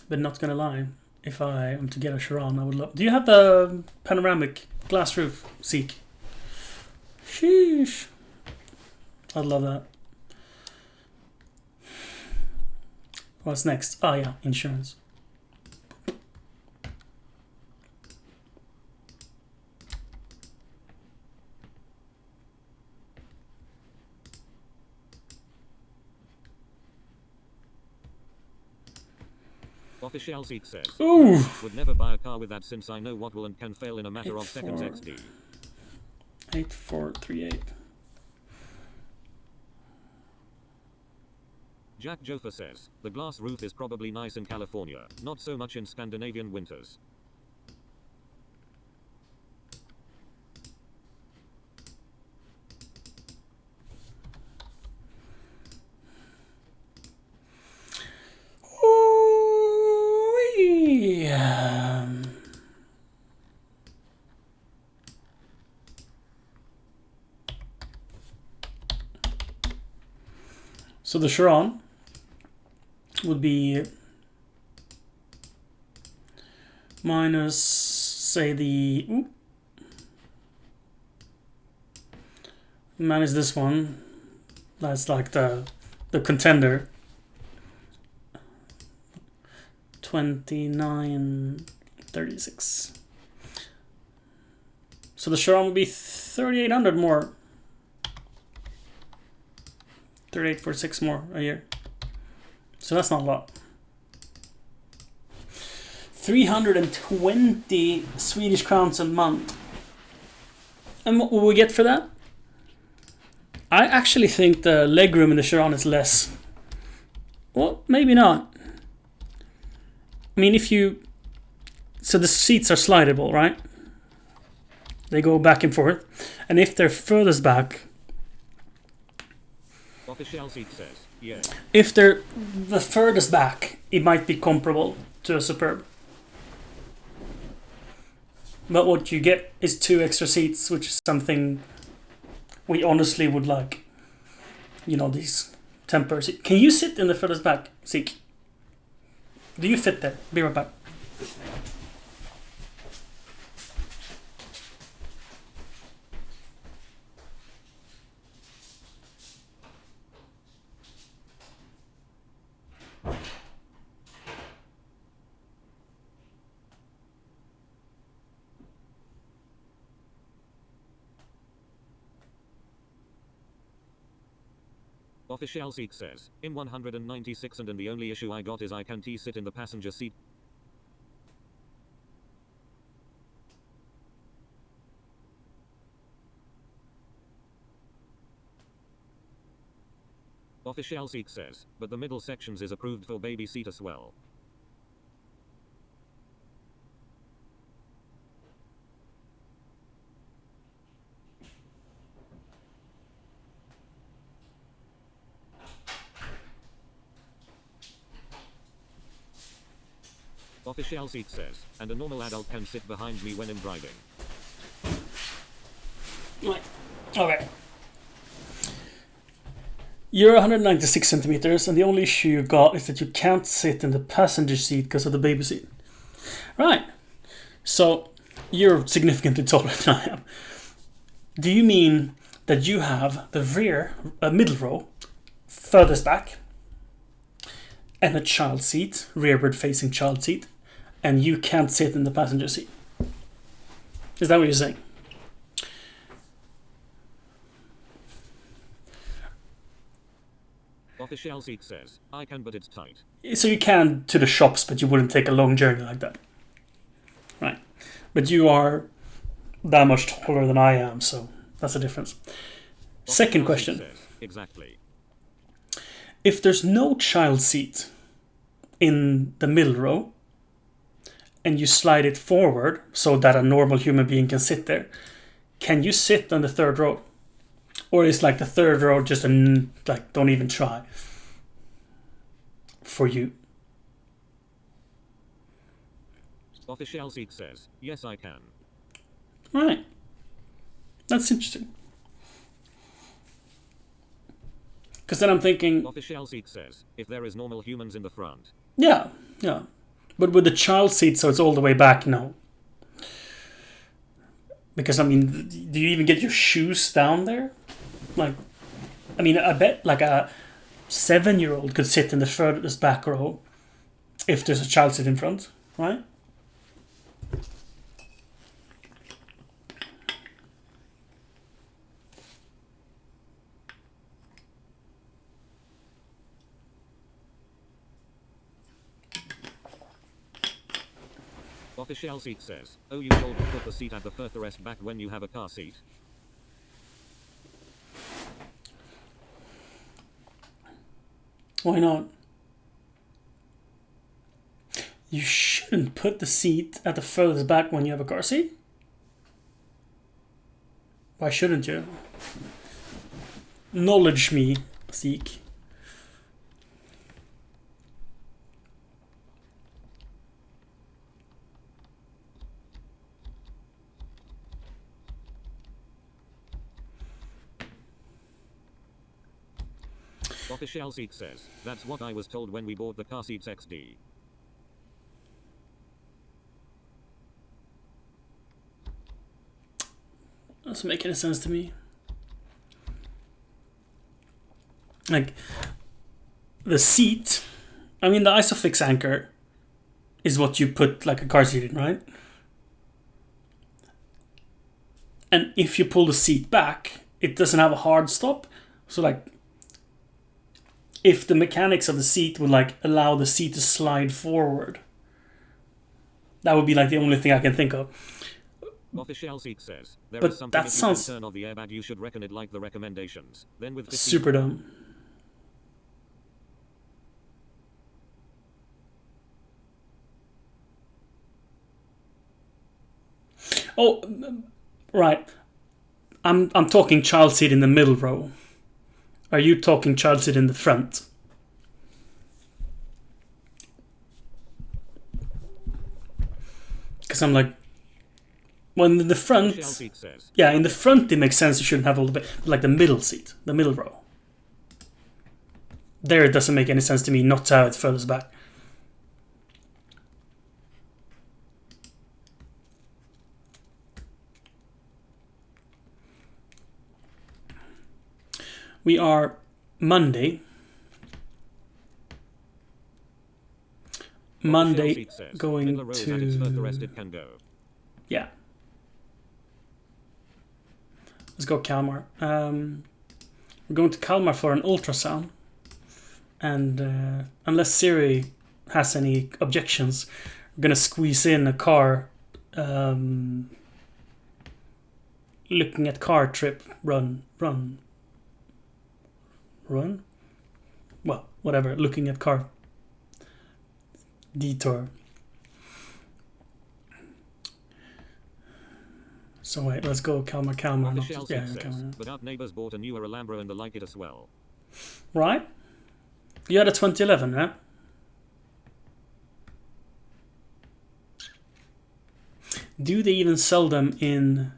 But not gonna lie, if I am to get a Charon, I would love. Do you have the panoramic glass roof, Seek? Sheesh. I'd love that. What's next? Oh yeah, insurance. Official Seek says, Ooh. would never buy a car with that since I know what will and can fail in a matter of seconds XD. 8438. Jack Joffa says, the glass roof is probably nice in California, not so much in Scandinavian winters. So the Chiron would be minus, say, the minus this one. That's like the contender. 2936. So the Chiron would be 3,800 more. 3,846 more a year. So that's not a lot. 320 Swedish crowns a month. And what will we get for that? I actually think the legroom in the Chiron is less. Well, maybe not. I mean, if you... So the seats are slidable, right? They go back and forth. And if they're furthest back... Official seat says, yeah. If they're the furthest back, it might be comparable to a Superb. But what you get is 2 extra seats, which is something we honestly would like. You know, these temper seats. Can you sit in the furthest back seat? Do you fit there? Be right back. Official seat says, in 196 and the only issue I got is I can't sit in the passenger seat. Official seat says, but the middle sections is approved for baby seat as well. Official seat says, and a normal adult can sit behind me when I'm driving. Right. Okay. You're 196 centimeters, and the only issue you got is that you can't sit in the passenger seat because of the baby seat. Right. So, you're significantly taller than I am. Do you mean that you have the rear, middle row, furthest back, and a child seat, rearward facing child seat, and you can't sit in the passenger seat? Is that what you're saying? Official seat says, I can but it's tight. So you can to the shops, but you wouldn't take a long journey like that. Right. But you are that much taller than I am, so that's a difference. Second question. Says, exactly. If there's no child seat in the middle row, and you slide it forward so that a normal human being can sit there, can you sit on the third row? Or is like the third row just like don't even try for you? Official seat says, yes I can. Right. That's interesting. Because then I'm thinking... Official seat says, if there is normal humans in the front. Yeah. But with the child seat, so it's all the way back, no. Because, I mean, do you even get your shoes down there? Like, I mean, I bet like a 7-year-old could sit in the furthest back row if there's a child seat in front, right? Official seat says, oh you should put the seat at the furthest back when you have a car seat. Why not? You shouldn't put the seat at the furthest back when you have a car seat. Why shouldn't you? Knowledge me, Zeke. Official Seat says, that's what I was told when we bought the car seats XD. Doesn't make any sense to me. Like, the seat, I mean, the Isofix anchor is what you put like a car seat in, right? And if you pull the seat back, it doesn't have a hard stop. So like, if the mechanics of the seat would like allow the seat to slide forward, that would be like the only thing I can think of. Official Seat says, there But is something that if sounds you can turn off the airbag, you should reckon it like the recommendations. Then with 15 super dumb. Oh, right. I'm talking child seat in the middle row. Are you talking child seat in the front? Because I'm like, well, in the front, yeah, in the front it makes sense. You shouldn't have all the like the middle seat, the middle row. There, it doesn't make any sense to me not to have it furthest back. We are Monday. Monday going to... Yeah. Let's go Kalmar. We're going to Kalmar for an ultrasound. And unless Siri has any objections, we're going to squeeze in a car looking at car trip run. Well, whatever, looking at car detour. So wait, let's go Kalmar. Yeah, Kalmar. But our neighbors bought a newer Alhambra and they like it as well. Right? You had a 2011, right? Do they even sell them in...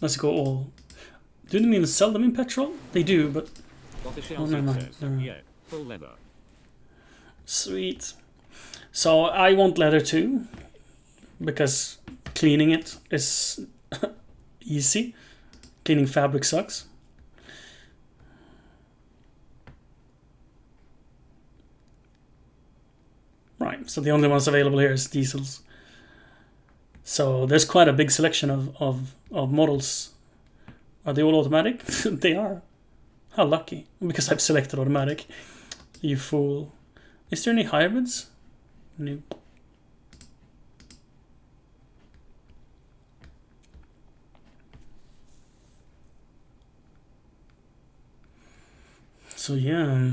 Let's go all... Do they even sell them in petrol? They do, but... Oh, never mind. Yeah, full leather. Sweet. So I want leather too, because cleaning it is easy. Cleaning fabric sucks. Right, so the only ones available here is diesels. So there's quite a big selection of models. Are they all automatic? They are. How lucky. Because I've selected automatic. You fool. Is there any hybrids? Nope. So yeah.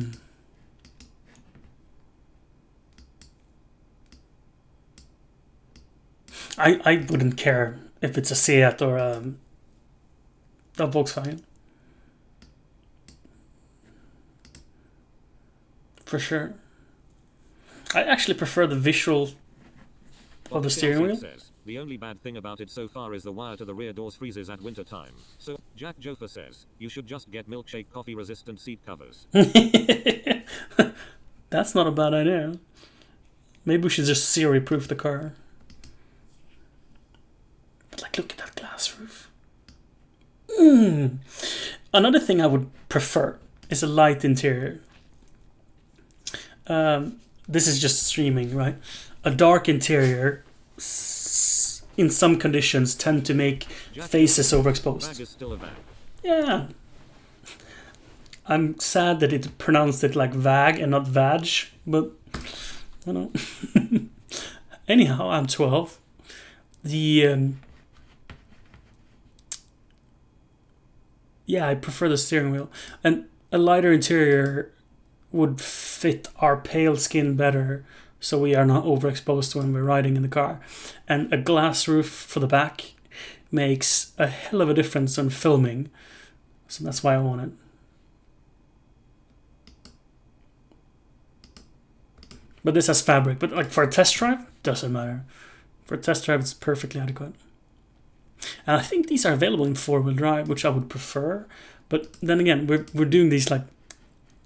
I wouldn't care if it's a Seat or a Volkswagen. For sure. I actually prefer the visual of the steering wheel. Says, the only bad thing about it so far is the wire to the rear doors freezes at winter time. So, Jack Joffer says, you should just get milkshake coffee resistant seat covers. That's not a bad idea. Maybe we should just Siri-proof the car. But like, look at that glass roof. Another thing I would prefer is a light interior. This is just streaming, right? A dark interior, in some conditions, tend to make faces overexposed. Yeah. I'm sad that it pronounced it like vag and not vag, but you know. Anyhow, I'm 12. Yeah, I prefer the steering wheel, and a lighter interior would fit our pale skin better, so we are not overexposed when we're riding in the car. And a glass roof for the back makes a hell of a difference on filming, so that's why I want it. But this has fabric, but like for a test drive, doesn't matter. For a test drive, it's perfectly adequate. And I think these are available in 4-wheel drive, which I would prefer. But then again, we're doing these like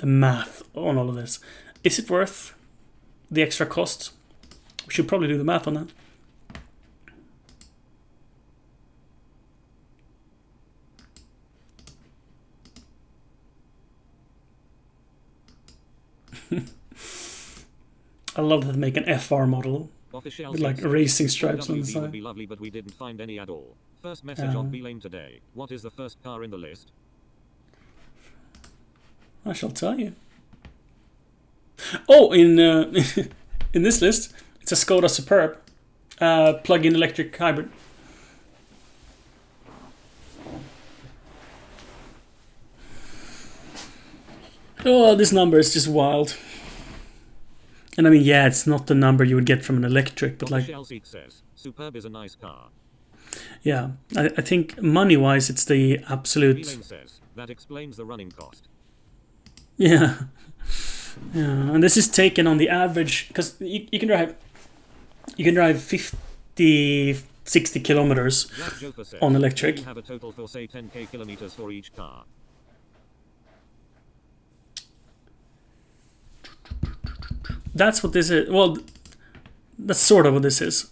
the math on all of this. Is it worth the extra cost? We should probably do the math on that. I love that they make an FR model with like racing stripes on the WV would side. be lovely, but we didn't find any at all. First message on Beelane today. What is the first car in the list? I shall tell you. Oh, in in this list, it's a Skoda Superb plug-in electric hybrid. Oh, this number is just wild. And I mean, yeah, it's not the number you would get from an electric, but like, says, Superb is a nice car. yeah, I think money-wise, it's the absolute. Beelane says that explains the running cost. Yeah, yeah, and this is taken on the average because you can drive 50, 60 kilometers Says, on electric. You have a total for say 10k kilometers for each car. That's what this is. Well, that's sort of what this is.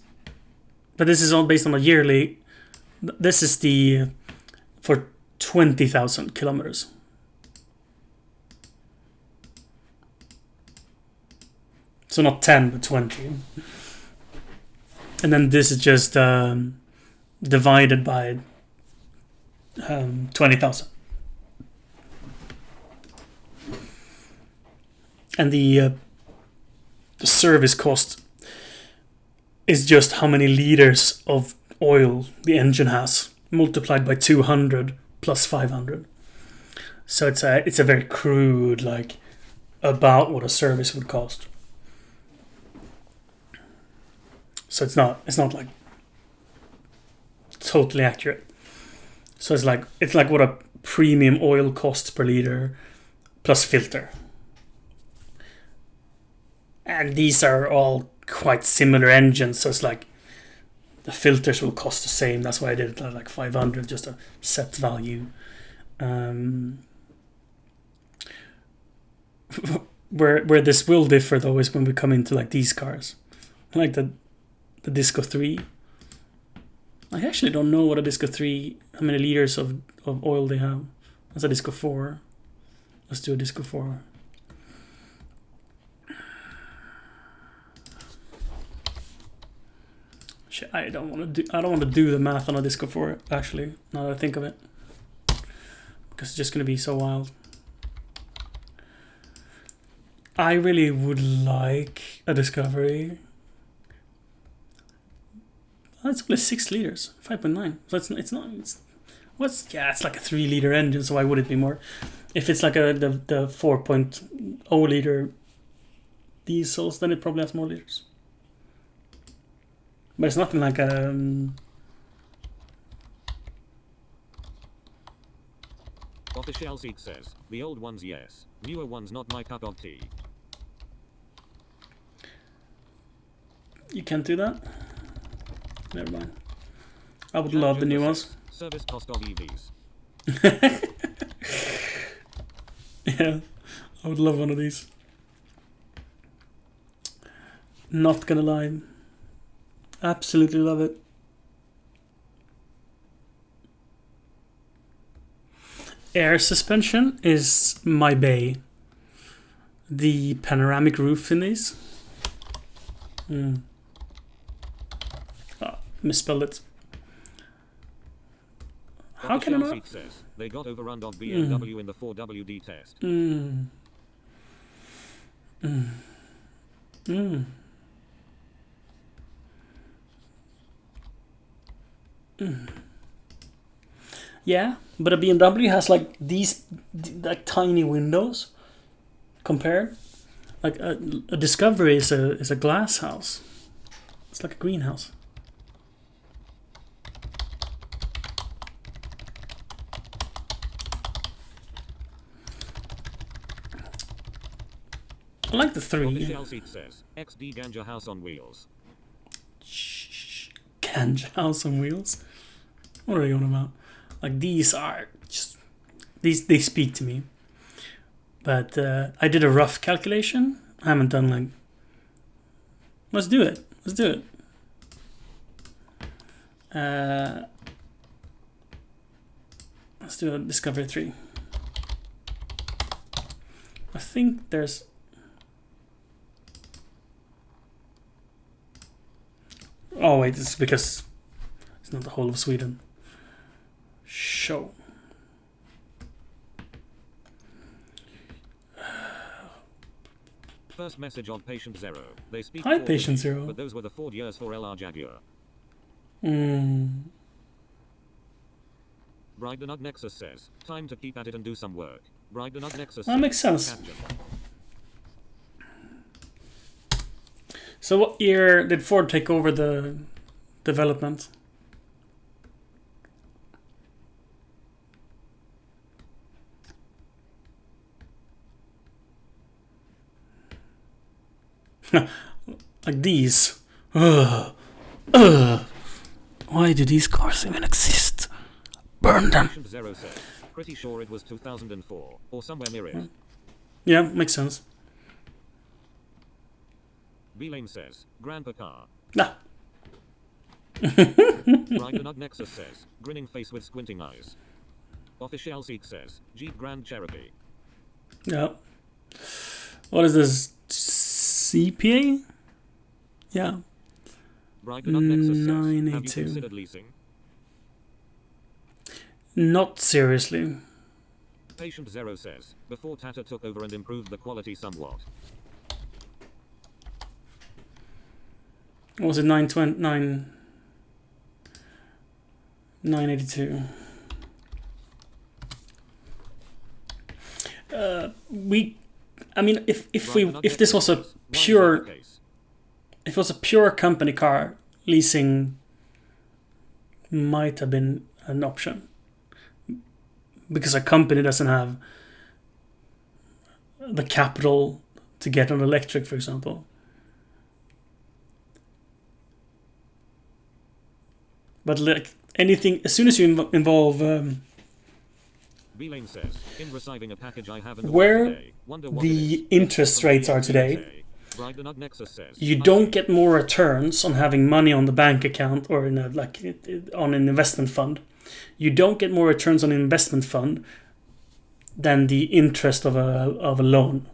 But this is all based on a yearly. This is the for 20,000 kilometers. So not 10, but 20. And then this is just divided by 20,000. And the service cost is just how many liters of oil the engine has multiplied by 200 plus 500. So it's a very crude, like, about what a service would cost. So it's not like totally accurate. So it's like what a premium oil costs per liter plus filter. And these are all quite similar engines, so it's like the filters will cost the same. That's why I did it at like 500, just a set value. Where this will differ though is when we come into like these cars, like the Disco 3. I actually don't know what a Disco 3, how many liters of oil they have. That's a Disco 4. Let's do a Disco 4. I don't want to do the math on a Disco 4 actually, now that I think of it, because it's just going to be so wild. I really would like a Discovery. Oh, it's only 6 liters, 5.9. So it's like a 3 liter engine. So why would it be more? If it's like the 4.0 liter diesels, then it probably has more liters. But it's nothing like Official Seek says, the old ones yes, newer ones not my cup of tea. You can't do that? Never mind. I would love the new ones. Service cost of EVs. Yeah, I would love one of these. Not gonna lie. Absolutely love it. Air suspension is my bay. The panoramic roof in these. Misspelled it. How can I not? Says, they got overrun of BMW in the 4WD test. Yeah, but a BMW has like these like tiny windows compared. Like a Discovery is a glass house. It's like a greenhouse. I like the 3. Official Seek says, XD Ganja House on wheels. Ganja House on wheels? What are you on about? Like these are just they speak to me. But I did a rough calculation. I haven't done like... Let's do it. Let's do it. Let's do a Discovery 3. I think there's... Oh wait, it's because it's not the whole of Sweden. Show. First message of Patient Zero. They speak Hi, Ford Patient to me, Zero. But those were the Ford years for LR Jaguar. Brigdenug Nexus says, time to keep at it and do some work. Brigdenug Nexus That makes sense. Captain. So what year did Ford take over the development? Like these. Why do these cars even exist? Burn them. Patient Zero says, pretty sure it was 2004 or somewhere near it. Yeah, makes sense. B-Lane says, Grandpa car. Nah. Brigdenug Nexus says, grinning face with squinting eyes. Official Seek says, Jeep Grand Cherokee. Yeah. What is this? CPA? Yeah. Brigdenug Nexus says, have you 982. considered leasing? Not seriously. Patient Zero says, before Tata took over and improved the quality somewhat. What was it? 982. I mean, if this was a pure, if it was a pure company car, leasing might have been an option, because a company doesn't have the capital to get an electric, for example. But like anything, as soon as you involve B-Lane says, in receiving a package I haven't where today, wonder what the it is. interest rates are today, Brigdenug Nexus says, you don't get more returns on having money on the bank account or in a, on an investment fund. You don't get more returns on an investment fund than the interest of a loan.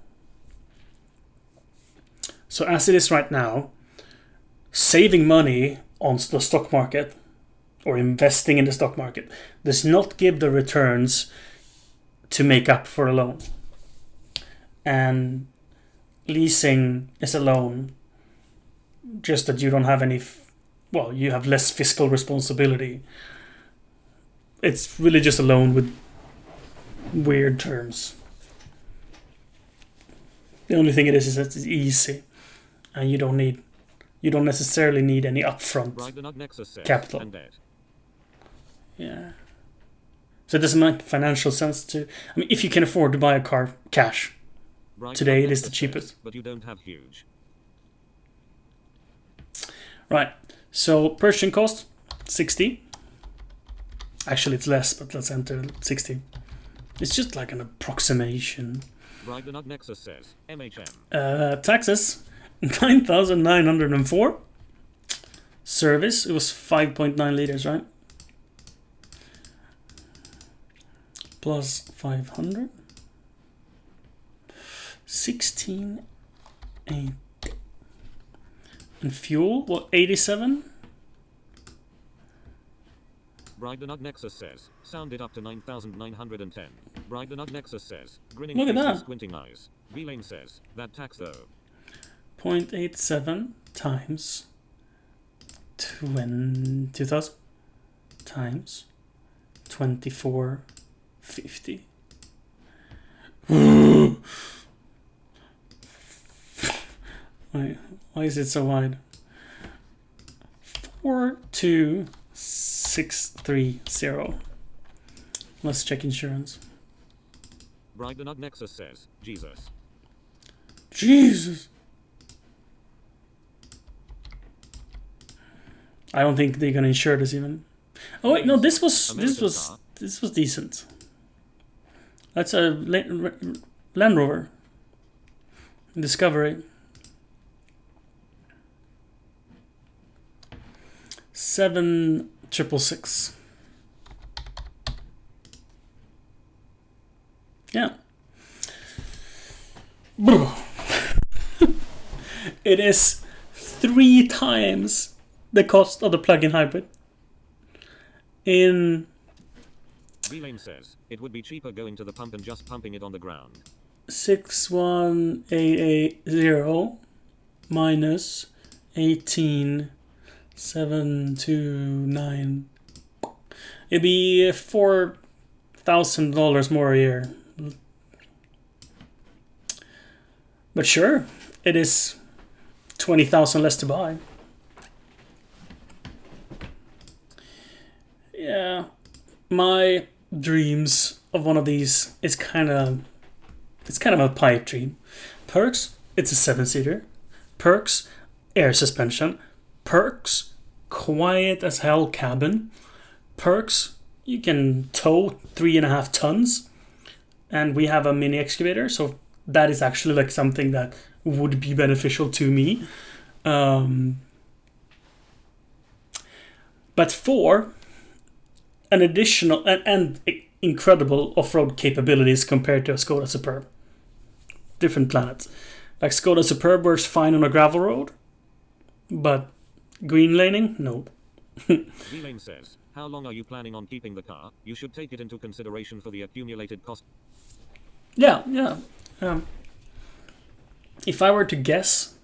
So as it is right now, saving money on the stock market or investing in the stock market does not give the returns to make up for a loan. And leasing is a loan, just that you don't have any, you have less fiscal responsibility. It's really just a loan with weird terms. The only thing it is that it's easy, and you don't necessarily need any upfront Brigdenug Nexus says, capital. and debt. Yeah. So it doesn't make financial sense to... I mean, if you can afford to buy a car cash, Brigdenug today it is the Nexus cheapest. says, but you don't have huge. Right. So purchasing cost, 60. Actually, it's less, but let's enter 60. It's just like an approximation. Brigdenug Nexus says, MHM. Taxes, 9,904. Service, it was 5.9 liters, right? Plus 500. 16.8. And fuel, what, 87? Brigdenug Nexus says, sound it up to 9,910. Brigdenug Nexus says, grinning Look at face with that. squinting eyes. B-Lane says, that tax though. 0.87 times 20,000 times 2450. Wait, why is it so wide? 42630. Let's check insurance. Brigdenug Nexus says, Jesus. Jesus. I don't think they're gonna insure this even. Oh wait, no, this was decent. That's a Land Rover Discovery. 7666. Yeah. It is 3 times the cost of the plug-in hybrid. In V-Lane says, it would be cheaper going to the pump and just pumping it on the ground. 61880 minus 18729. It'd be $4,000 more a year. But sure, it is 20,000 less to buy. Yeah, my dreams of one of these is kind of a pipe dream. Perks, it's a 7-seater. Perks, air suspension. Perks, quiet as hell cabin. Perks, you can tow 3.5 tons. And we have a mini excavator, so that is actually like something that would be beneficial to me. But for an additional and incredible off-road capabilities compared to a Skoda Superb. Different planets. Like Skoda Superb works fine on a gravel road, but green laning, no. V-Lane says, how long are you planning on keeping the car? You should take it into consideration for the accumulated cost. Yeah. If I were to guess,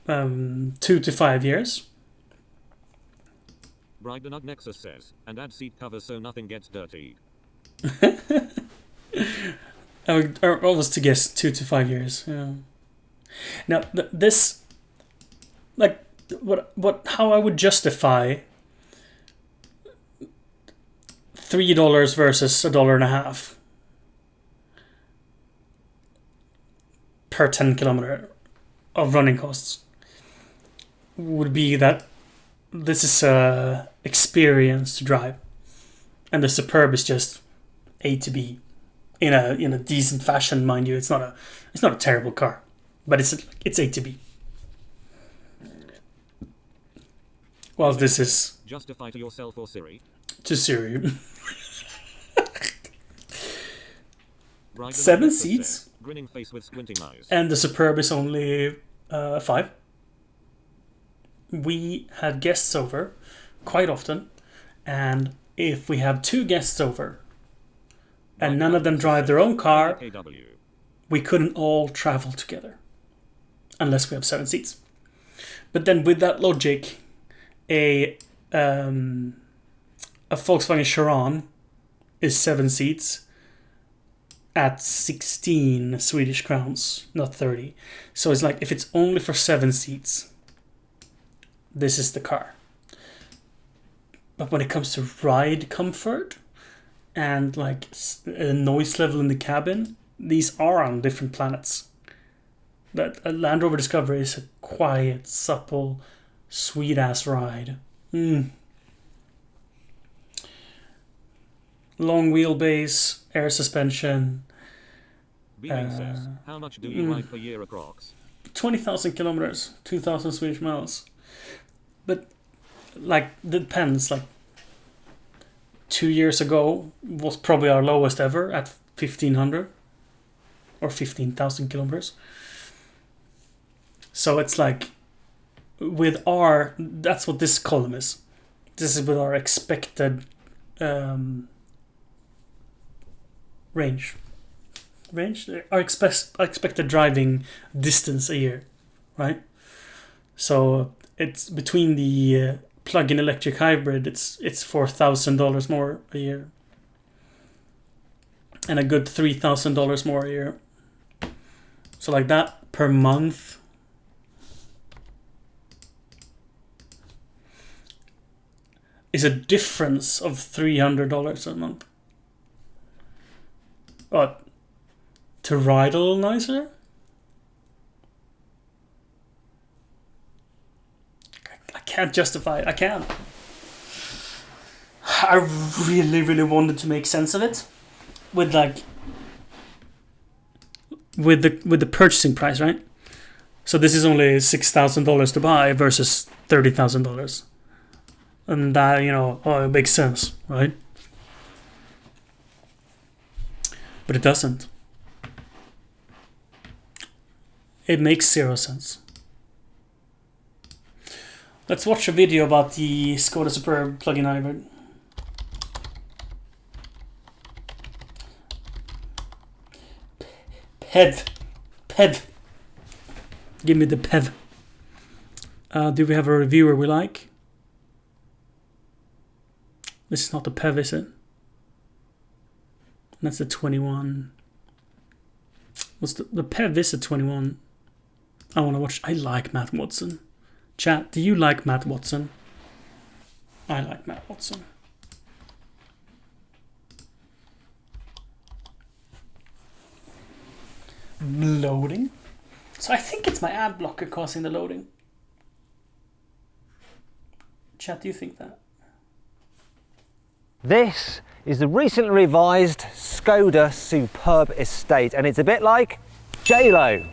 2 to 5 years. Brigdenug Nexus says, and add seat covers so nothing gets dirty. I was to guess 2 to 5 years. Yeah. Now this, like, how I would justify $3 versus $1.50 per 10 kilometer of running costs would be that this is a experience to drive, and the Superb is just A to B in a decent fashion, mind you. It's not a terrible car, but it's A to B. Well, this is justify to yourself or Siri. To Siri. 7 Nexus seats. Says, grinning face with squinting eyes. And the Superb is only 5. We had guests over quite often, and if we have 2 guests over and none of them drive their own car, we couldn't all travel together unless we have 7 seats. But then with that logic, a Volkswagen Charan is 7 seats at 16 Swedish crowns, not 30. So it's like, if it's only for 7 seats, this is the car. But when it comes to ride comfort and like a noise level in the cabin, these are on different planets. But a Land Rover Discovery is a quiet, supple, sweet-ass ride. Long wheelbase, air suspension. B-Lane says, how much do you ride per year approx? 20,000 kilometers, 2,000 Swedish miles. But, like, depends. Like, 2 years ago was probably our lowest ever at 1,500 or 15,000 kilometers. So it's like, that's what this column is. This is with our expected range. Our expected driving distance a year, right? So it's between the plug-in electric hybrid, it's $4,000 more a year, and a good $3,000 more a year. So like that per month. Is a difference of $300 a month. What? To ride a little nicer? I can't justify it. I can't. I really, really wanted to make sense of it. With like with the purchasing price, right? So this is only $6,000 to buy versus $30,000, and that, you know, it makes sense, right? But it doesn't. It makes zero sense. Let's watch a video about the Skoda Superb plug-in hybrid. PEV. Give me the PEV. Do we have a reviewer we like? This is not the PEV, is it? That's the 21. What's the PEV is a 21. I want to watch. I like Matt Watson. Chat, do you like Matt Watson? I like Matt Watson. Loading. So I think it's my ad blocker causing the loading. Chat, do you think that? This is the recently revised Skoda Superb Estate, and it's a bit like J-Lo.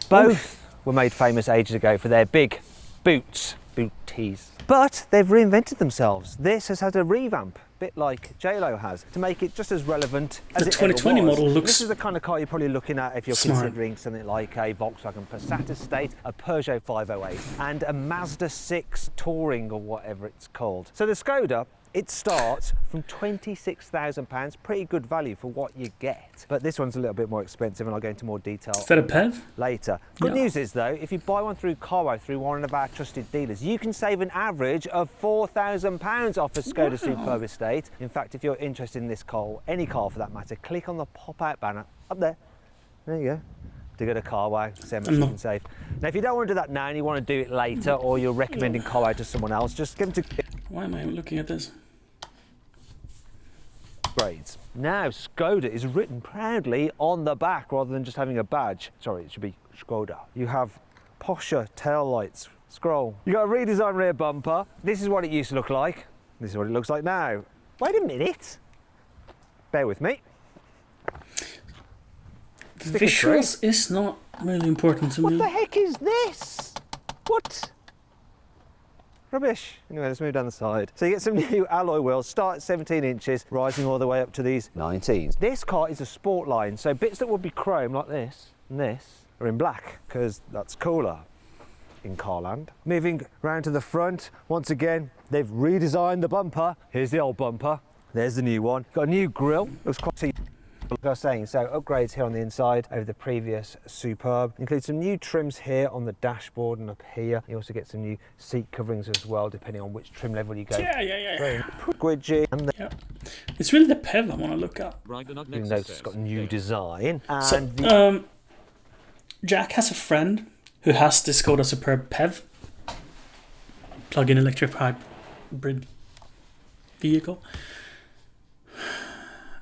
Both were made famous ages ago for their big boots, booties. But they've reinvented themselves. This has had a revamp, a bit like J-Lo has, to make it just as relevant as the it 2020 ever was. model looks This is the kind of car you're probably looking at if you're smart. considering something like a Volkswagen Passat Estate, a Peugeot 508, and a Mazda 6 Touring or whatever it's called. So the Skoda, it starts from £26,000, pretty good value for what you get. But this one's a little bit more expensive, and I'll go into more detail Is that a PEV? later. Good Yeah. news is though, if you buy one through Carwow, through one of our trusted dealers, you can save an average of £4,000 off a Skoda Superb Estate. In fact, if you're interested in this car, or any car for that matter, click on the pop-out banner up there. There you go. To go to Carwow, see how much you can save. Now, if you don't want to do that now and you want to do it later, or you're recommending Carwow to someone else, just give them to Why am I looking at this? grades. Now, Skoda is written proudly on the back rather than just having a badge. Sorry, it should be Skoda. You have posher tail lights. Scroll. You got a redesigned rear bumper. This is what it used to look like. This is what it looks like now. Wait a minute. Bear with me. The visuals is not really important to What me. the heck is this? What? Rubbish. Anyway, let's move down the side. So you get some new alloy wheels, start at 17 inches, rising all the way up to these 19s. This car is a sport line, so bits that would be chrome like this and this are in black, because that's cooler in Carland. Moving round to the front, once again, they've redesigned the bumper. Here's the old bumper. There's the new one. Got a new grille. Looks quite like I was saying, so upgrades here on the inside over the previous Superb. Include some new trims here on the dashboard and up here. You also get some new seat coverings as well, depending on which trim level you go. Yeah. Squidgy. And Yeah. It's really the PEV I want to look at. Right, the you Nexus notice it's says, got new "Dale, design. And So, Jack has a friend who has the Skoda Superb PEV, plug-in electric hybrid vehicle,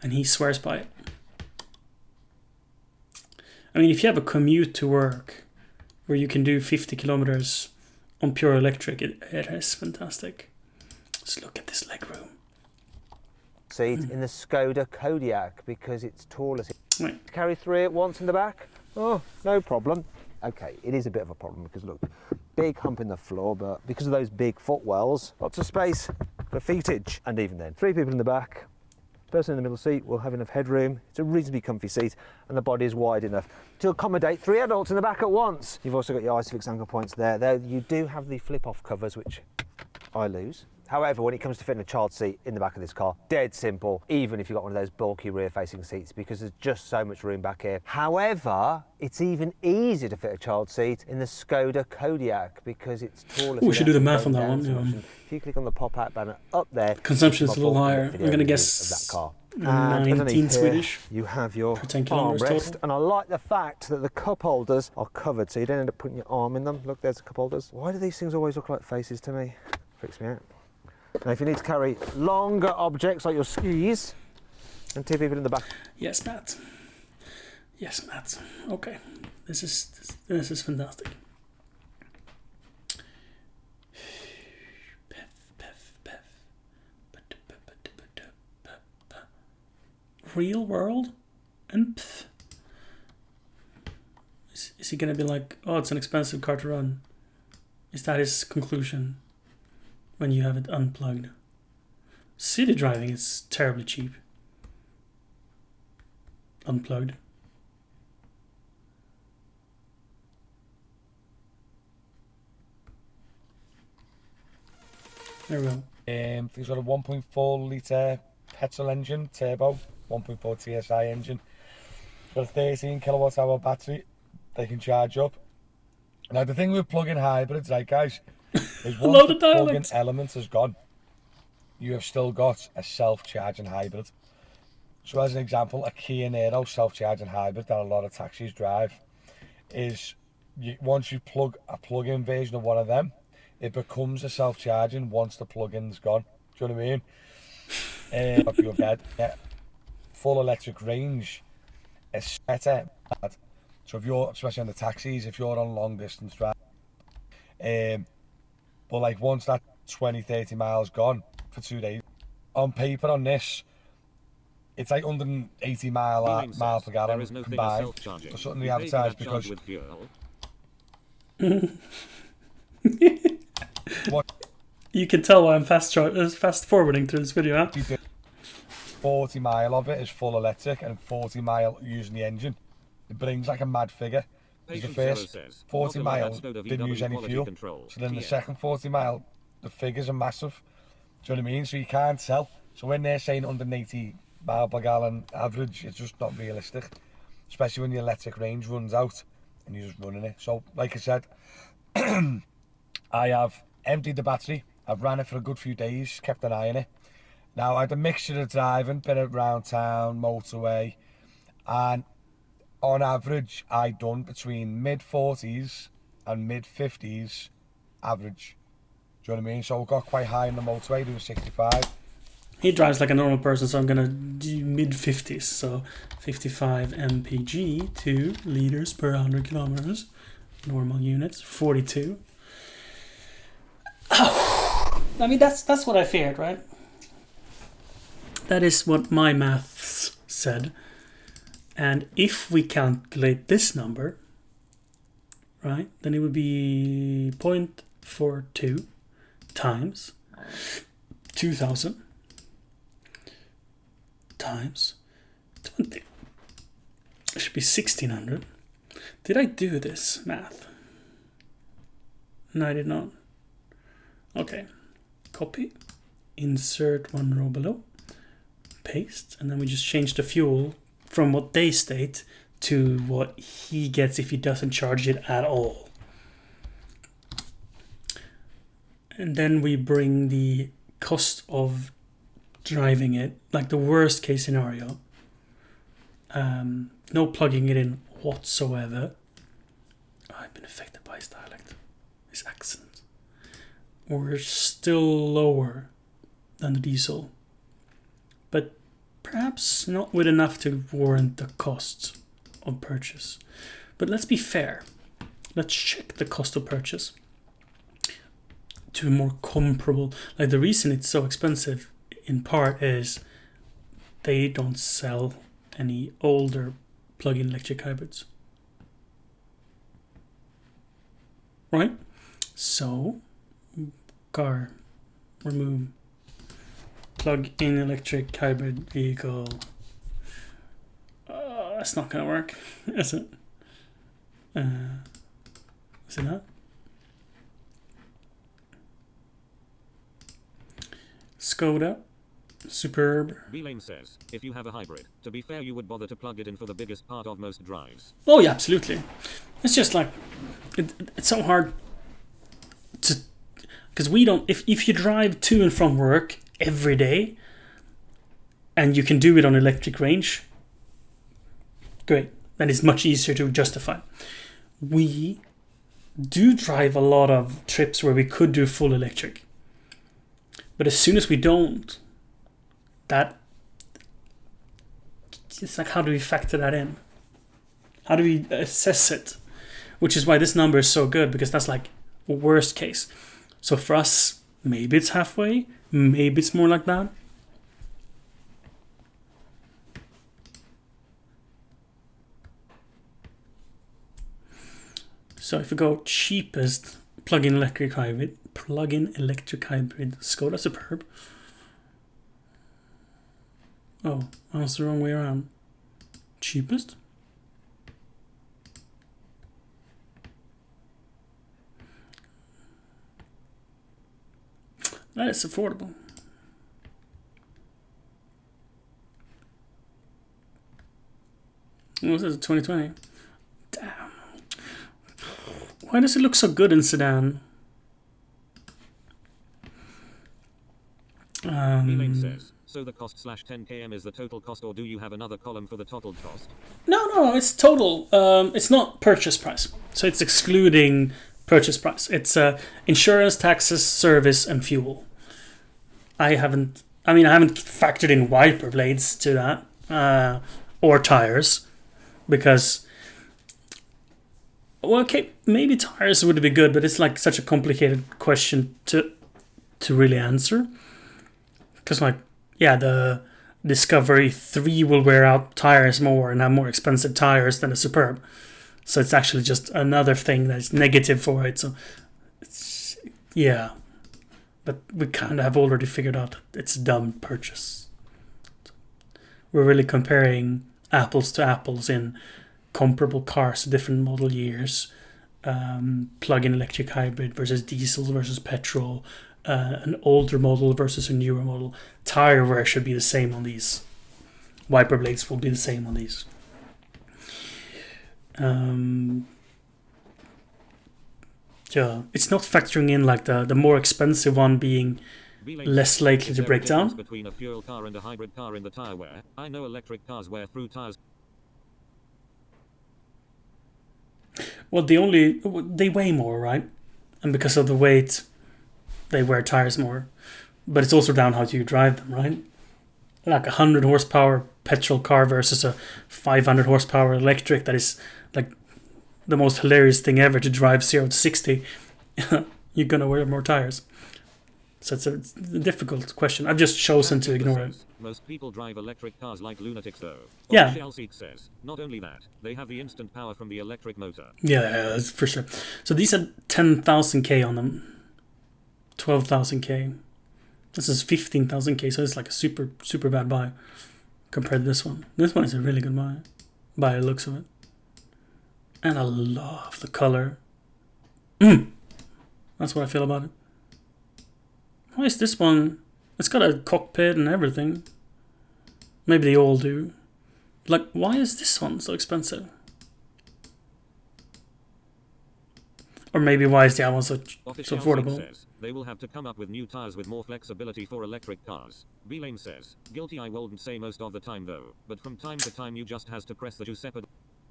and he swears by it. I mean, if you have a commute to work where you can do 50 kilometers on pure electric, it is fantastic. Just look at this legroom. seat in the Skoda Kodiaq because it's taller. Wait. Carry 3 at once in the back? Oh, no problem. Okay, it is a bit of a problem because look, big hump in the floor, but because of those big footwells, lots of space for feetage. And even then, 3 people in the back, person in the middle seat will have enough headroom. It's a reasonably comfy seat and the body is wide enough to accommodate 3 adults in the back at once. You've also got your ISOFIX anchor points there. Though you do have the flip-off covers, which I lose. However, when it comes to fitting a child seat in the back of this car, dead simple, even if you've got one of those bulky rear-facing seats, because there's just so much room back here. However, it's even easier to fit a child seat in the Skoda Kodiaq because it's taller. We should do the Don't math on go that down one. so much. Yeah. If you click on the pop-out banner up there, Consumption is a little my full higher. video I'm gonna review guess of that car. 19 underneath here, Swedish. You have your per 10 kilometers armrest, total. and I like the fact that the cup holders are covered, so you don't end up putting your arm in them. Look, there's the cup holders. Why do these things always look like faces to me? Freaks me out. Now, if you need to carry longer objects like your skis, and 2 people in the back. Yes, Matt. Yes, Matt. Okay, this is fantastic. Real world and Is he gonna be like, oh, it's an expensive car to run? Is that his conclusion when you have it unplugged? City driving is terribly cheap. Unplugged. There we go. He's got a 1.4 litre petrol engine, turbo, 1.4 TSI engine. Got a 13 kilowatt hour battery they can charge up. Now the thing with plug-in hybrids, right guys, is once the plug-in element has gone, you have still got a self-charging hybrid. So as an example, a Kia Niro self-charging hybrid that a lot of taxis drive is, once you plug a plug-in version of one of them, it becomes a self-charging once the plug-in's gone. Do you know what I mean? Up your bed. Yeah. Full electric range is better. So if you're, especially on the taxis, if you're on long distance drive, but like once that 20-30 miles gone for 2 days, on paper on this, it's like 180 mile per gallon combined. Or something they advertise because what you can tell why I'm fast forwarding through this video. Huh? 40 mile of it is full electric and 40 mile using the engine. It brings like a mad figure. The first 40 miles didn't use any fuel. So then the second 40 mile, the figures are massive. Do you know what I mean? So you can't tell. So when they're saying 180 mile per gallon average, it's just not realistic. Especially when the electric range runs out and you're just running it. So like I said, I have emptied the battery. I've ran it for a good few days, kept an eye on it. Now I had a mixture of driving, bit around town, motorway, and on average, I done between mid-40s and mid-50s average. Do you know what I mean? So I got quite high on the motorway, doing 65. He drives like a normal person, so I'm gonna do mid-50s. So 55 mpg, 2 liters per 100 kilometers. Normal units, 42. Oh, I mean, that's what I feared, right? That is what my maths said. And if we calculate this number, right, then it would be 0.42 times 2,000 times 20. It should be 1,600. Did I do this math? No, I did not. Okay. Copy. Insert one row below. Paste. And then we just change the fuel from what they state to what he gets if he doesn't charge it at all. And then we bring the cost of driving it, like the worst case scenario. No plugging it in whatsoever. Oh, I've been affected by his dialect, his accent. We're still lower than the diesel. But perhaps not with enough to warrant the cost of purchase. But let's be fair. Let's check the cost of purchase to a more comparable. Like the reason it's so expensive in part is they don't sell any older plug-in electric hybrids. Right? So, car, remove plug-in electric hybrid vehicle. That's not gonna work, is it? Is it not? Skoda Superb. B-Lane says, if you have a hybrid, to be fair, you would bother to plug it in for the biggest part of most drives. Oh yeah, absolutely. It's just like it's so hard to, because we don't. If you drive to and from work every day, and you can do it on electric range, great. That is much easier to justify. We do drive a lot of trips where we could do full electric, but as soon as we don't, that it's like, how do we factor that in? How do we assess it? Which is why this number is so good, because that's like worst case. So for us, maybe it's halfway, maybe it's more like that. So if we go cheapest plug-in electric hybrid, Skoda Superb. Oh, that was the wrong way around. Cheapest? That is affordable. What is it, 2020? Damn. Why does it look so good in sedan? Says, so the cost / 10 km is the total cost, or do you have another column for the total cost? No, it's total. It's not purchase price. So it's excluding purchase price. It's insurance, taxes, service, and fuel. I haven't factored in wiper blades to that, or tires, because, well, okay, maybe tires would be good, but it's like such a complicated question to really answer. Because, like, yeah, the Discovery 3 will wear out tires more and have more expensive tires than a Superb. So it's actually just another thing that's negative for it. So, it's, yeah. But we kind of have already figured out that it's a dumb purchase. We're really comparing apples to apples in comparable cars, different model years. Plug-in electric hybrid versus diesel versus petrol. An older model versus a newer model. Tire wear should be the same on these. Wiper blades will be the same on these. Yeah, it's not factoring in like the more expensive one being less likely to break down. Between a fuel car and a hybrid car in the tire wear. I know electric cars wear through tires. Well, they weigh more, right? And because of the weight, they wear tires more. But it's also down how you drive them, right? Like a 100 horsepower petrol car versus a 500 horsepower electric, that is like the most hilarious thing ever to drive 0 to 60. You're gonna wear more tires. So it's a difficult question. I've just chosen to ignore it. Most people drive electric cars like lunatics, though. Yeah. Says, not only that, they have the instant power from the electric motor. Yeah, that's for sure. So these had 10,000k on them. 12,000k. This is 15,000k, so it's like a super bad buy compared to this one. This one is a really good buy by the looks of it. And I love the color. That's what I feel about it. Why is this one... It's got a cockpit and everything. Maybe they all do. Like, why is this one so expensive? Or maybe why is the other one so affordable? Says, they will have to come up with new tires with more flexibility for electric cars. B-Lane says, guilty, I wouldn't say most of the time though, but from time to time you just has to press the Giuseppe...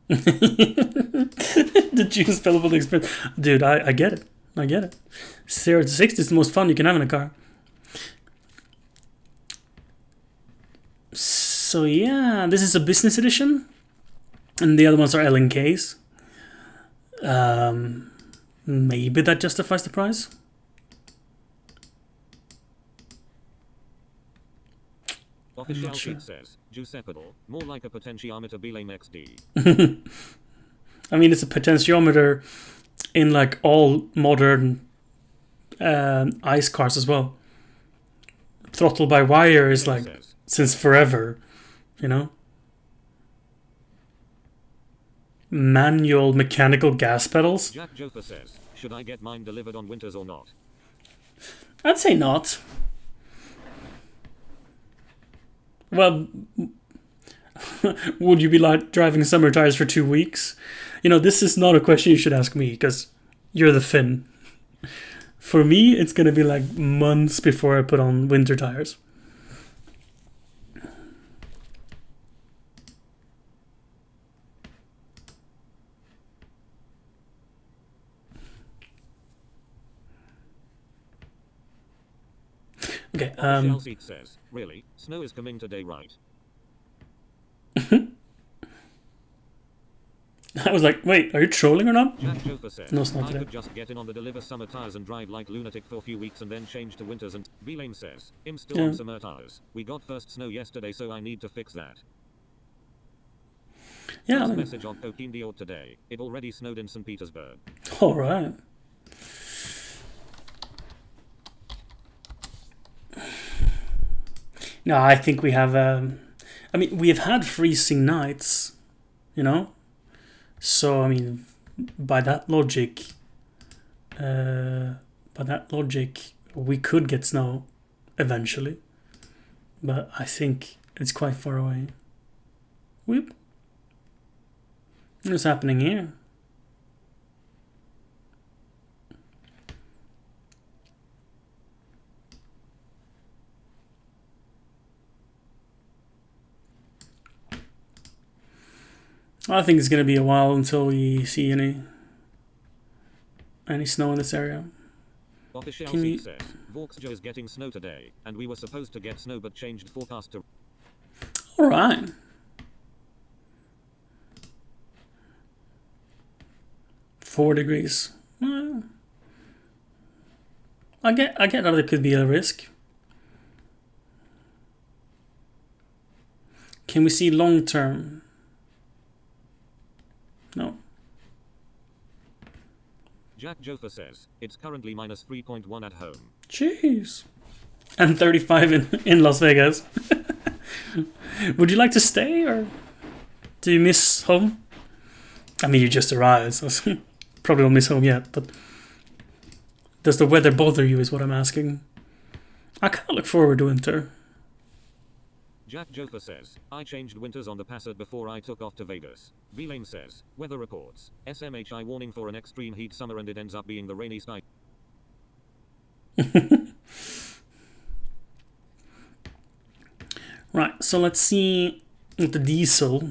The juice pedal experience. Dude, I get it. I get it. 0 to 60 is the most fun you can have in a car. So yeah, this is a business edition. And the other ones are LNKs. Maybe that justifies the price. Official sheet says, Giuseppe, more like a potentiometer B-Lane XD. I mean, it's a potentiometer in like all modern ICE cars as well. Throttle by wire is like since forever, you know. Manual mechanical gas pedals. Jack Joffa says, should I get mine delivered on winters or not? I'd say not. Well, would you be like driving summer tires for 2 weeks? You know, this is not a question you should ask me because you're the Finn. For me, it's going to be like months before I put on winter tires. Okay, Chelsea says, really? Snow is coming today, right? I was like, wait, are you trolling or not? Jack Joffa says, no, it's not I today. could just get in on the deliver summer tires and drive like lunatic for a few weeks and then change to winters. And B-Lane says, I'm still on summer tires. We got first snow yesterday, so I need to fix that. Yeah. First message on Coquindio today. It already snowed in St. Petersburg. All right. No, I think we have. I mean, we have had freezing nights, you know. So I mean, by that logic, we could get snow eventually. But I think it's quite far away. Whoop. What's happening here? I think it's gonna be a while until we see any snow in this area. Official Seek says, Vauxhall is getting snow today, and we were supposed to get snow but changed forecast to... Alright. Four degrees. Well, I get that there could be a risk. Can we see long term? No. Jack Joffa says, it's currently minus 3.1 at home. Jeez. And 35 in Las Vegas. Would you like to stay, or do you miss home? I mean, you just arrived, so probably don't miss home yet, but does the weather bother you is what I'm asking. I kind of look forward to winter. Jack Joffa says, I changed winters on the Passat before I took off to Vegas. V-Lane says, weather reports, SMHI warning for an extreme heat summer, and it ends up being the rainy sky. Right, so let's see with the diesel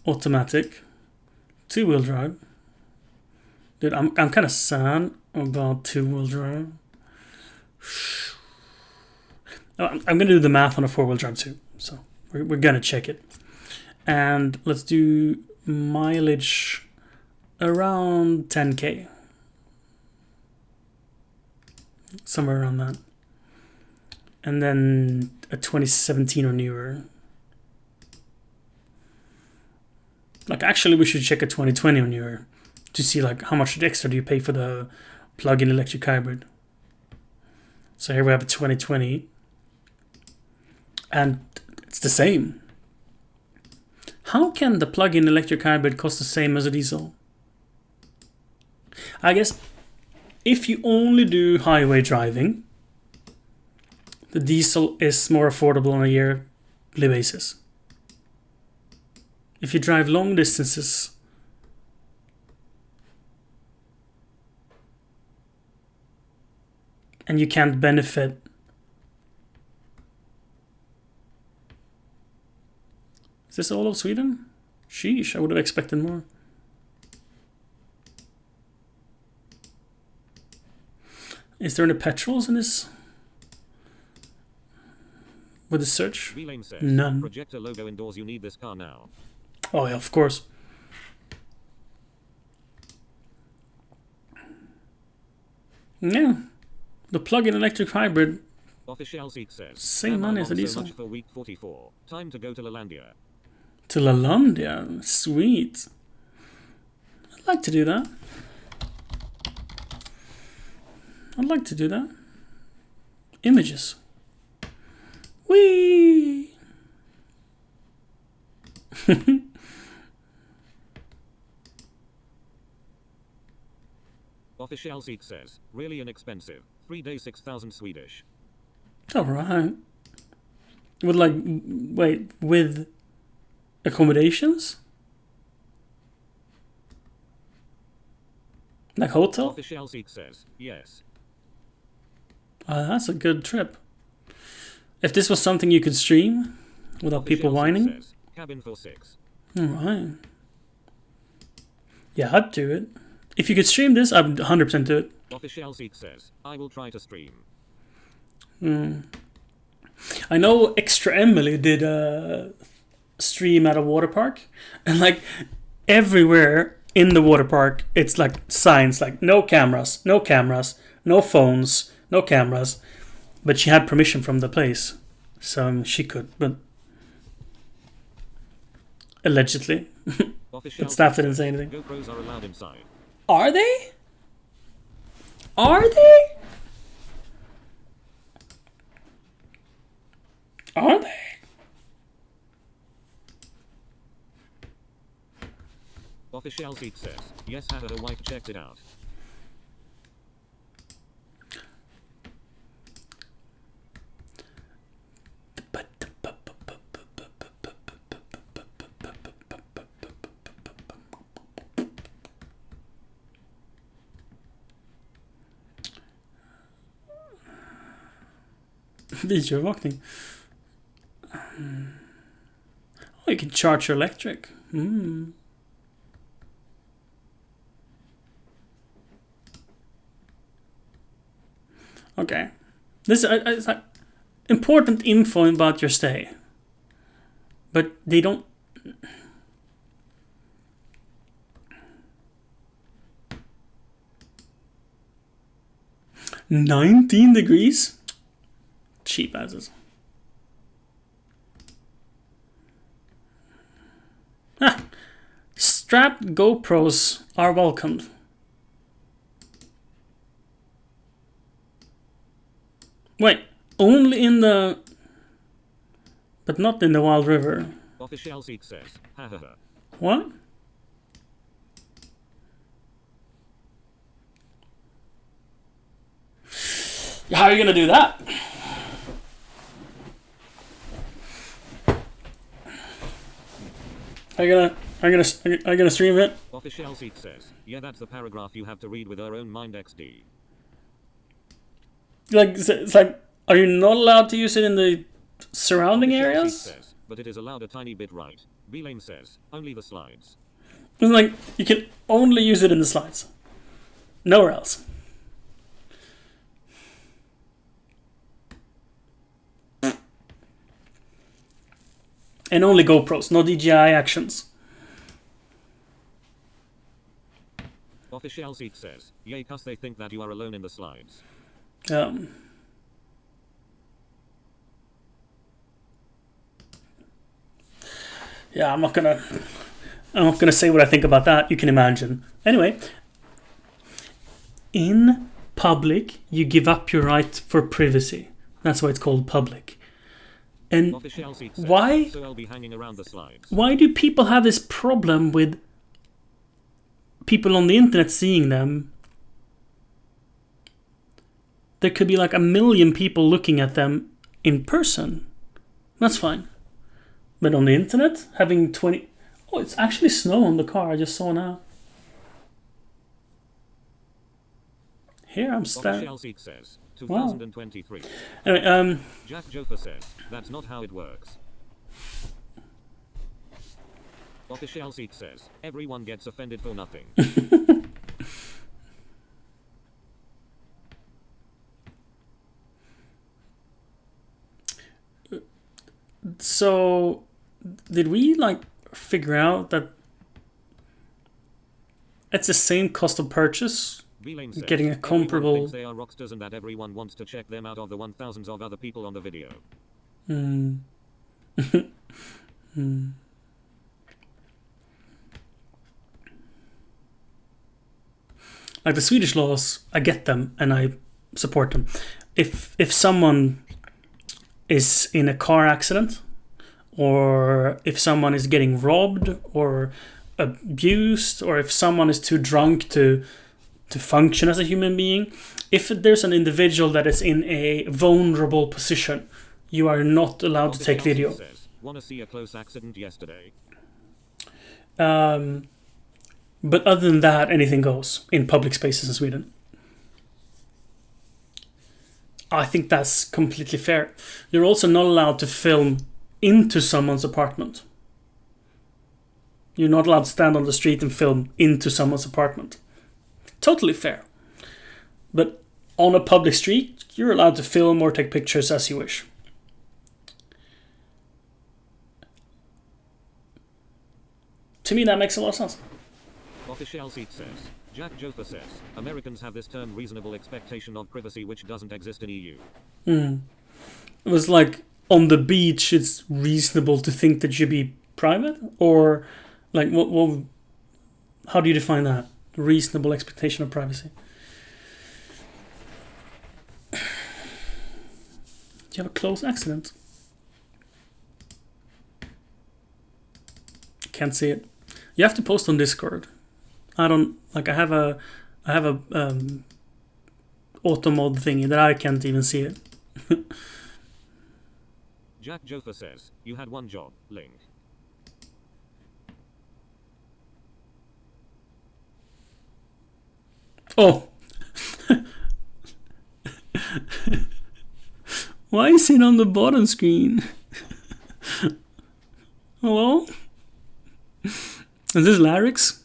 automatic 2-wheel drive. Dude, I'm kind of sad about 2-wheel drive. I'm gonna do the math on a 4-wheel drive too, so we're gonna check it. And let's do mileage around 10k, somewhere around that. And then a 2017 or newer. Like, actually, we should check a 2020 or newer to see like how much extra do you pay for the plug-in electric hybrid. So here we have a 2020, and it's the same. How can the plug-in electric hybrid cost the same as a diesel? I guess if you only do highway driving, the diesel is more affordable on a yearly basis. If you drive long distances, and you can't benefit. Is this all of Sweden? Sheesh, I would have expected more. Is there any petrols in this? With the search? Says, none. Projector logo indoors, you need this car now. Oh yeah, of course. Yeah. The plug-in electric hybrid. Official Seek says, same money as the diesel. So much for week 44. Time to go to LaLandia. To LaLandia? Sweet. I'd like to do that. I'd like to do that. Images. Whee! Official Seek says, really inexpensive. 3 days 6,000 Swedish. Alright. With like, wait, with accommodations? Like hotel? Official Seek says, yes. That's a good trip. If this was something you could stream without people whining. Says, cabin for 6. Alright. Yeah, I'd do it. If you could stream this, I'd 100% do it. Official Seek says, I will try to stream. I know Extra Emily did a stream at a water park, and like everywhere in the water park, it's like signs like no cameras, no cameras, no phones, no cameras. But she had permission from the place, so she could. But Allegedly. But staff didn't say anything. GoPros are allowed inside. Are they? Are they? Are they? Official seat says, yes, her wife checked it out. Videovakning. Oh, you can charge your electric. Okay. This is important info about your stay. But they don't... $19 degrees? Cheap asses. Strapped GoPros are welcomed. Wait, only in the... But not in the Wild River. Official seat says, ha ha ha. What? How are you gonna do that? Are you gonna stream it? Official seat says, yeah, that's the paragraph you have to read with our own Mind XD. Like, it's like, are you not allowed to use it in the surrounding areas? Says, but it is allowed a tiny bit, right? B-Lane says, only the slides. It's like, you can only use it in the slides. Nowhere else. And only GoPros, no DJI actions. Official seat says, yay, cause they think that you are alone in the slides. Yeah, I'm not gonna say what I think about that. You can imagine. Anyway, in public, you give up your right for privacy. That's why it's called public. And why? So I'll be hanging around the slides. Why do people have this problem with people on the internet seeing them? There could be like 1 million people looking at them in person. That's fine. But on the internet, having 20... Oh, it's actually snow on the car. I just saw now. Here I'm standing. Official seat says, 2023. Wow. Anyway, Jack Joffa says, that's not how it works. Official seat says, everyone gets offended for nothing. So, did we like figure out that it's the same cost of purchase? Says, getting a comparable... Thinks they are rockstars and that everyone wants to check them out of the 1,000s of other people on the video. Like the Swedish laws, I get them and I support them. If someone is in a car accident, or if someone is getting robbed or abused, or if someone is too drunk to function as a human being, if there's an individual that is in a vulnerable position, you are not allowed to take video. Says, wanna see a close accident yesterday? But other than that, anything goes in public spaces in Sweden. I think that's completely fair. You're also not allowed to film into someone's apartment. You're not allowed to stand on the street and film into someone's apartment. Totally fair. But on a public street, you're allowed to film or take pictures as you wish. To me, that makes a lot of sense. Official seat says, Jack Joffa says, Americans have this term reasonable expectation of privacy which doesn't exist in EU. It was like, on the beach, it's reasonable to think that you'd be private, or like what? How do you define that? Reasonable expectation of privacy. Do you have a close accident? Can't see it. You have to post on Discord. I don't like. I have a auto mode thingy that I can't even see it. Jack Joffa says, you had one job, Link. Oh. Why is it on the bottom screen? Hello? Is this Larix?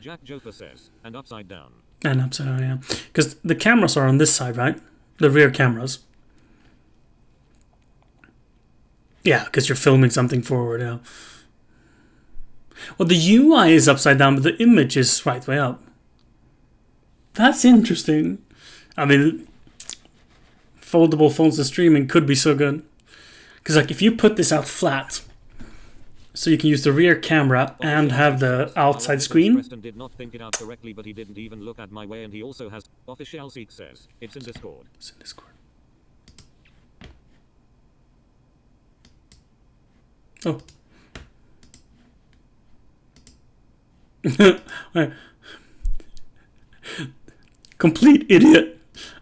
Jack Joffa says, and upside down. And upside down, yeah. Because the cameras are on this side, right? The rear cameras. Yeah, because you're filming something forward, yeah. Well, the UI is upside down, but the image is right way up. That's interesting. I mean, foldable phones and streaming could be so good. Because like if you put this out flat, so you can use the rear camera and have the outside screen. Preston did not think it out correctly, but he didn't even look at my way, and he also has. Official Seek says it's in Discord. It's in Discord. Oh. Right. Complete idiot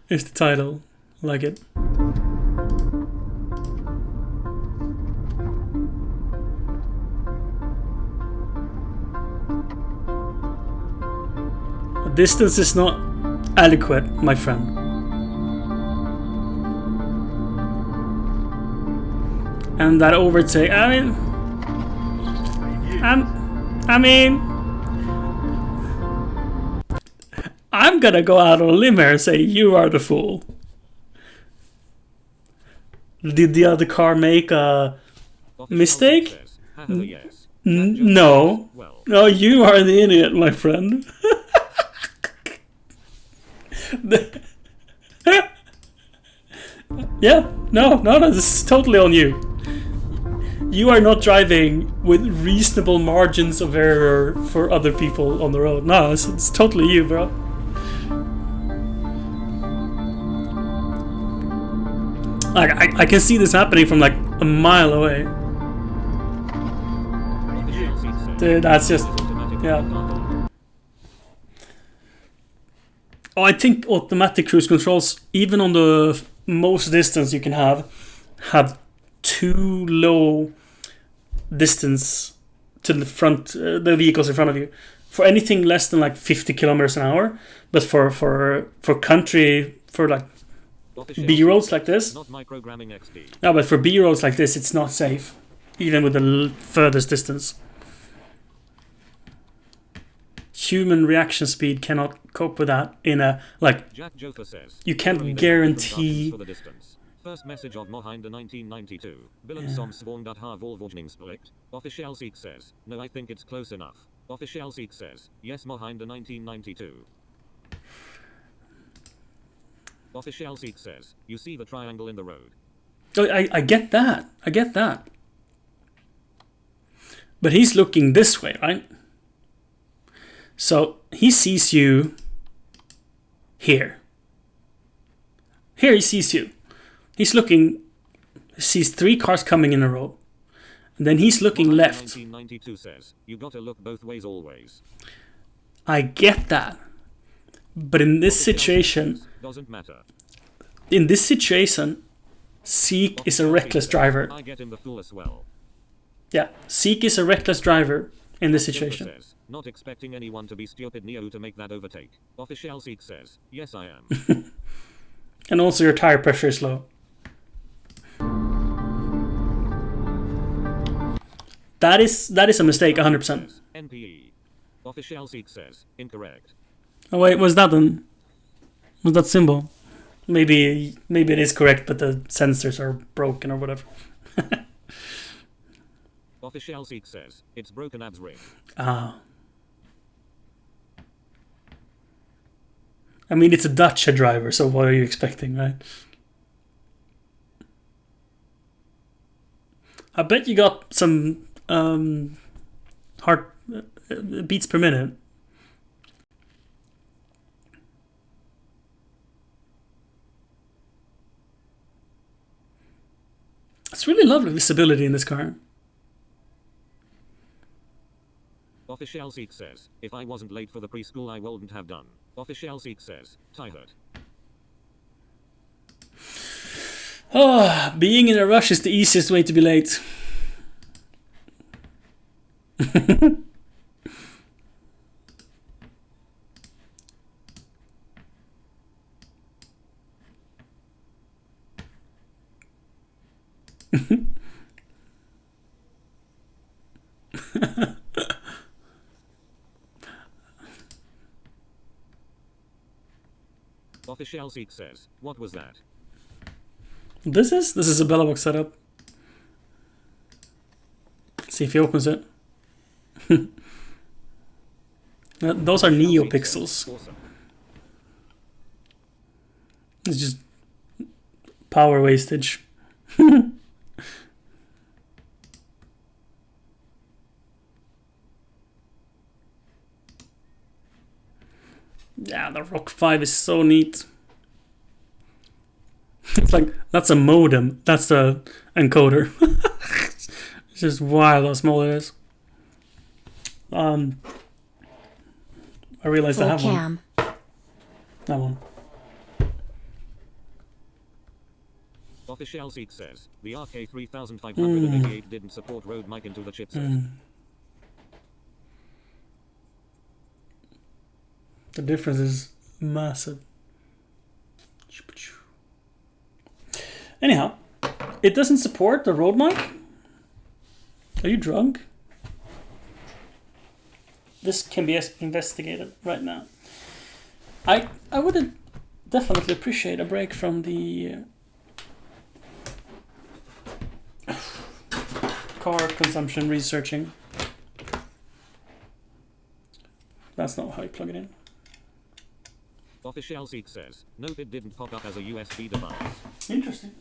is the title. I like it. The distance is not adequate, my friend. And that overtake, I mean, I'm gonna go out on a limb here and say you are the fool. Did the other car make a mistake? No. No, you are the idiot, my friend. Yeah, no, this is totally on you. You are not driving with reasonable margins of error for other people on the road. No, it's totally you, bro. Like, I can see this happening from like a mile away. Dude, that's just, yeah. Oh, I think automatic cruise controls, even on the most distance you can have too low distance to the front, the vehicles in front of you. For anything less than like 50 kilometers an hour, but for country, for like B roads like this. Not microgramming XD. No, but for B roads like this, it's not safe, even with the furthest distance. Human reaction speed cannot cope with that in a like. Jack Joffa says, you can't guarantee. First message of Mohinder 1992. Billen som svorn dat har volvågningsplikt. Official Seek says, no, I think it's close enough. Official Seek says, yes, Mohinder 1992. Official Seek says, you see the triangle in the road. Oh, I get that. I get that. But he's looking this way, right? So he sees you here. Here he sees you. He's looking, sees 3 cars coming in a row. And then he's looking left. 1992 says, you gotta look both ways always. I get that. But in this situation, doesn't matter. In this situation, Seek is a reckless driver. I get him the fool as well. Yeah, Seek is a reckless driver in this situation. Says, not expecting anyone to be stupid Neo to make that overtake. Official Seek says, yes I am. And also your tire pressure is low. That is a mistake, 100%. NPE. Official Seek says, incorrect. Oh wait, was that then? Was that symbol? Maybe it is correct, but the sensors are broken or whatever. Official Seek says, it's broken abs ring. Ah. I mean, it's a Dacia driver, so what are you expecting, right? I bet you got some heart beats per minute. It's really lovely visibility in this car. Official Seek says, if I wasn't late for the preschool I wouldn't have done. Official Seek says, tired. Oh, being in a rush is the easiest way to be late. Official Seek says, what was that? This is a bella box setup. See if he opens it. Those are NeoPixels. Awesome. It's just power wastage. Yeah, the Rock 5 is so neat. It's like, that's a modem. That's the encoder. It's just wild how small it is. I realized I have one. That one. Official Seek says, the RK3588 didn't support Rode mic into the chipset. The difference is massive. Anyhow, it doesn't support the Rode mic. Are you drunk? This can be investigated right now. I would definitely appreciate a break from the car consumption researching. That's not how you plug it in. Official Seek says, nope, it didn't pop up as a USB device. Interesting.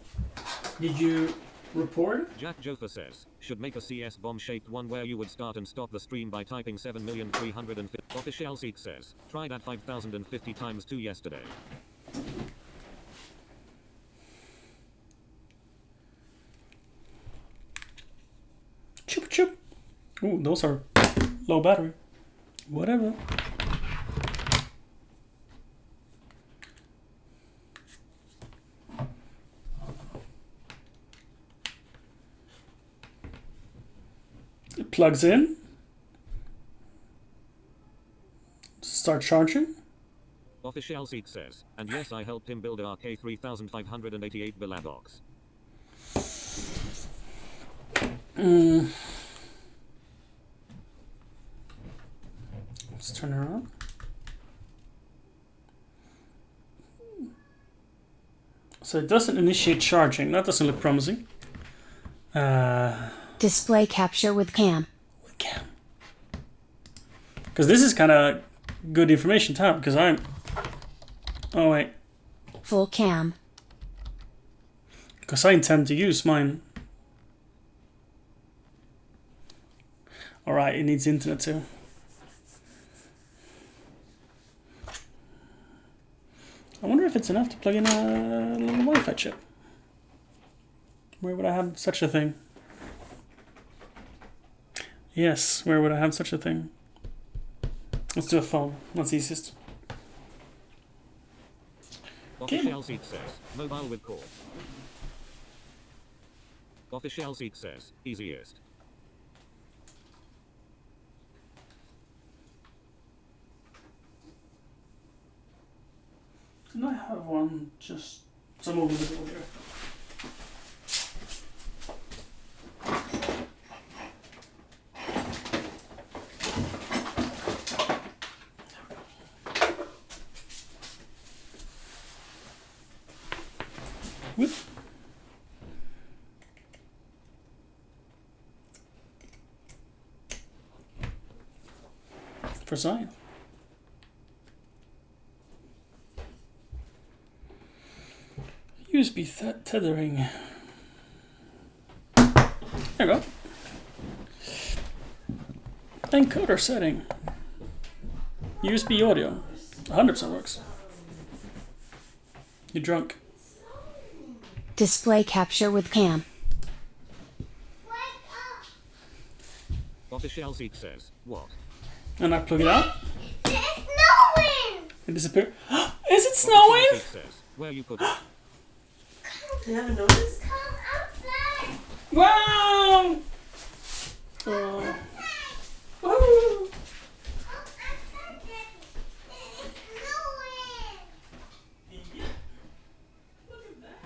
Did you report? Jack Joffa says, should make a CS bomb shaped one where you would start and stop the stream by typing 7,350. Official Seek says, try that 5,050 times 2 yesterday. Chup chup. Ooh, those are low battery. Whatever. It plugs in. Start charging. Official Seek says, and yes, I helped him build a RK3588 Bilabox. Let's turn it on. So it doesn't initiate charging. That doesn't look promising. Display capture with cam. With cam. Because this is kind of good information to have. Because I'm. Oh wait. Full cam. Because I intend to use mine. Alright, it needs internet too. I wonder if it's enough to plug in a little Wi-Fi chip. Where would I have such a thing? Yes, where would I have such a thing? Let's do a phone. That's easiest. Official Seek says, mobile with call. Official Seek says, easiest. Didn't I have one just some over the door here? Whoop. For Zion. USB tethering. There we go. Encoder setting. USB audio. 100% works. You're drunk. Display capture with cam. Official seat says, what? And I plug it out. It's snowing! It disappears. Is it snowing? Official seat says, where you put it? You haven't noticed? Come outside! Wow! Oh. Woo! Come outside, Daddy. It's snowing! Look at that.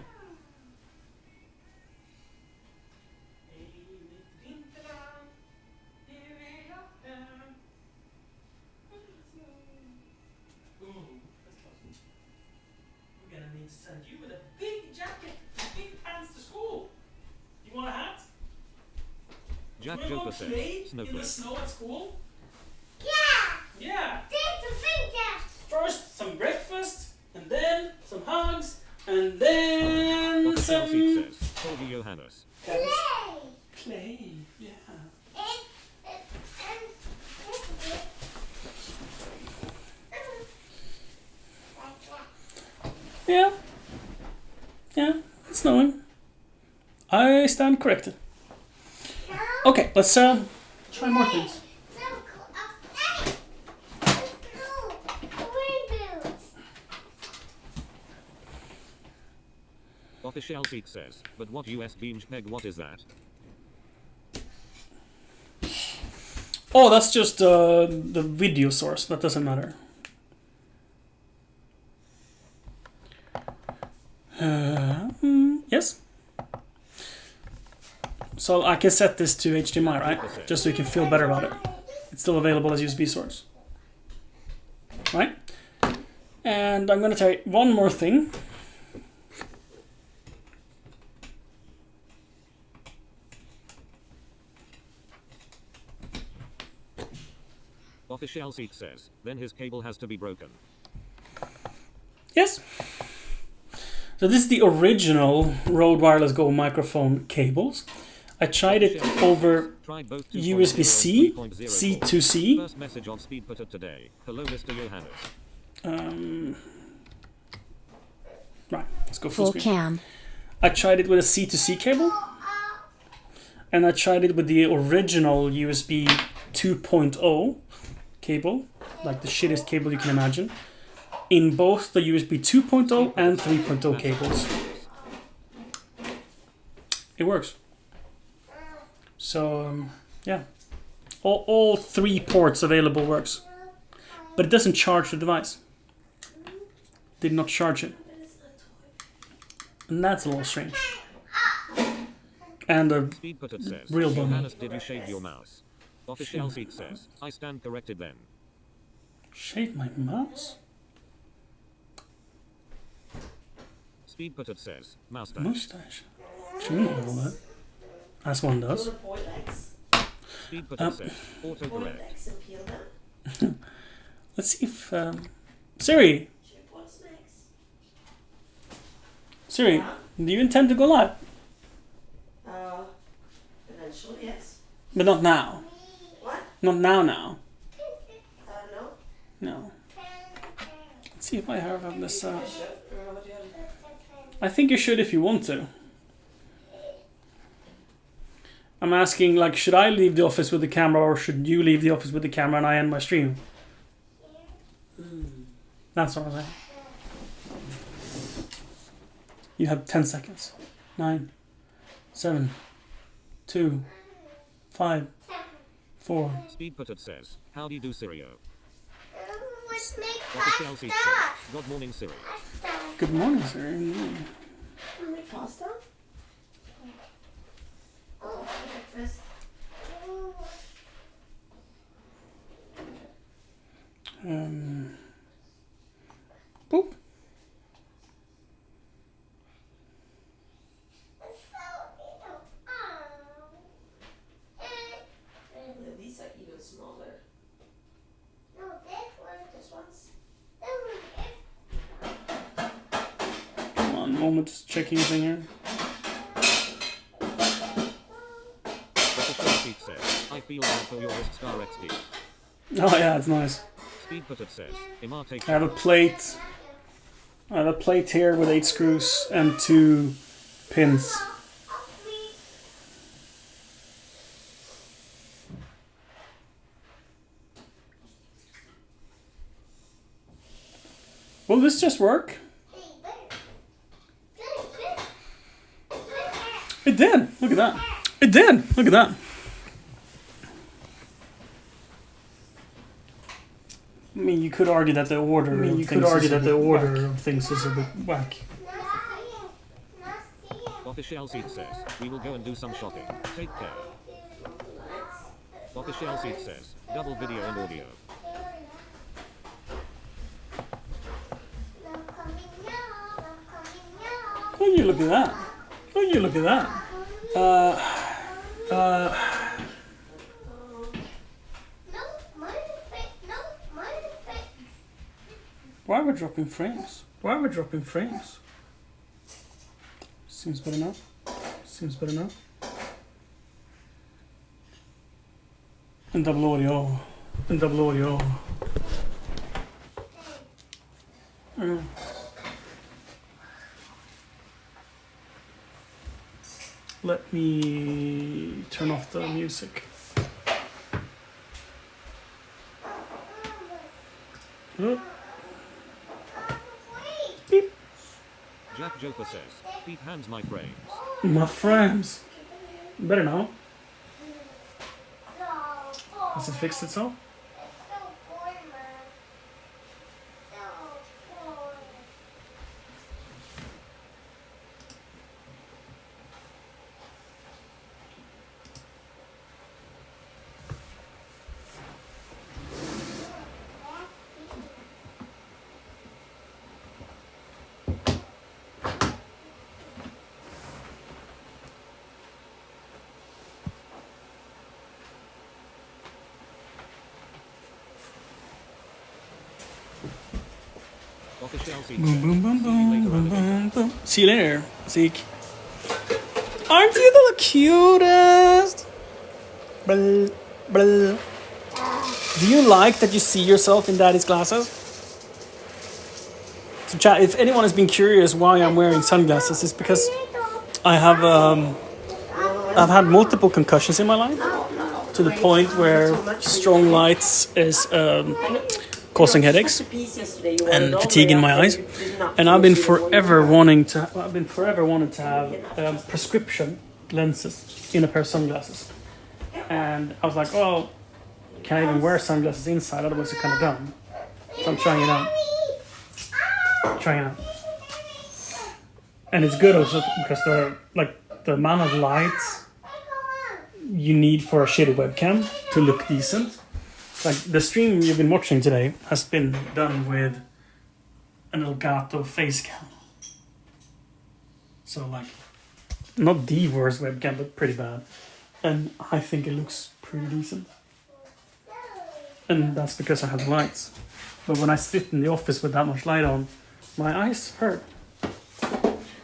We're gonna need to send you with a big jacket, big pants to school. You want a hat? Jack We'll go Joker play says, in the snowflake. snow at school. Yeah! Yeah. Take the finger! First some breakfast, and then some hugs, and then Official seat some says, Colby Johannes. Play! play. Yeah. Yeah. Yeah. It's snowing. I stand corrected. Okay, let's try more things. Official seat says, but what USB peg, what is that? Oh, that's just the video source. That doesn't matter. Yes. So I can set this to HDMI, right? Just so you can feel better about it. It's still available as USB source. Right? And I'm gonna try one more thing. Official seat says, then his cable has to be broken. Yes. So this is the original Rode Wireless Go microphone cables. I tried it over Tried both USB-C, 2.0 C to C. First message on speed put it today. Hello, Mr. Johannes. Right, let's go full Full screen. cam. I tried it with a C to C cable. And I tried it with the original USB 2.0 cable, like the shittest cable you can imagine, in both the USB 2.0 and 3.0 cables. It works. So, yeah. All 3 ports available works. But it doesn't charge the device. Did not charge it. And that's a little strange. And a Speed put it says, real bummer. Johannes, did you shave your mouse? Official seat says, I stand corrected then. Shave my mouse? Speed put it says, moustache. Mustache. Shouldn't know all that. As one does. Speed put it says, autocorrect. Let's see if Siri. Siri, do you intend to go live? Eventually, yes. But not now. What? Not now. No. No. Let's see if I have this. Sure. I think you should if you want to. I'm asking, like, should I leave the office with the camera or should you leave the office with the camera and I end my stream? That's what I'm saying. You have 10 seconds. 9, 7, 2, 5, 4. Speed put it says, how do you do Sirio? Let's make Official seat pasta! says, good morning Siri. Good morning, Siri. Make pasta? Oh, Breakfast? Boop. These are even smaller. No, this one. This one's. This one. Come on, moment, just checking thing here. Seat says, I feel bad for your wrist star XD. Oh yeah, it's nice. Speed Putter says, Imar take I have a plate. I have a plate here with 8 screws and 2 pins. Will this just work? It did! Look at that. It did! Look at that. I mean, you could argue that the order of things is a bit whack. Official Seat says, we will go and do some shopping. Take care. Official Seat says, double video and audio. Oh, you look at that. Oh, you look at that. Why are we dropping frames? Why are we dropping frames? Seems better enough. Seems better enough. And double audio. And double audio. Let me turn off the music. Oh. Beep. Jack Jofa says, Pete hands my frames. My frames. Better now. Has it fixed itself? Boom, boom, boom, boom, boom, boom, boom. See you later, Zeke. Aren't you the cutest? Blah, blah. Do you like that you see yourself in Daddy's glasses? So, chat, if anyone has been curious why I'm wearing sunglasses, it's because I have I've had multiple concussions in my life to the point where strong lights is causing headaches and fatigue in my eyes, and I've been forever wanting to have prescription lenses in a pair of sunglasses. And I was like, well, can I even wear sunglasses inside? Otherwise, it's kind of dumb. So I'm trying it out. And it's good also because they're like the amount of light you need for a shitty webcam to look decent. Like the stream you've been watching today has been done with an Elgato face cam. So like, not the worst webcam, but pretty bad. And I think it looks pretty decent. And that's because I have the lights. But when I sit in the office with that much light on, my eyes hurt.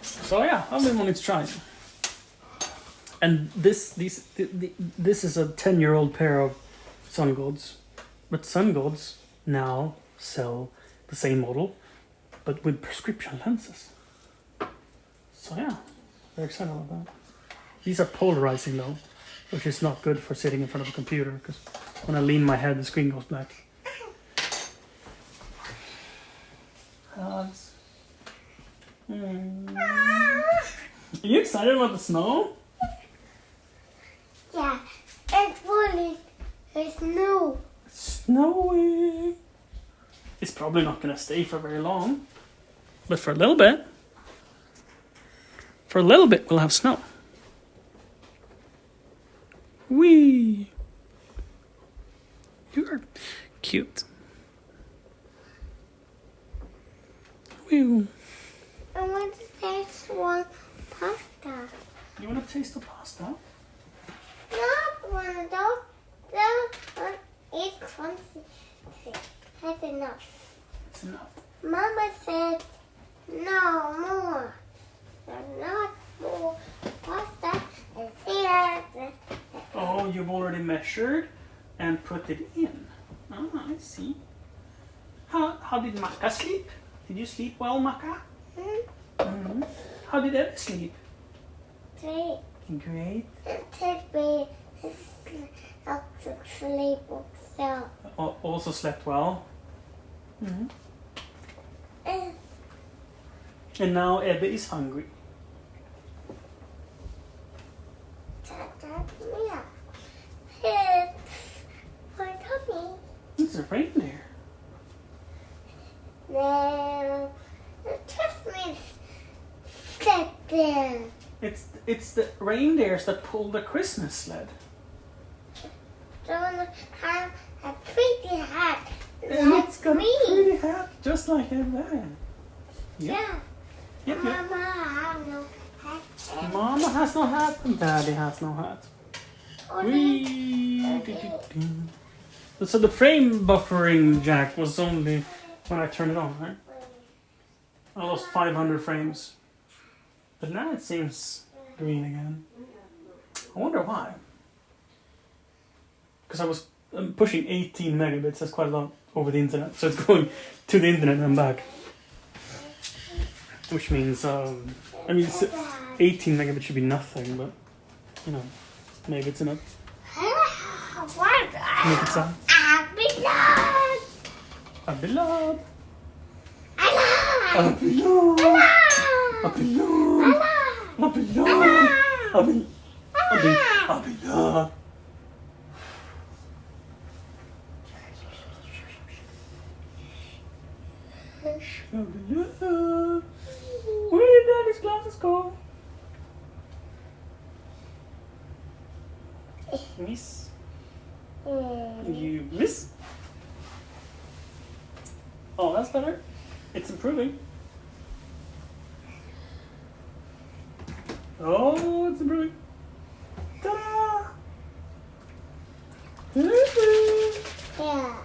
So yeah, I've been wanting to try it. And this is a 10-year-old pair of Sun Gods. But Sun Gods now sell the same model, but with prescription lenses. So yeah, very excited about that. These are polarizing though, which is not good for sitting in front of a computer, because when I lean my head, the screen goes black. Are you excited about the snow? Yeah, it's falling. It's snow. Snowy. It's probably not going to stay for very long, but for a little bit. For a little bit, we'll have snow. Wee. You're cute. Wee. I want to taste one pasta. You want to taste the pasta? Not one of those. That one is crunchy. That's enough. It's enough. Mama said no more. not more pasta and here. Oh, you've already measured and put it in. Ah, I see. How did Maka sleep? Did you sleep well, Maka? Mm-hmm. How did Ebbe sleep? Great. Great. Take me to sleep also. Also slept well. Mm-hmm. And now Ebbe is hungry. It's a reindeer. No, trust me. Sit there. It's the reindeers that pull the Christmas sled. Don't have a pretty hat. And Like it's got me. a pretty hat, just like Ebbe. Yeah. Yep. Mama, I have no hat. Mama has no hat and Daddy has no hat. So the frame buffering jack was only when I turned it on, right? I lost 500 frames. But now it seems green again. I wonder why. Because I was pushing 18 megabits, that's quite a lot over the internet. So it's going to the internet and back. Which means, 18 megabits should be nothing, but, you know, maybe it's enough. What? Make it sound. I belong. A beloved. I A beloved. A beloved. A beloved. A beloved. Where did Daddy's glasses go? Miss. You miss? Oh, that's better. It's improving. Oh, it's improving. Ta-da! Yeah.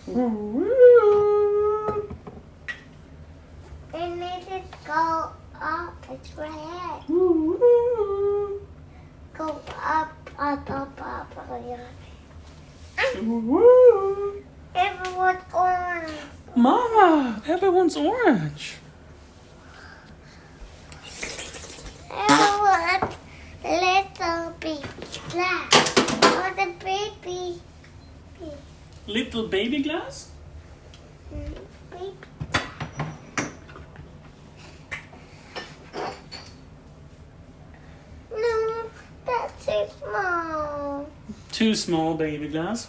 Woo-woo! It made it go up. It's right here. Woo-woo! Go up. Woo-woo! Everyone's orange. Mama, everyone's orange. Everyone's little bit black. Or the baby. Little baby glass? Baby. No, that's too small. Too small baby glass.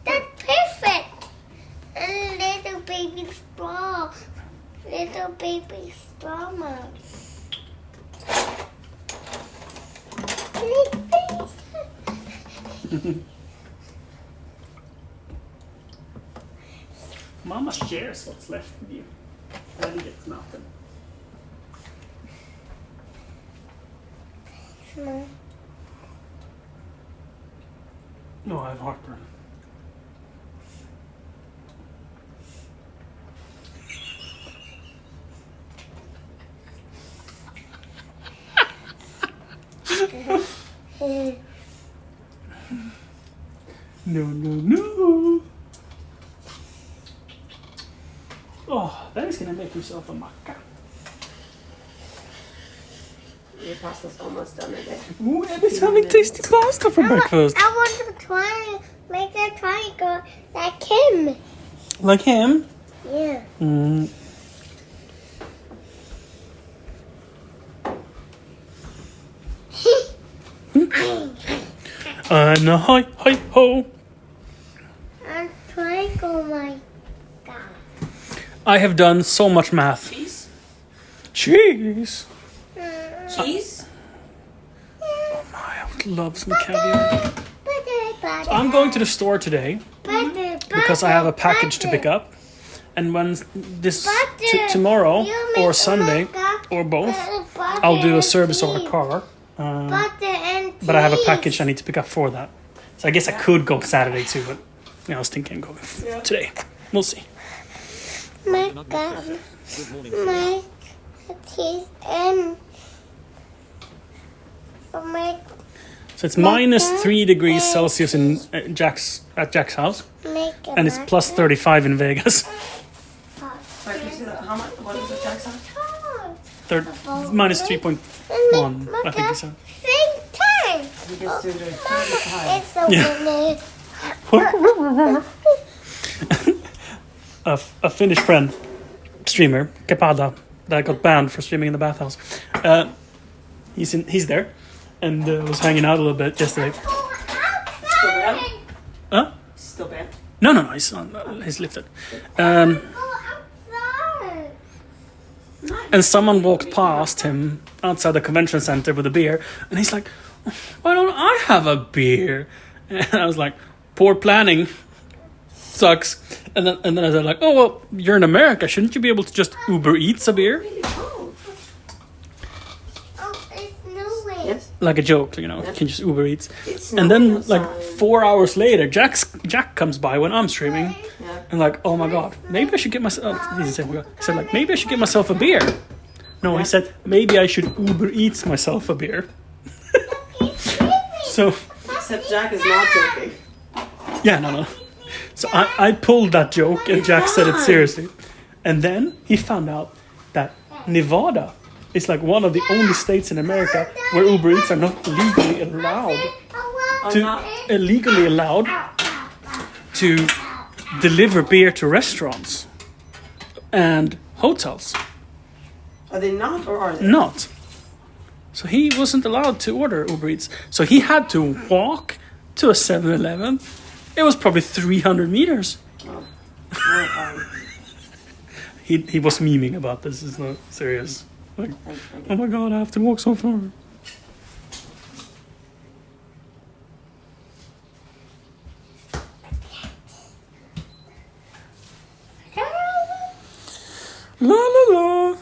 That's perfect. A little baby straw. Little baby straw, Mom. Mama shares what's left with you. Daddy gets nothing. Mom. No, I have heartburn. No. Oh, Daddy's gonna make himself a macca. Your pasta's almost done again. Ooh, Abby's having tasty pasta for breakfast. I want to make a triangle like him. Like him? Yeah. Mm. No, hi ho. A triangle, my God. I have done so much math. Cheese? Cheese. Cheese? I would love some caviar. So I'm going to the store today because I have a package to pick up. And when this tomorrow or Sunday or both, I'll do a service on a car. But I have a package I need to pick up for that. So I guess I could go Saturday too, but I was thinking go today. We'll see. My Nugget God. says, good morning, My teeth and my So it's minus 3 degrees Celsius in Jack's house, make and it's plus 35 in Vegas. Sorry, can you see that? How much? What is it, Jackson? Minus 3.1, I think he said. Same time. He gets to enjoy It's so Yeah. windy. A Finnish friend, streamer, Kepada, that got banned for streaming in the bathhouse. He's there, and was hanging out a little bit yesterday. Still bad? Huh? Still bad? No, he's lifted. Go outside. And someone walked past him outside the convention center with a beer, and he's like, "Why don't I have a beer?" And I was like, "Poor planning, sucks." And then I said like, "Oh well, you're in America, shouldn't you be able to just Uber Eats a beer?" Oh, it's snowing. Yes. Like a joke, you know, you can just Uber Eats. It's And then snowing like outside. 4 hours later, Jack comes by when I'm streaming, Yeah. and like, "Oh my god, maybe I should get myself." He said like, "Maybe I should get myself a beer." No, he said maybe I should Uber Eats myself a beer. So Except Jack is not joking. yeah, no. So I pulled that joke, and Jack said it seriously. And then he found out that Nevada is like one of the only states in America where Uber Eats are not legally allowed to deliver beer to restaurants and hotels. Are they not, or are they? Not. So he wasn't allowed to order Uber Eats. So he had to walk to a 7-Eleven. It was probably 300 meters. Horrifying. He was memeing about this. It's not serious. Like, oh my god, I have to walk so far. La la la. Do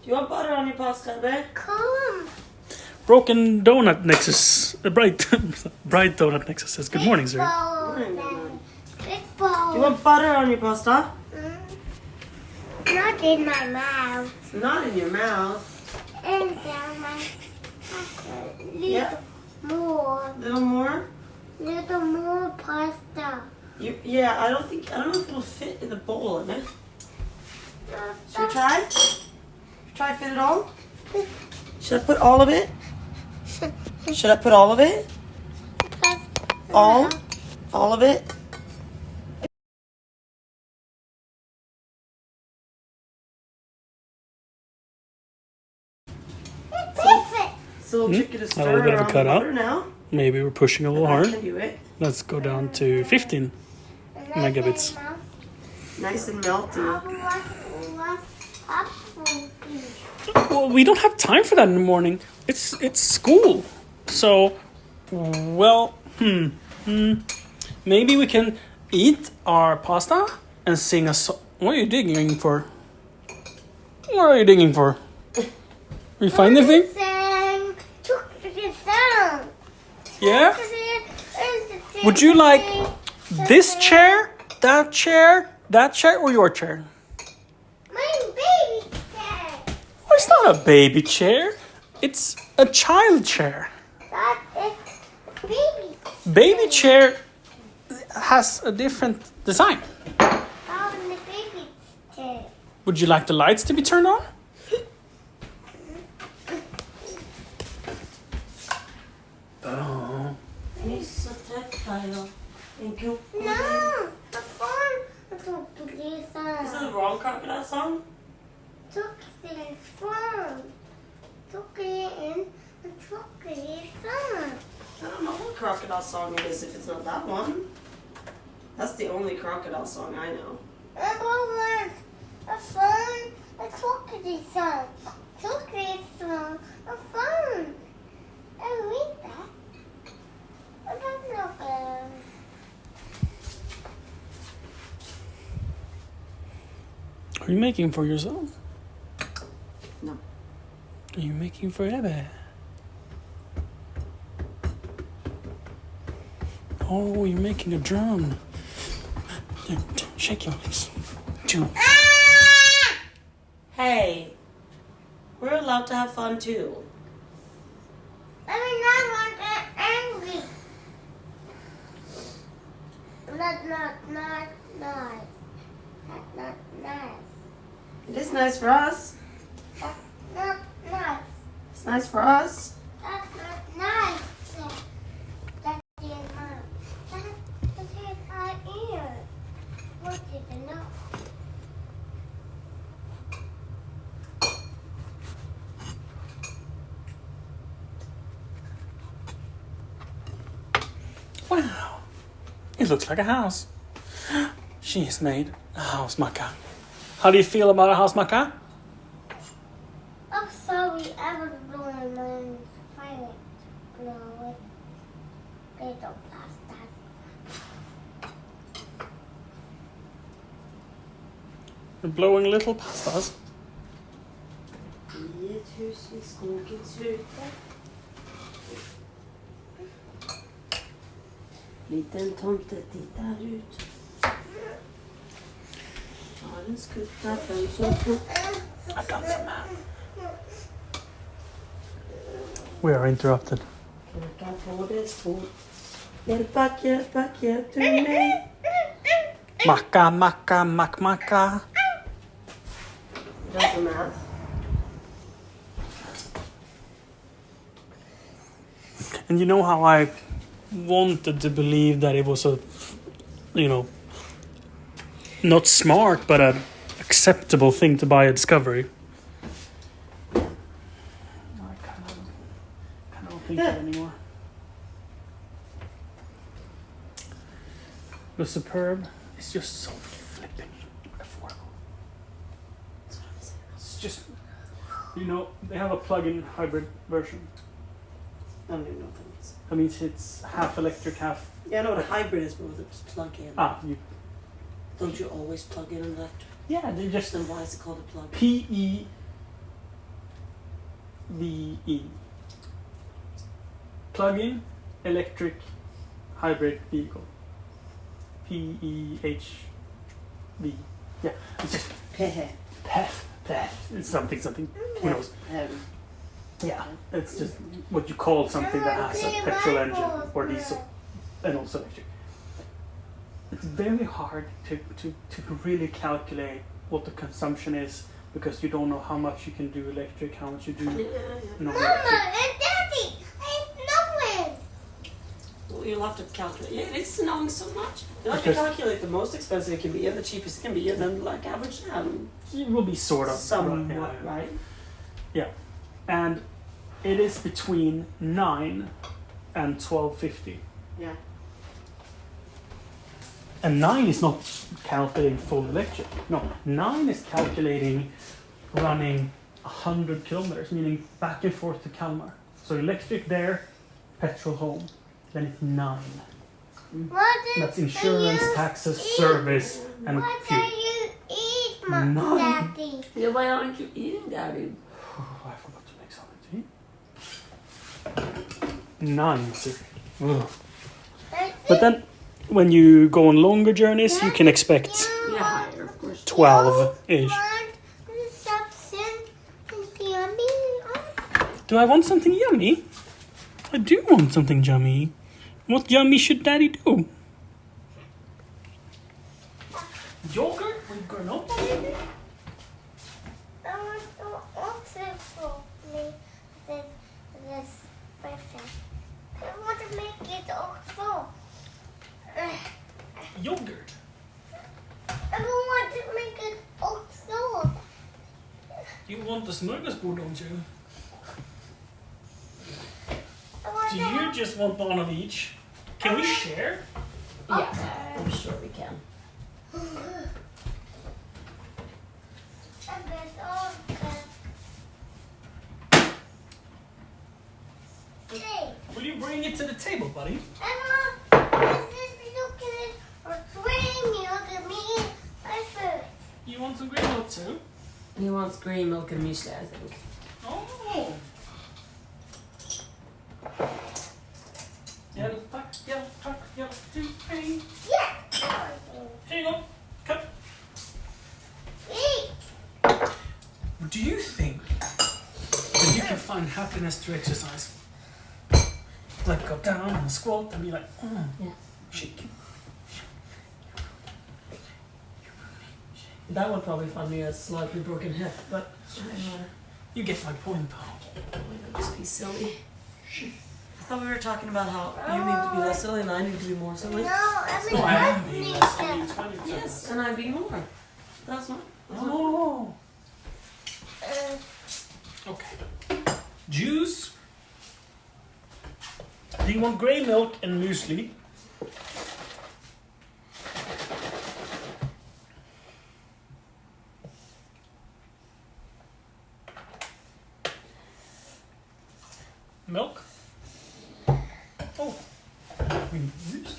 you want butter on your pasta, babe? Come. Broken Donut Nexus. Bright Donut Nexus says, "Good morning, sir." Big bowl. Do you want butter on your pasta? Not in my mouth. Not in your mouth. And down my little Yeah. more. Little more? Little more pasta. Yeah, I don't know if it'll fit in the bowl, Emma. Should we try? Try fit it all? Should I put all of it? Should I put all of it? All of it? So we'll trick you to A stir little bit of a around the cutout. butter now. Maybe we're pushing a little I hard. can do it. Let's go down to 15 megabits. Nice and melty. Well, we don't have time for that in the morning. It's school. So, well, maybe we can eat our pasta and sing a song. What are you digging for? What are you digging for? You find anything? Yeah? Would you like this chair, that chair, or your chair? My baby chair. Oh, it's not a baby chair. It's a child chair. That is baby. Baby chair has a different design. How in the baby chair? Would you like the lights to be turned on? Oh. He's so tactile. Thank you. No, the phone. Took the Is that the wrong crocodile song? Took the phone. Took it in and took the phone. I don't know what crocodile song it is if it's not that one. That's the only crocodile song I know. A phone. A took the song. Took the song. A phone. I read that. I don't know. Are you making for yourself? No. Are you making for Ebbe? Oh, you're making a drum. Shake your lips. Joe. Hey, we're allowed to have fun too. Let me not want that angry. Not nice. Not nice. It is nice for us. Not nice. It's nice for us. That's not nice. That's in my. That's in my ear. What did you know? Wow. It looks like a house. She has made a house maca. How do you feel about a house maca? I'm sorry, I was blowing my fire. Blow it. They don't last that. You're blowing little pastas. I ett hus i skogens ruta. Liten tomte tittar ut. Har en skutta fem som I've done some math. We are interrupted. knackar på dess fot. Hjälp, back, hjälp till mig. Maca, maca, maca. That's a math. And you know how I wanted to believe that it was a, not smart, but an acceptable thing to buy at Discovery. I kind of don't think that anymore. The Superb is just so flipping affordable. It's just, they have a plug-in hybrid version. I don't even know what that means. That means it's half electric, half... Yeah, I know what a hybrid is, but with it's plug in. Don't you always plug in an electric? Yeah, they just... Then why is it called a plug-in? PEVE. Plug-in electric hybrid vehicle. PEHV. Yeah, it's just... PEF. It's something. Who knows? Yeah, it's just what you call something that has a petrol engine or diesel and also electric. It's very hard to really calculate what the consumption is because you don't know how much you can do electric, how much you do non-electric. Mama and Daddy, it's snowing. Well, you'll have to calculate. Yeah, it's snowing so much. You'll have to calculate the most expensive it can be and the cheapest it can be, and then like average it will be sort of somewhat right. Yeah, and it is between 9 and 12.50. Yeah. And 9 is not calculating full electric. No, 9 is calculating running 100 kilometers, meaning back and forth to Kalmar. So electric there, petrol home. Then it's 9. That's insurance, taxes, service, and what fuel. What do you eat, 9. Daddy? Yeah, why aren't you eating, Daddy? I forgot to make something to eat. 9. Ugh. But then, when you go on longer journeys, you can expect 12-ish. Do I want something yummy? I do want something yummy. What yummy should Daddy do? Yogurt with granola? I want to also for me this perfect. I want to make it also. Yogurt? I want to make it also. You want the smorgasbord, don't you? Do to you just want one of each? Can we share? Yeah, I'm sure we can. Will you bring it to the table, buddy? Emma, this is looking or swing. Look at me. My food. You want some green milk too? He wants green milk and muesli, I think. Oh! Yellow tuck, 2, 3. Yeah. Here you go. Cut. find happiness through exercise. Like go down and squat and be like, oh, Yeah. shake. That would probably find me a slightly broken hip, but You get my point, though. just be silly. I thought we were talking about how you need to be less silly and I need to be more silly. No, I mean, No, I am being need less to. silly, 20%. Yes, and I'm being more. That's not. Oh. Okay. Juice. Do you want grey milk and muesli? Milk? Oh. We need muesli.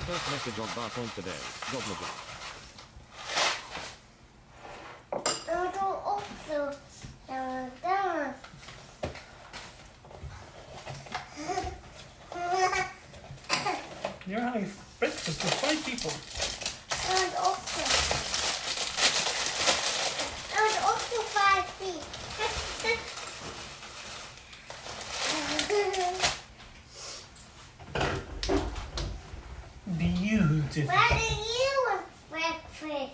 First message on bar point today. Gobbledygook. I don't also down. You're having breakfast with 5 people. And also 5 feet. Beautiful. Why do you want breakfast?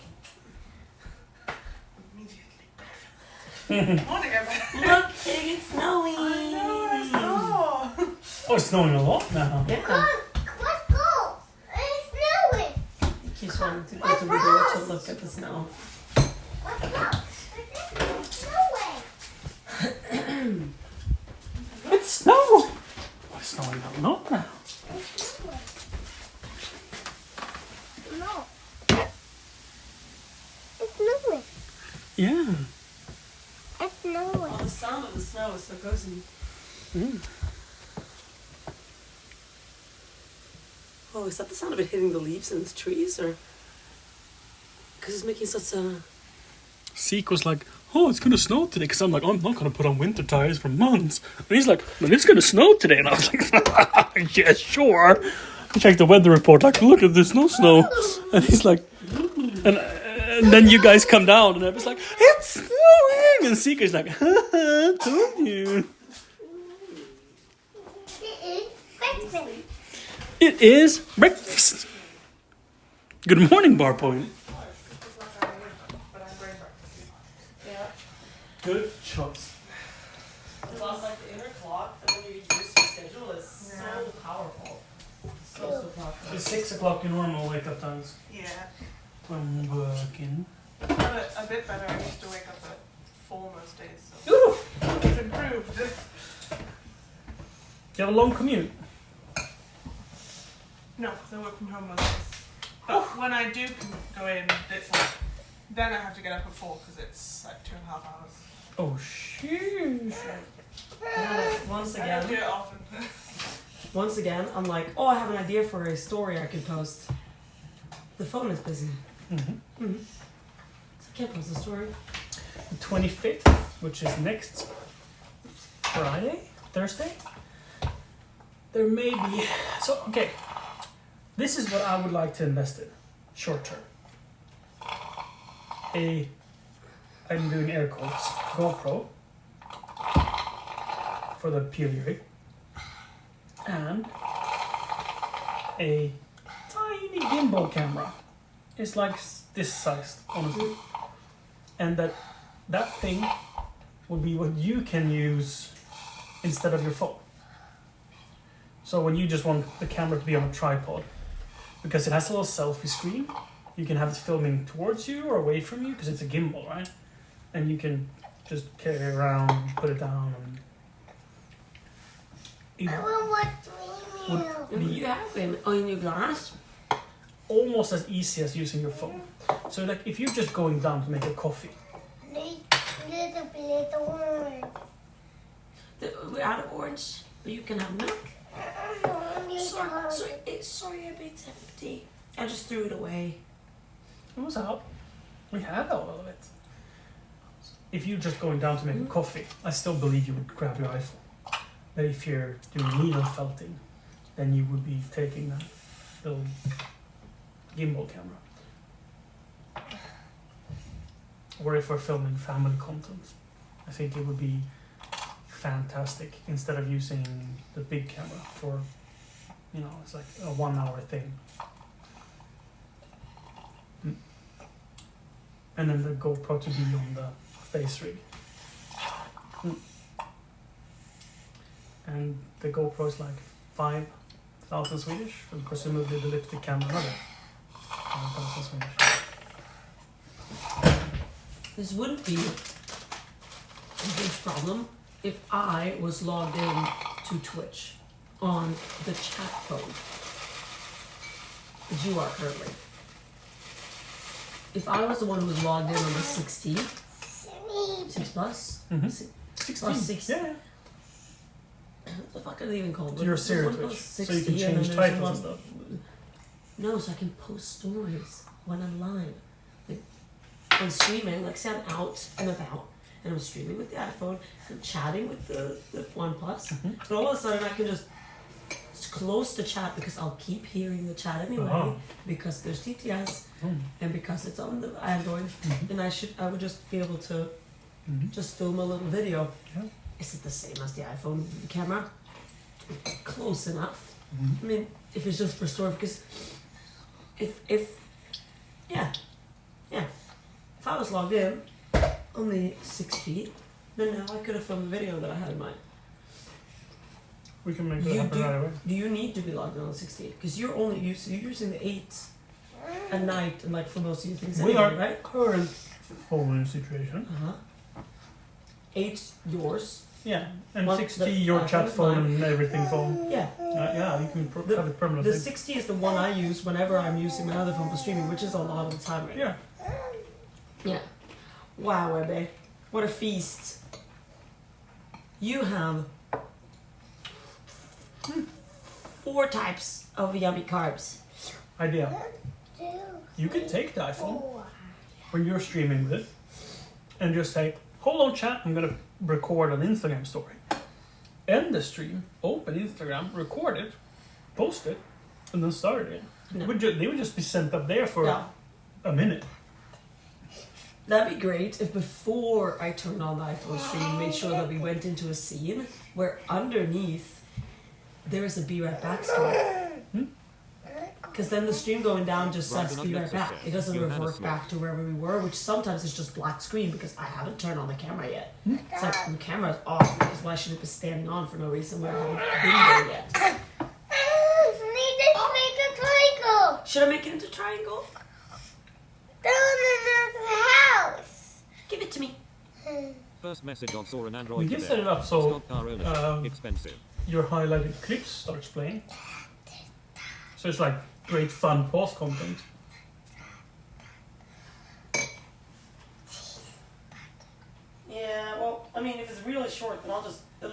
Look, it's snowing. Oh, it's snowing a lot now. Yeah. Let's go. It's snowing. He keeps wanting to go to the door to look at the snow. Let's go. It's snowing. It's snow. Oh, it's snowing a lot now. It's snowing. No. It's snowing. Yeah. It's snowing. Oh, the sound of the snow is so cozy. Oh, is that the sound of it hitting the leaves in the trees, or? Because it's making such a. Seek was like, oh, it's gonna snow today. Because I'm like, I'm not gonna put on winter tires for months. And he's like, but it's gonna snow today. And I was like, yeah, sure. I checked the weather report, like, look at this, no snow. And he's like, and then you guys come down, and I was like, it's snowing. And Seeker's like, I told you. Breakfast. It is breakfast. Good morning, Bar Point. Good choice. Because like the inner clock that when you use your schedule is so powerful. So powerful. It's 6 o'clock your normal wake up times. Yeah. I'm working. A bit better. I used to wake up at 4 most days. So it's improved. You have a long commute. No, because I work from home most days. But when I do go in, it's like, then I have to get up at 4 because it's like 2.5 hours. Oh, shoot. Once I don't do again, it often. once again, I'm like, oh, I have an idea for a story I could post. The phone is busy. So I can't post a story. The 25th, which is next Thursday. There may be. So, okay. This is what I would like to invest in, short term. I'm doing air quotes, GoPro for the PLE rig, and a tiny gimbal camera. It's like this sized, honestly. And that thing will be what you can use instead of your phone. So when you just want the camera to be on a tripod, because it has a little selfie screen, you can have it filming towards you or away from you, because it's a gimbal, right? And you can just carry it around, put it down, and I want what would You be have in your glass. almost as easy as using your phone. So like if you're just going down to make a coffee, Little bit orange. We're out of orange, but you can have milk. Sorry, a bit empty. I just threw it away. it was out. We had all of it. If you're just going down to make a coffee, I still believe you would grab your iPhone. But if you're doing needle felting, then you would be taking that little gimbal camera. Or if we're filming family content, I think it would be fantastic instead of using the big camera for, you know, it's like a 1 hour thing. And then the GoPro to be on the face rig. And the GoPro is like 5,000 Swedish, and presumably the lipstick camera another 5,000 Swedish. This wouldn't be a huge problem if I was logged in to Twitch on the chat phone that you are currently. If I was the one who was logged in on the 16, 6 plus, 16, Yeah. What the fuck are they even called? Your Siri Twitch, so you can change titles and stuff. No, so I can post stories when I'm live. Like, I'm streaming, like say I'm out and about, and I'm streaming with the iPhone, I'm chatting with the OnePlus, but all of a sudden I can just close the chat because I'll keep hearing the chat anyway, because there's TTS, and because it's on the Android, and I would just be able to just film a little video. Yeah. Is it the same as the iPhone camera? Close enough. I mean, if it's just for story, because if I was logged in on the 6 feet, then now I could have filmed the video that I had in mind. We can make that happen right away. Do you need to be logged in on the 6 feet? Because you're using the 8 at night and like for most of your things We anyway, are right? current phone situation. 8 yours. Yeah, and One- 60 the your chat iPhone, phone mine. and everything phone. Yeah. Yeah, you can have it permanently. The 60 is the one I use whenever I'm using my other phone for streaming, which is a lot of the time right Yeah. now. Yeah. Wow, Webby. What a feast. You have 4 types of yummy carbs. Idea. You can take the iPhone when you're streaming with it and just say, hold on chat, I'm gonna record an Instagram story. End the stream, open Instagram, record it, post it, and then start it again. No. They would just be sent up there for No. a minute. That'd be great if before I turned on the iPhone stream, we made sure that we went into a scene where underneath there is a Be Right Back story. Because then the stream going down just says Be Right Back. It doesn't revert back to wherever we were, which sometimes is just black screen because I haven't turned on the camera yet. It's like the camera's off because why should it be standing on for no reason where I haven't been there yet? Need to make a triangle. Should I make it into a triangle? Down in the house. Give it to me. First message on saw an Android We can today. set it up so Stock car ownership, expensive. your highlighted clips starts playing. So it's like great fun pause content. Yeah, well, I mean, if it's really short, then it'll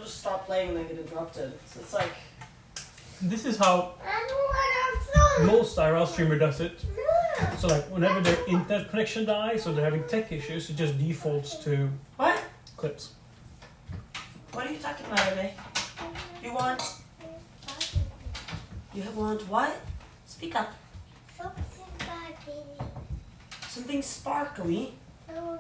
just stop playing and then get interrupted. So it's like, This is how I know what I'm most IRL streamer does it. So like whenever their internet connection dies or they're having tech issues, it just defaults to what? clips. What are you talking about, Ebe? You want what? Speak up. Something bad, baby. Something sparkly. No,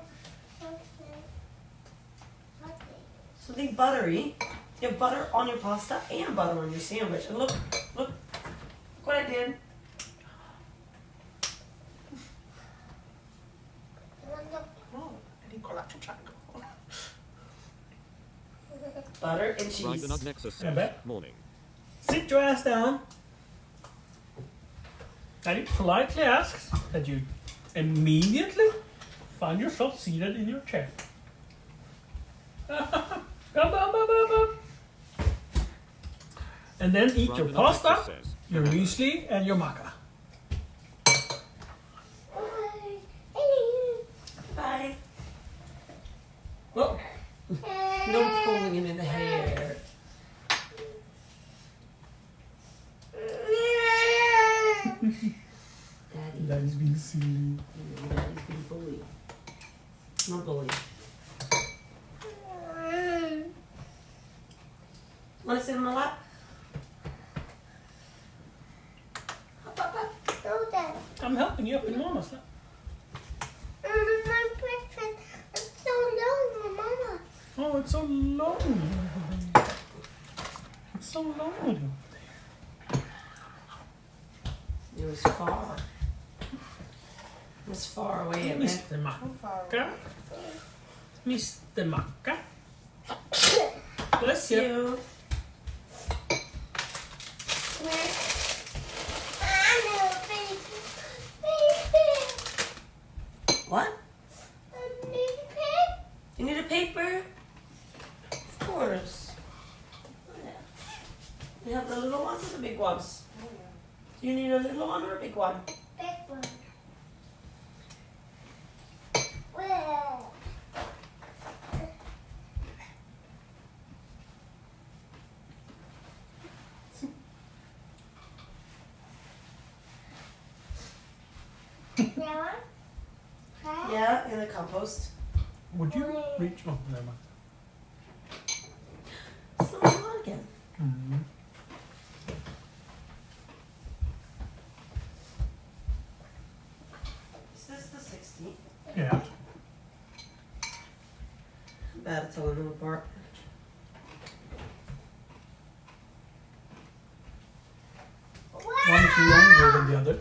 Something buttery. You have butter on your pasta and butter on your sandwich. And look what I did. Oh, an equilateral triangle. Butter and Right, cheese. the Nug Nexus Yeah, says, bet. morning. Sit your ass down. And it politely asks that you immediately find yourself seated in your chair. And then eat Right, your the Nug Nexus pasta, says, your muesli, and your maca. Bye. Well, No pulling him in the hair. Daddy. Daddy's being silly. Daddy's being bullied. Not bullied. Want to sit on my lap? No, Dad. I'm helping you up in Mama's lap. My breakfast is so long, Mama. Oh, it's so lonely. It's so lonely. It was far. It was far away. It went. Mr. Macca. Mr. Macca. Bless you. What? You need a paper? Of course. You have the little ones or the big ones? Do you need a little one or a big one? Big one. Well. Yeah, in the compost. Would you reach? Oh, never mind. It's not hot again. Mm-hmm. Is this the 16th? Yeah. Bad at telling them apart. One is longer than the other,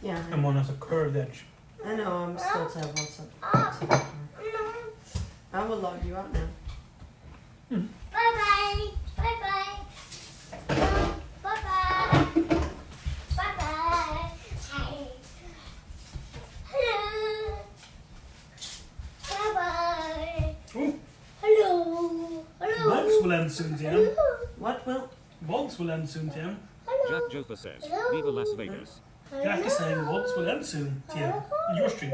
Yeah. and one has a curved edge. I know, I'm still terrible at something. I will log you out now. Bye-bye. Bye-bye. Bye-bye. Bye-bye. Hello. Bye-bye. Ooh. Hello. Hello. Vlogs will end soon, Tim. What will? Vlogs will end soon, Tim. Jack Joffa says, Viva Las Vegas. Jack is saying vlogs will end soon, Tim. On your stream.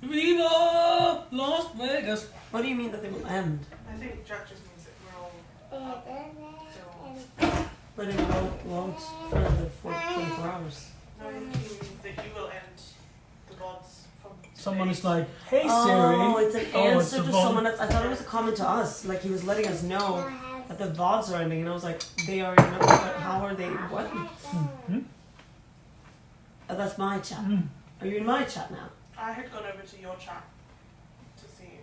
Viva Las Vegas. What do you mean that they will end? I think Jack just means that we're all But it won't for another 24 hours. No, he means that you will end the gods from Someone today. is like, hey Siri. Oh, it's an answer a to VOD. someone else. I thought it was a comment to us. Like he was letting us know that the VODs are ending. And I was like, they already know. But how are they? What? Mm-hmm. Oh, that's my chat. Mm. Are you in my chat now? I had gone over to your chat to see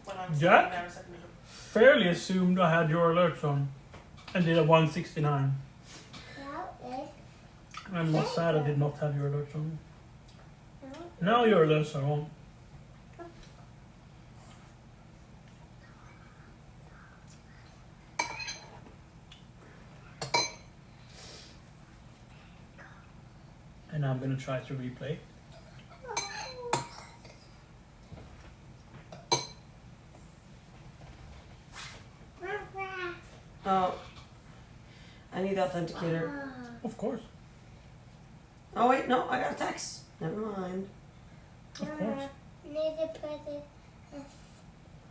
when I'm Jack? sitting there a second ago. Fairly assumed I had your alerts on. And did a 169. I'm not sad I did not have your alerts on. Now your alerts are on. And I'm gonna try to replay. Oh, I need the authenticator. Of course. Oh wait, no, I got a text. Never mind. Of course. Need to put it as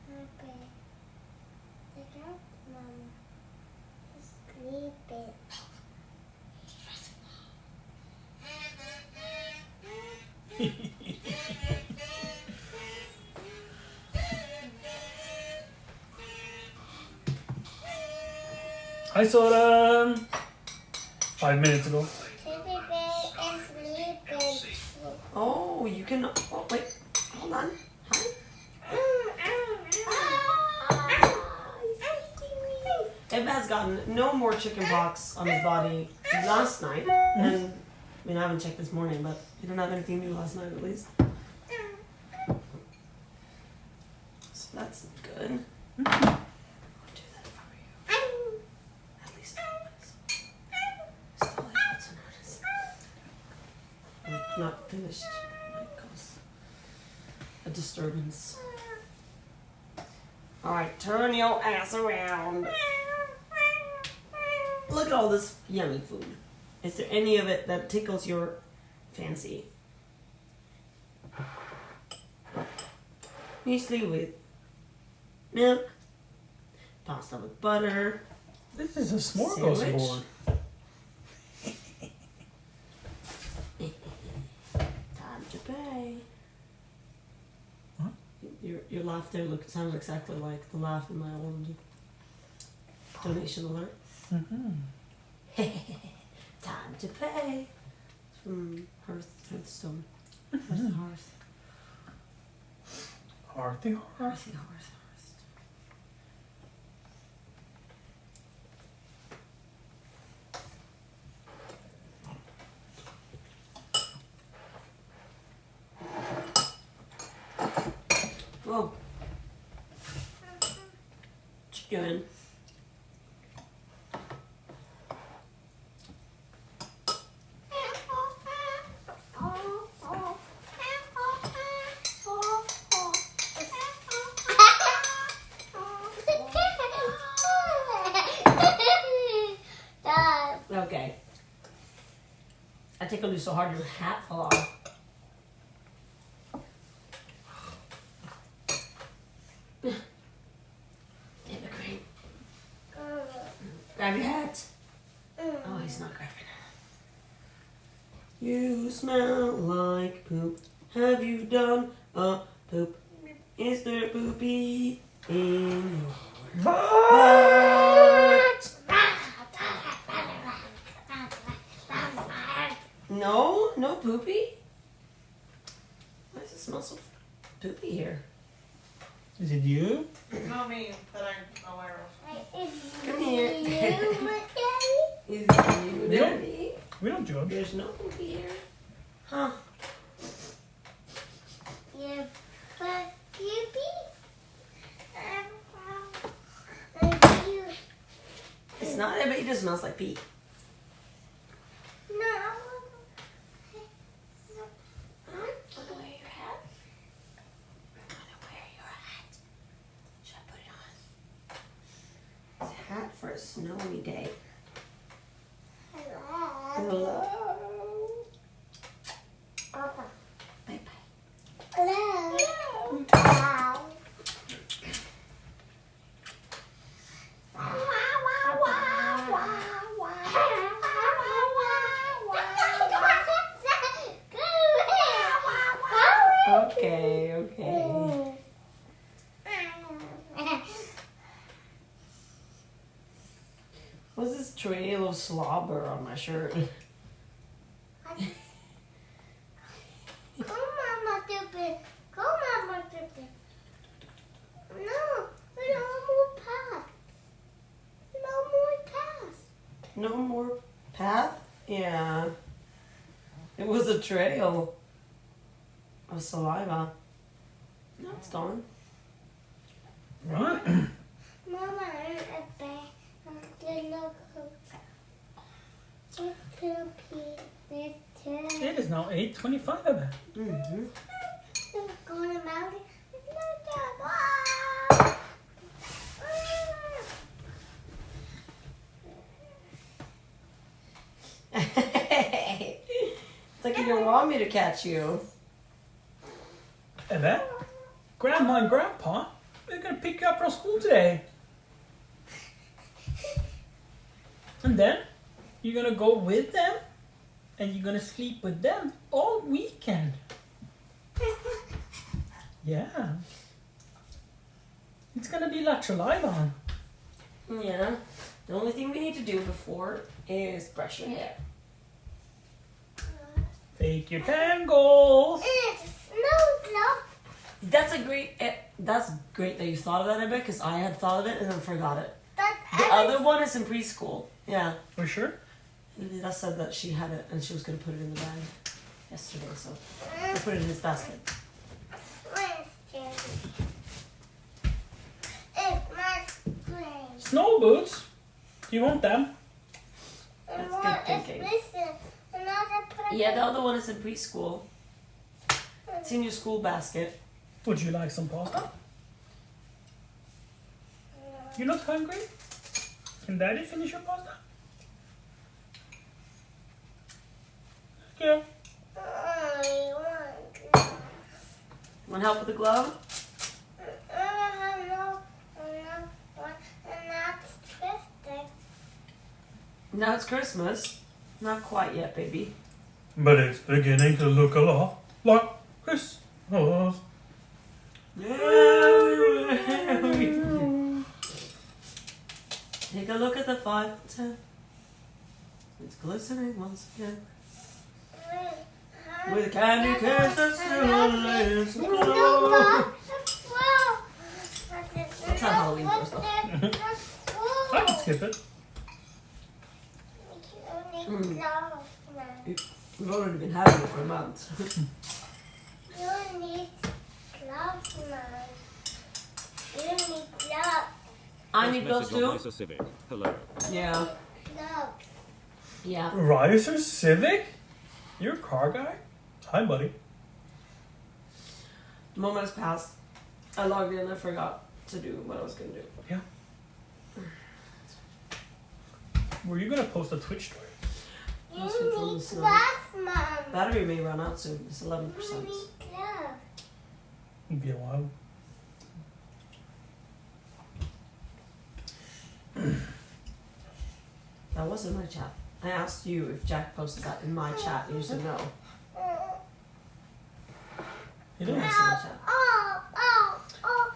happy. Take out, Mama. Sleeping. I saw them 5 minutes ago. Teddy bear is sleeping. Oh, you can. Oh wait, hold on. Hi. Eb has gotten no more chicken pox on his body last night, and I mean I haven't checked this morning, but he didn't have anything new last night at least. So that's good. I'll do that if I were you. At least notice. Still able to notice. Not finished. Might cause a disturbance. Alright, turn your ass around. Look at all this yummy food. Is there any of it that tickles your fancy? Muesli with milk, pasta with butter. This is a smorgasbord. Sandwich. Time to pay. Huh? Your laugh there sounds exactly like the laugh in my old donation alert. Time to pay. From Hearthstone. Where's the hearth? Hearty heart. Hearthy hearth. Whoa. What you doing? Okay. I tickled you so hard your hat fell off. Hypocrite. Grab your hat. Oh, he's not grabbing it. You smell like poop. Have you done a poop? Is there poopy in your butt? No, no poopy. Why does it smell so poopy here? Is it you? Not me, that I'm aware of. Come here. Is it you, Daddy? We don't judge. There's no poopy here. Huh? Yeah, but It's not, but it just smells like pee. No. Wanna wear your hat? Wanna wear your hat? Should I put it on? It's a hat for a snowy day. Hello. Bye bye. Okay, okay. What's this trail of slobber on my shirt? Go, Mama, stupid. Go, Mama, stupid. No, no more path. No more path. No more path? Yeah. It was a trail of saliva. No, it's gone. Right. Mama, I'm a bear. It is now 8:25. Mm-hmm. Going to mountain. It's like you don't want me to catch you. And then, Grandma and Grandpa, they're gonna pick you up from school today. And then, you're gonna go with them, and you're gonna sleep with them all weekend. Yeah. It's gonna be La Chalivan. Yeah. The only thing we need to do before is brush your hair. Take your tangles. That's great that you thought of that, Emma, because I had thought of it and then forgot it. The other one is in preschool. Yeah. For sure? Lila said that she had it and she was going to put it in the bag yesterday, so I put it in his basket. Snow boots? Do you want them? That's good thinking. Yeah, the other one is in preschool. It's in your school basket. Would you like some pasta? You're not hungry? Can Daddy finish your pasta? Yeah. Want help with the glove? Now it's Christmas. Not quite yet, baby. But it's beginning to look a lot like Christmas. Take a look at the 510. It's glistening once again. With candy canes that still lays glow. Let's have Halloween first though. I can skip it. We've already been having it for a month. You need gloves, man. You need gloves. I need gloves too. Riser Civic. Hello. Yeah. Gloves. Yeah. Riser Civic? You're a car guy? Hi, buddy. The moment has passed. I logged in and I forgot to do what I was going to do. Yeah. Were you gonna post a Twitch story? You need gloves, man. Battery may run out soon. It's 11%. You need gloves. It'll be a while. That was in my chat. I asked you if Jack posted that in my chat and you said no. You I didn't. asked in my chat. Oh, oh, oh.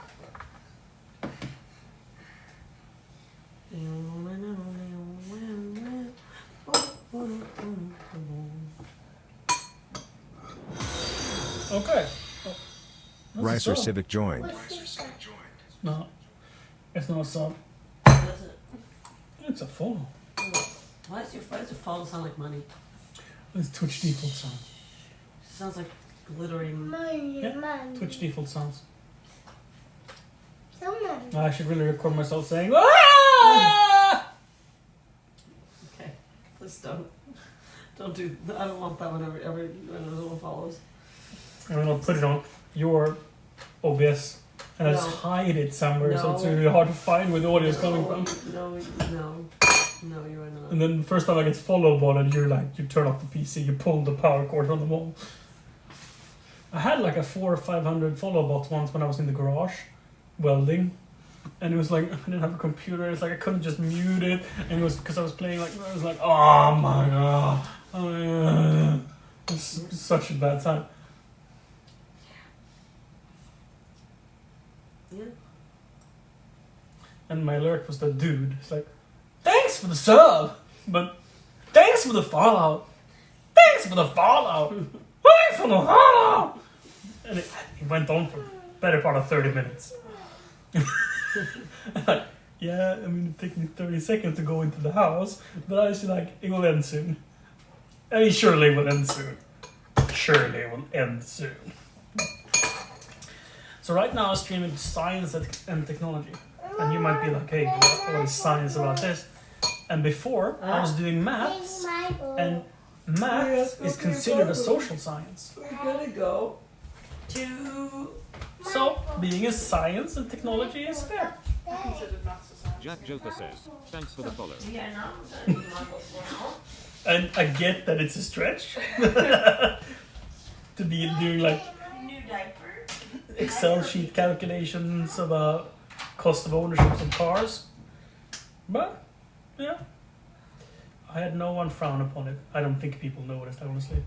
Okay. Oh, that's a Ricer song. Civic joined. No. It's not a song. That's it. It's a follow. Why does your follow sound like money? It's Twitch default sound. It sounds like glittering. Money, Yeah. money. Twitch default sounds. So money. I should really record myself saying, "Ah!" Okay, please don't. Don't do. I don't want that whenever someone follows. And then I'll put it on your OBS and I'll just No. hide it somewhere so it's No. really hard to find where the audio is coming from. No, you are not. And then the first time I get follow button, you're like, you turn off the PC, you pull the power cord from the wall. I had like a 400 or 500 follow bots once when I was in the garage welding. And it was like, I didn't have a computer, it's like I couldn't just mute it. And it was because I was playing like, I was like, oh my god. Oh, yeah. It's such a bad time. Yeah. And my alert was the dude. It's like, thanks for the sub, but thanks for the fallout. Thanks for the fallout. Thanks for the fallout. And it went on for the better part of 30 minutes. Like, yeah, I mean, it took me 30 seconds to go into the house, but I was like, it will end soon. I mean, surely it will end soon. Surely it will end soon. So right now I'm streaming science and technology. And you might be like, hey, what is science about this? And before, I was doing maths, and math is considered a social science. We're gonna go to. So, being a science and technology is fair. I considered maths a science. Jack Jofa says, thanks for the follow. Yeah, no. And I get that it's a stretch to be doing like New diaper. Excel sheet calculations about cost of ownership of cars. But, yeah. I had no one frown upon it. I don't think people noticed, honestly.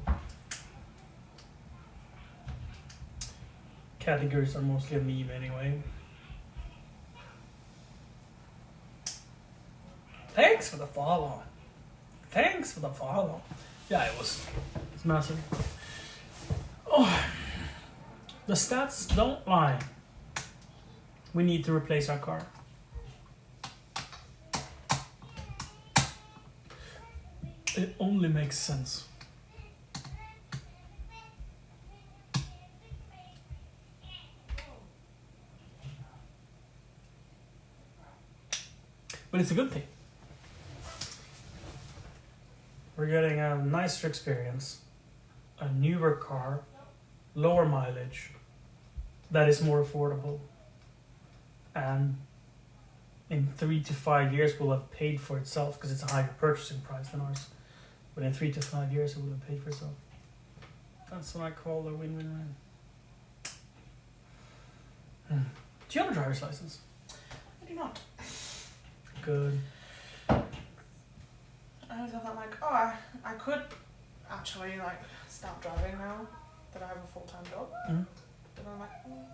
Categories are mostly a meme anyway. Thanks for the follow. Thanks for the follow. Yeah, it's massive. Oh, the stats don't lie. We need to replace our car. It only makes sense. But it's a good thing. We're getting a nicer experience, a newer car, lower mileage, that is more affordable. And in 3 to 5 years will have paid for itself because it's a higher purchasing price than ours. But in 3 to 5 years it will have paid for itself. That's what I call a win-win-win. Do you have a driver's license? I do not. Good. I always have that like, oh, I could actually like stop driving now that I have a full-time job. Mhm. And I'm like,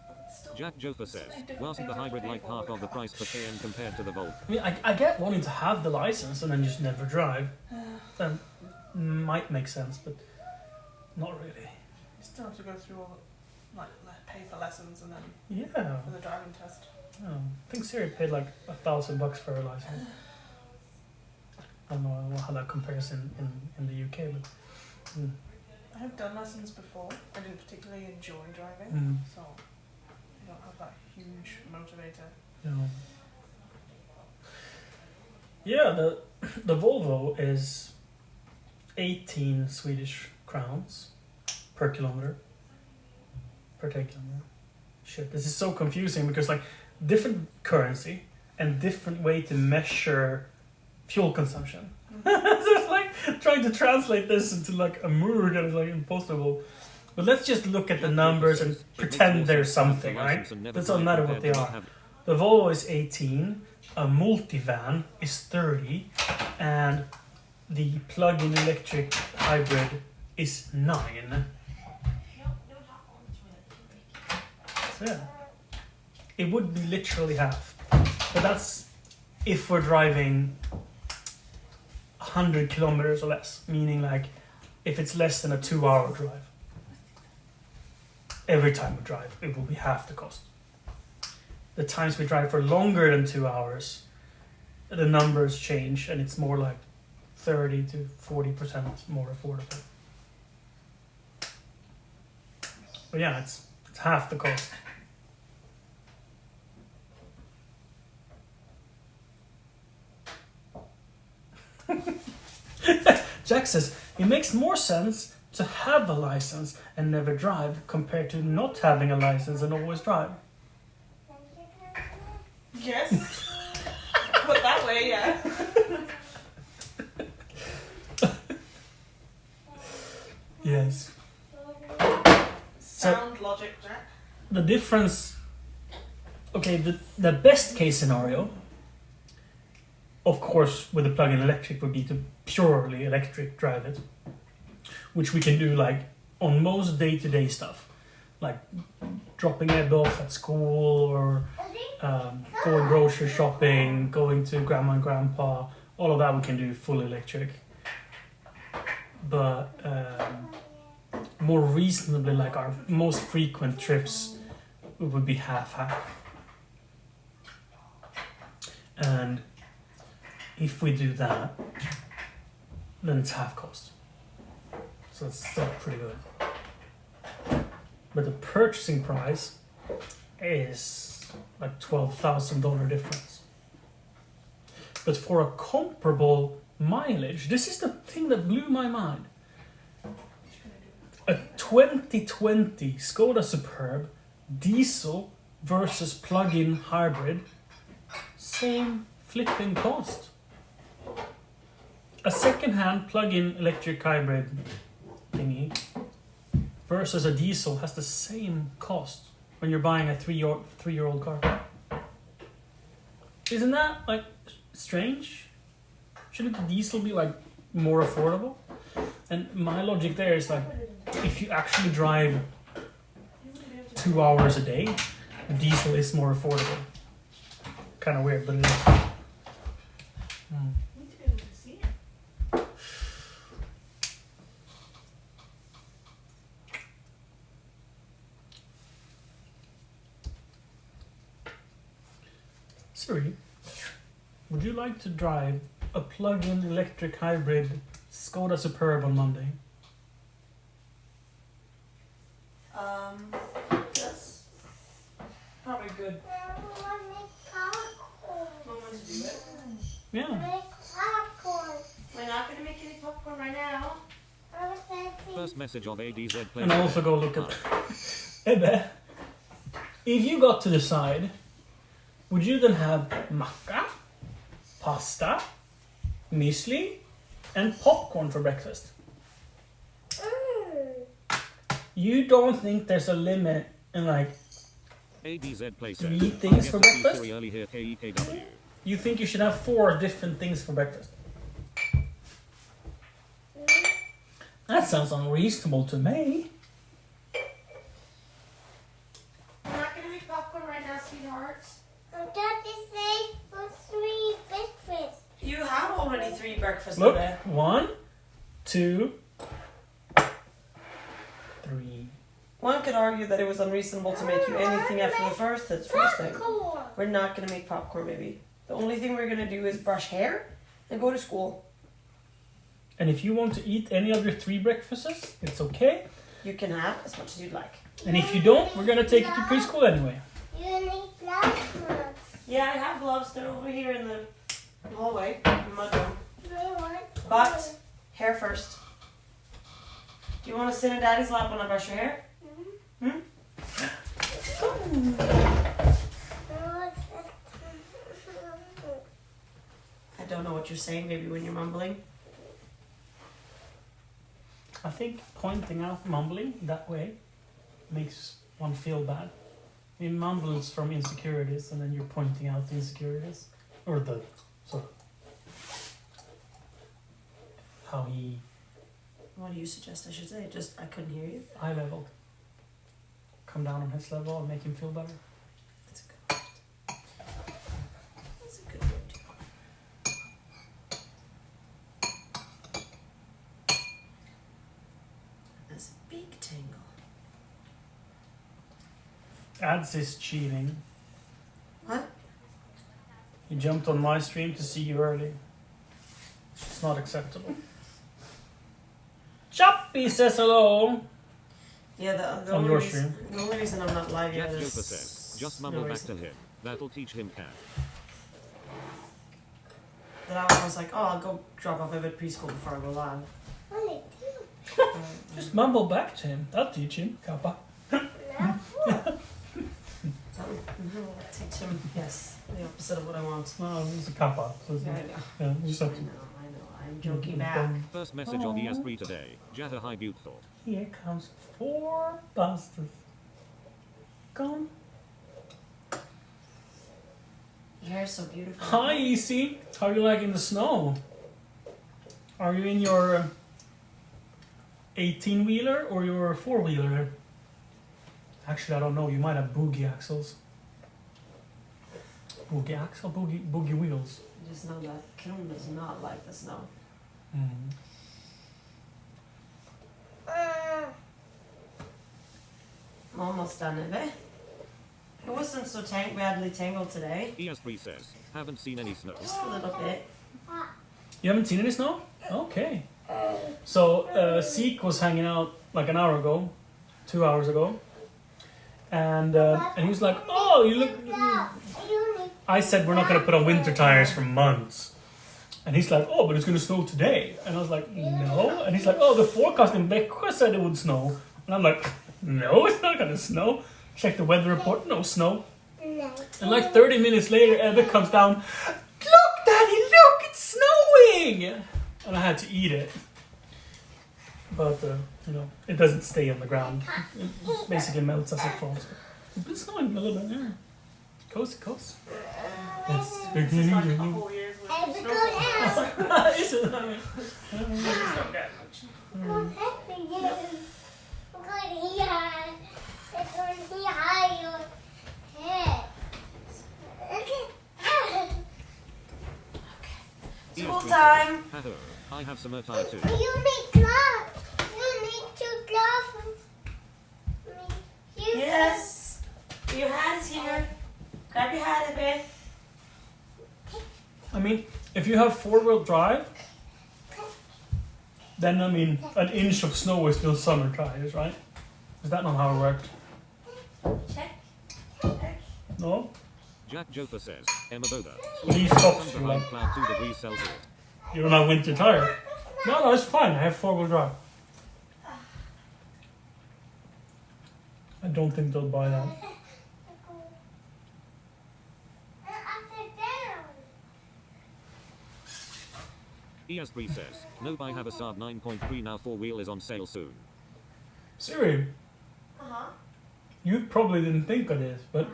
but it's still. Jack Joffa says, wasn't the hybrid like half of the price per km compared to the Volvo? I mean, I get wanting to have the license and then just never drive. That might make sense, but not really. You still have to go through all the, like, pay for lessons and then Yeah. for the driving test. Oh, I think Siri paid like $1,000 for her license. I don't know how that compares in the UK, but I have done lessons before. I didn't particularly enjoy driving, so I don't have that huge motivator. no. Yeah, the Volvo is 18 Swedish crowns per kilometer. Per take kilometer. Shit, this is so confusing because like different currency and different way to measure fuel consumption. So it's like trying to translate this into like a murg and it's like impossible. But let's just look at the numbers and pretend there's something, right? It doesn't matter what they are. The Volvo is 18, a multivan is 30, and the plug-in electric hybrid is 9. So yeah, it would be literally half. But that's if we're driving 100 kilometers or less, meaning like if it's less than a 2-hour drive. Every time we drive, it will be half the cost. The times we drive for longer than 2 hours, the numbers change and it's more like 30 to 40% more affordable. But yeah, it's half the cost. Jack says, it makes more sense to have a license and never drive compared to not having a license and always drive. Yes. Put that way, yeah. Yes. Sound logic, Jack. The difference... Okay, the best case scenario, of course, with the plug-in electric would be to purely electric drive it. Which we can do like on most day-to-day stuff. Like dropping Ed off at school or going grocery shopping, going to grandma and grandpa. All of that we can do full electric. But more reasonably, like our most frequent trips would be half-half. And if we do that, then it's half cost. So it's still pretty good. But the purchasing price is like $12,000 difference. But for a comparable mileage, this is the thing that blew my mind. A 2020 Skoda Superb diesel versus plug-in hybrid, same flipping cost. A second-hand plug-in electric hybrid thingy versus a diesel has the same cost when you're buying a three-year-old car. Isn't that like strange? Shouldn't the diesel be like more affordable? And my logic there is like, if you actually drive 2 hours a day, the diesel is more affordable. Kind of weird, but it is. Siri, would you like to drive a plug-in electric hybrid Skoda Superb on Monday? That's probably good. Want to do it? Yeah. We're not going to make any popcorn right now. First message of ADZ player. And also go look at... Ebbe, if you got to decide, would you then have macca, pasta, muesli, and popcorn for breakfast? You don't think there's a limit in like ADZ play 3 things for breakfast? Early here, KEKW. You think you should have 4 different things for breakfast? That sounds unreasonable to me. 3 breakfasts Look, today. 1, 2, 3. One could argue that it was unreasonable to make you anything after the first thing. Popcorn. We're not going to make popcorn, baby. The only thing we're going to do is brush hair and go to school. And if you want to eat any of your 3 breakfasts, it's okay. You can have as much as you'd like. And if you don't, we're gonna take you to preschool anyway. You need gloves. Yeah, I have gloves. They're over here in the hallway. In my room. Do you want But, hair first. Do you want to sit in Daddy's lap when I brush your hair? Hmm? I don't know what you're saying, maybe when you're mumbling. I think pointing out mumbling that way makes one feel bad. He mumbles from insecurities, and then you're pointing out the insecurities, or the sort of how he What do you suggest I should say? Just, I couldn't hear you. high level. Come down on his level and make him feel better. That's a good word. That's a good word. That's a big tangle. Ads is cheating. What? He jumped on my stream to see you early. It's not acceptable. Choppy says hello. Yeah, the On only your reason, stream. the only reason I'm not live Jack yet Joker is says, just mumble no back reason. to him. That'll teach him cat. that I was like, oh, I'll go drop off Evan preschool before I go live. Just mumble back to him. That'll teach him, Kappa. Teach him, yes, the opposite of what I want. No, he's a Kappa. So it's Yeah, I not- know. yeah, you just have to. I know. I'm joking back. First message on ES3 today. Jaha hi beautiful. Here comes 4 bastards. Come. Your hair's so beautiful. Hi, Easy. How are you liking the snow? Are you in your 18-wheeler or your 4-wheeler? Actually, I don't know. You might have boogie axles. Boogie axle? Boogie wheels. I just know that Kim does not like the snow. Mm. I'm almost done, Eve. It wasn't so badly tangled today. ES3 says, haven't seen any snow. Just a little bit. You haven't seen any snow? Okay. So, Seek was hanging out like an hour ago, 2 hours ago. And he was like, oh, you look... I said we're not going to put on winter tires for months. And he's like, oh, but it's going to snow today. And I was like, no. And he's like, oh, the forecast in Växjö said it would snow. And I'm like, no, it's not going to snow. Check the weather report, no snow. And like 30 minutes later, Ebbe comes down, look, Daddy, look, it's snowing! And I had to eat it. But, it doesn't stay on the ground. It basically melts as it falls. It's been snowing a little bit, yeah. Coast to coast. It's beginning to new. School time. Hello, I have some attire too. You need gloves. You need 2 gloves. Yes. Put your hands here. Grab your hat a bit. I mean, if you have 4-wheel drive, then, an inch of snow is still summer tires, right? Is that not how it works? Check. No? Jack Joker says, Emma Boda. Please stop, Sun behind cloud 2 degrees Celsius. You don't have winter tire. No, it's fine. I have 4-wheel drive. I don't think they'll buy that. ES3 says, nope, I have a Saab 9.3 now, 4-wheel is on sale soon. Siri, Uh-huh. you probably didn't think of this, but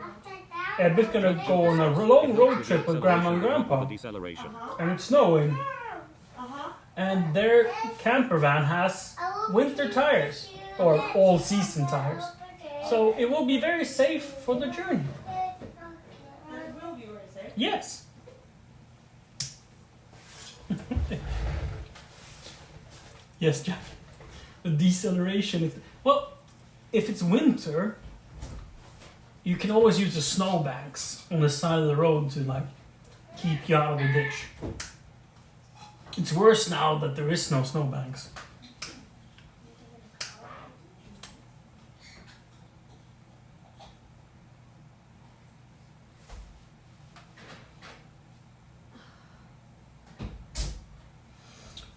Ebbe's gonna go on a long road trip with Grandma and Grandpa. Deceleration. And it's snowing. Uh-huh. And their camper van has winter tires, or all-season tires. So it will be very safe for the journey. It will be very safe. Yes. Yes, Jack. The deceleration is well. If it's winter, you can always use the snowbanks on the side of the road to like keep you out of the ditch. It's worse now that there is no snowbanks.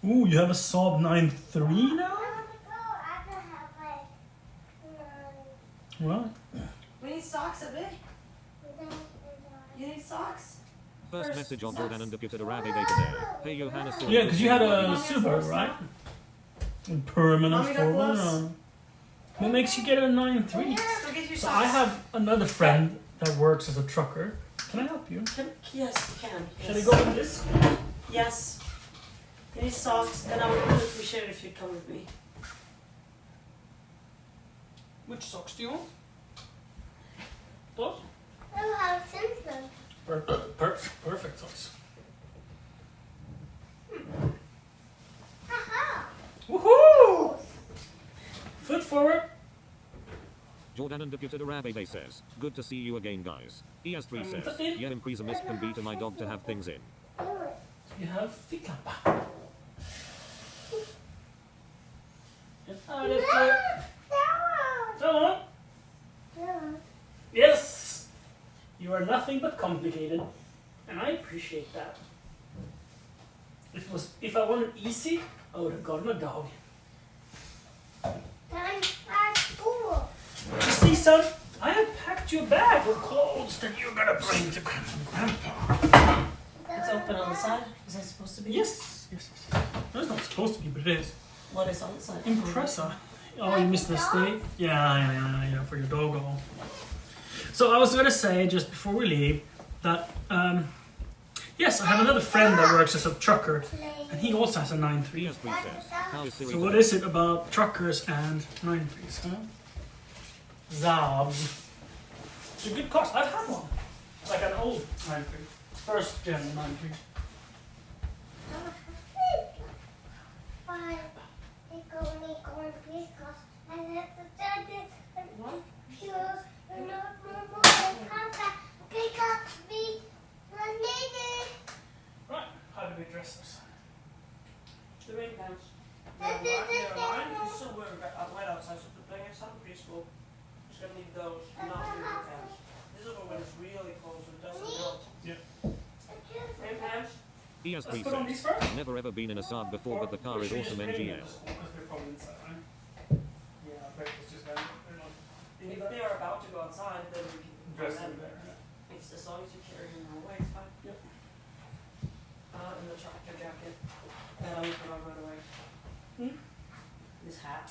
Ooh, you have a Saab 9.3 now? Right. We need socks, a bit. You need socks? First message on Jordan and deputed Arabi day today. Hey Johannes. Yeah, because you had a Subaru, right? A permanent Mommy got forward. gloves. What makes you get a 9.3? We'll get you So socks. I have another friend that works as a trucker. Can I help you? Yes, you can. Should I Yes. go with this? Yes. You need socks, and I would really appreciate it if you'd come with me. Which socks do you want? Those? Oh, how simple. Perfect socks. Haha. Woohoo! Foot forward. Jordan and deputed Arabi day says, good to see you again guys. ES3 says, yeah impresa mist can be to my dog to have things in. You have ficklampa. Come on. Yes. You are nothing but complicated, and I appreciate that. If I wanted easy, I would have gotten a dog. Time at school. You see, son, I have packed your bag with clothes that you're gonna bring to Grandma and Grandpa. It's open on the side. Is that supposed to be? Yes. No, it's not supposed to be, but it is. What is on the side? Impressa. Oh, you missed the state? Yeah, for your doggo. So I was gonna say, just before we leave, that, yes, I have another friend that works as a trucker, and he also has a 9.3. ES3 says, how is Siri? So what is it about truckers and 9.3s, huh? Zaabs. It's a good car. I've had one. Like an old 9.3. First gen 9.3. Bye. Nico, and Picos. And at the third day, pure, and not more than contact. Pick up me. Right, how do we dress this? The rain pants. Mine It's so wet outside, so the playing outside preschool. Just gonna need those, not the rain pants. These are for when it's really cold, so it doesn't melt. Yeah. Rain pants. ES3 put on these says, first. never ever been in a Saab before but the car is awesome NGS. Because they're probably inside, right? Yeah, breakfast just then. They're not And if they are about to go outside, then we can dressed them in there. If as long as you carry them away, it's fine. Yep. And the tractor jacket that I'm gonna put on right away. This hat.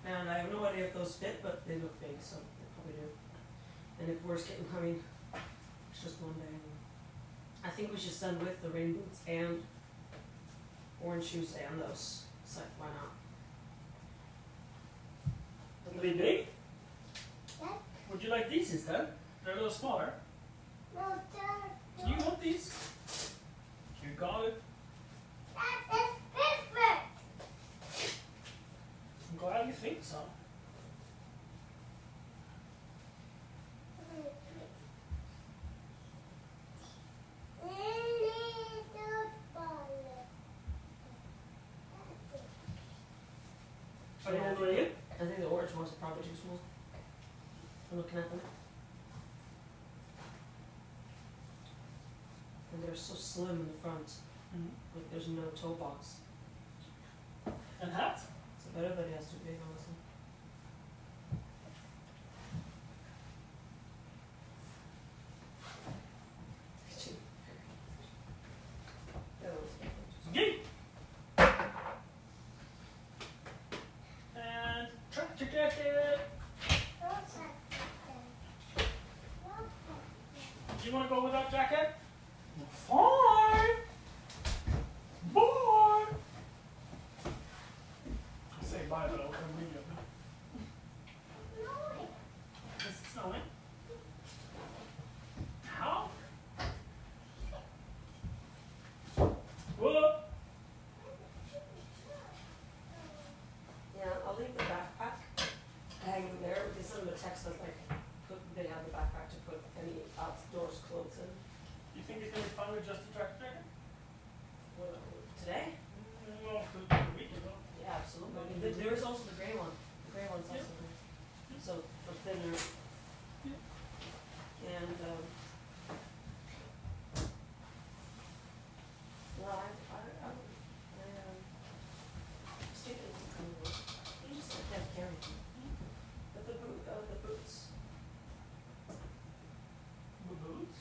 And I have no idea if those fit, but they look big, so they probably do. And if worse getting coming, it's just one day. I think we should send with the rain boots and orange shoes and those. So why not? Are they big? Would you like these instead? They're a little smaller. No, Dad. You want these? You got it. That is perfect. I'm glad you think so. Are you all the way in? I think the orange ones are probably too small. I'm looking at them. And they're so slim in the front. Like there's no toe box. And hat? So better that he has too big, honestly. Yay! And tractor jacket. Do you want to go with that jacket? Fine. Bye. I say bye, but I'll come with you. Is it snowing? How? Whoa. sent them a text that like they have the backpack to put any outdoors clothes in. You think it's going to be fun with just a tractor jacket? Well, today? Well, the week ago. Yeah, absolutely. There is also the grey one. The grey one's also there. So for thinner. And well, I was thinking it was kind of work. You just can't carry them. But the boots. The boots?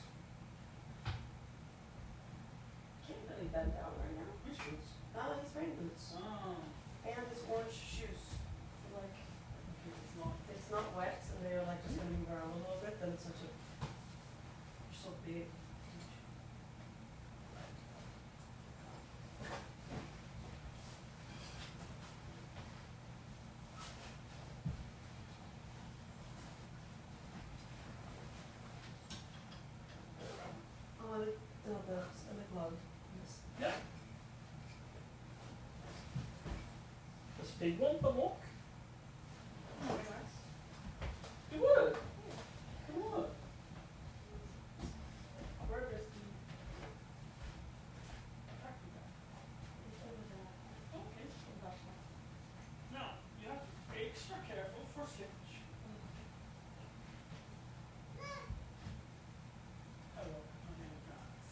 Can't really bend down right now. Which boots? He's wearing boots. Oh. And his orange shoes. Like, Okay, it's not wet and they're like just gonna move around a little bit, then it's such a, you're so big. Oh, the glove. Yes. Yeah. Does Fig want the walk? You would? Come on. Where is the tractor bag? Okay. Now, you have to be extra careful for slippage. Hello, my name is Jonas.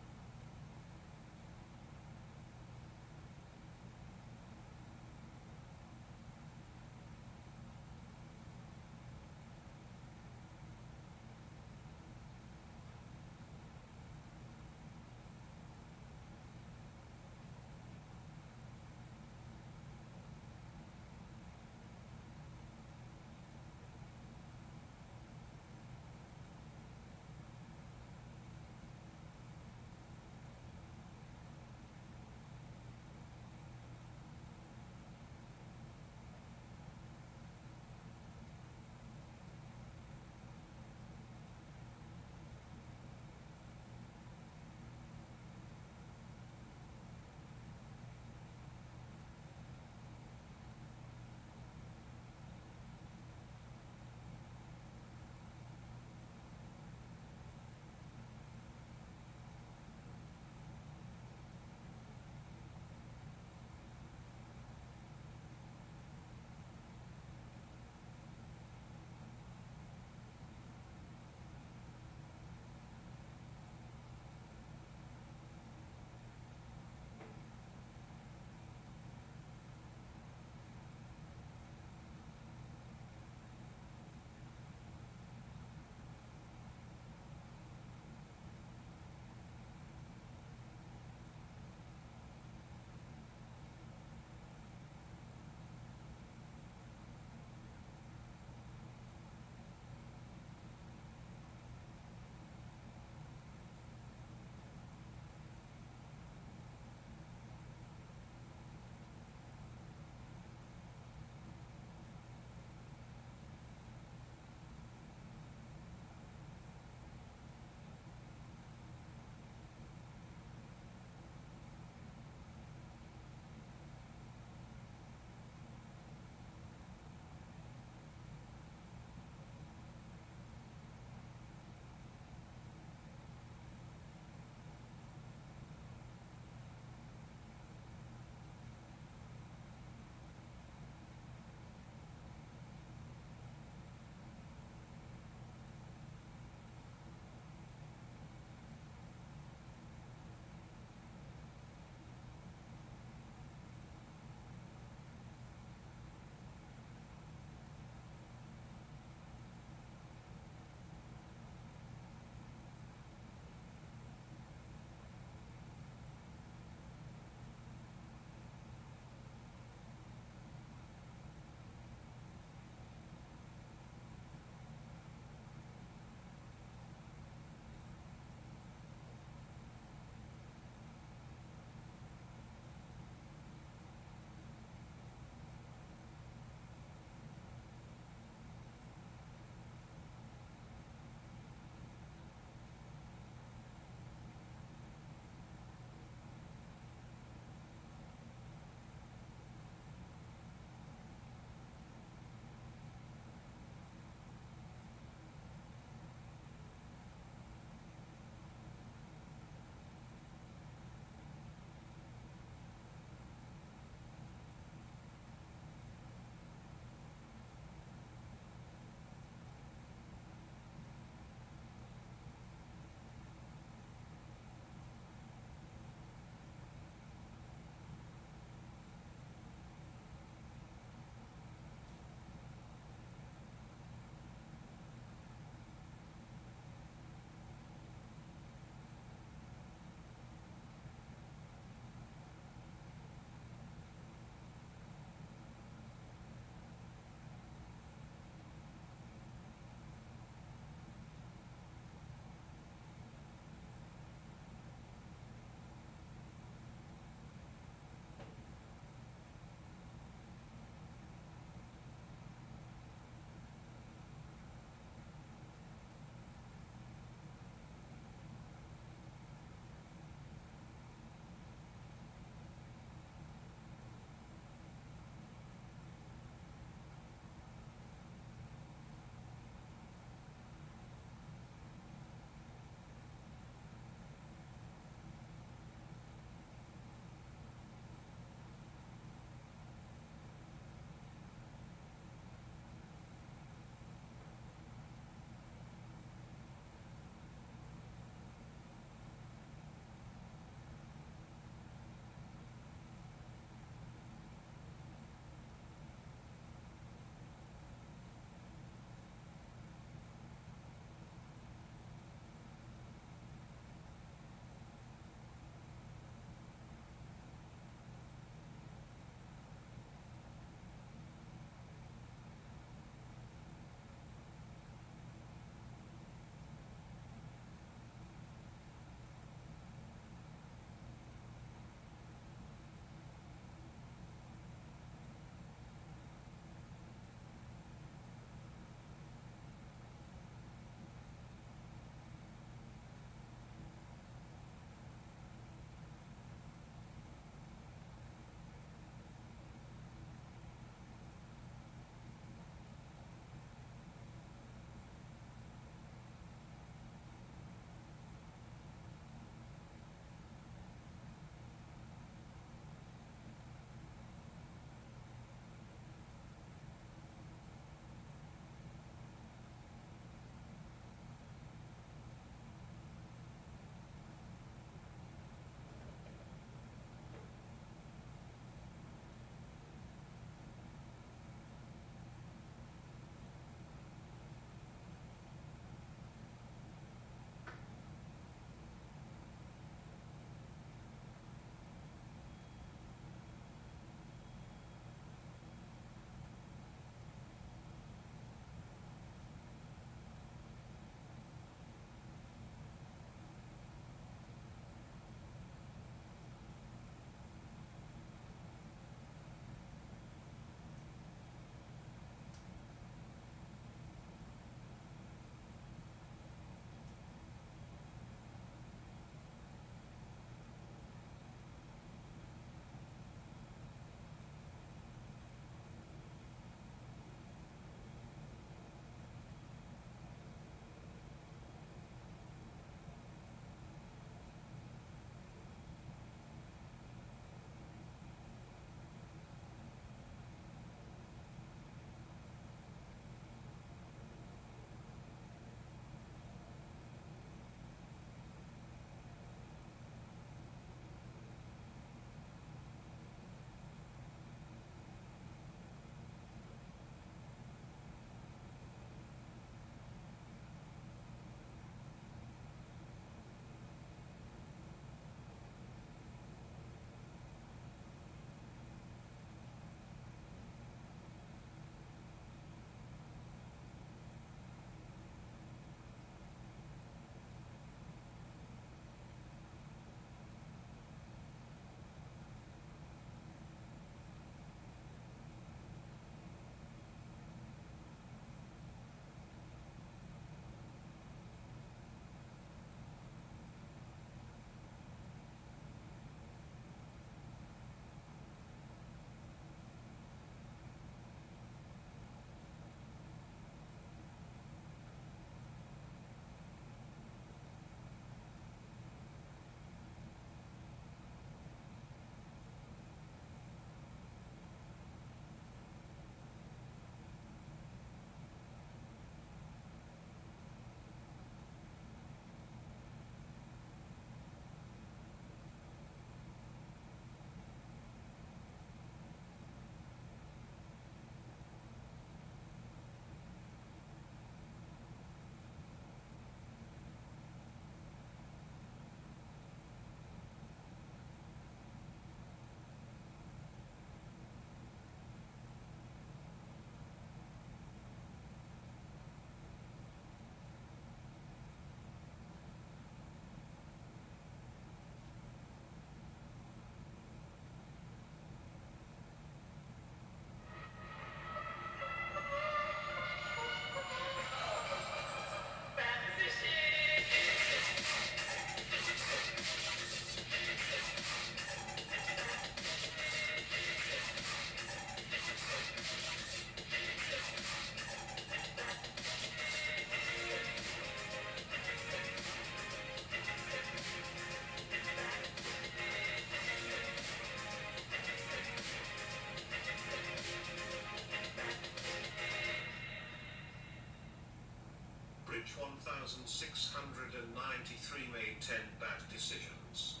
Bridge 1693 made 10 bad decisions.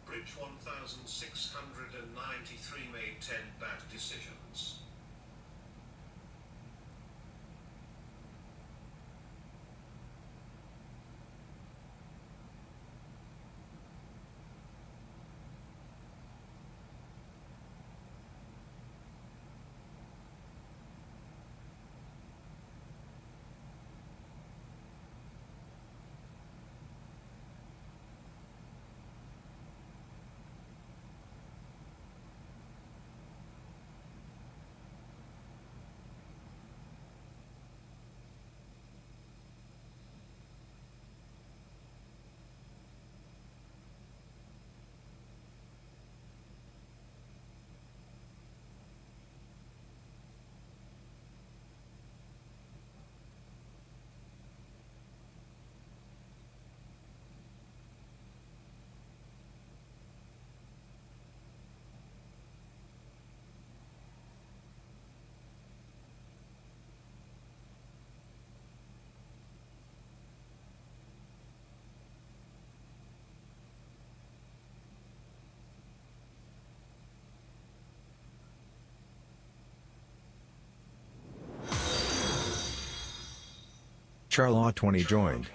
Bridge 1693 made 10 bad decisions. Charlaw 20 joined.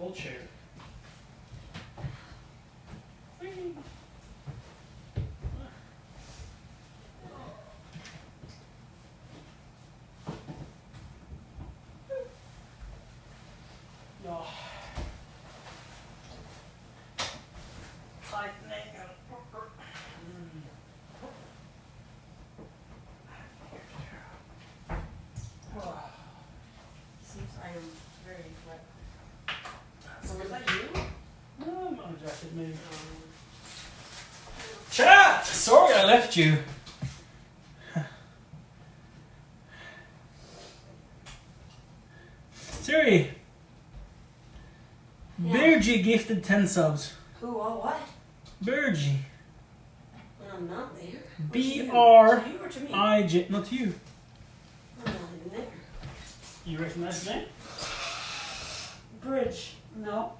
old chair. No. Tightening and Seems I am very wet. So was that you? no, I'm on a jacket maybe. Chat! Sorry I left you. Siri. Yeah. Bergie gifted 10 subs. Who? What? Bergie. I'm not there. B-R-I-J. Not you. I'm not even there. You recognize the name? Bridge. No.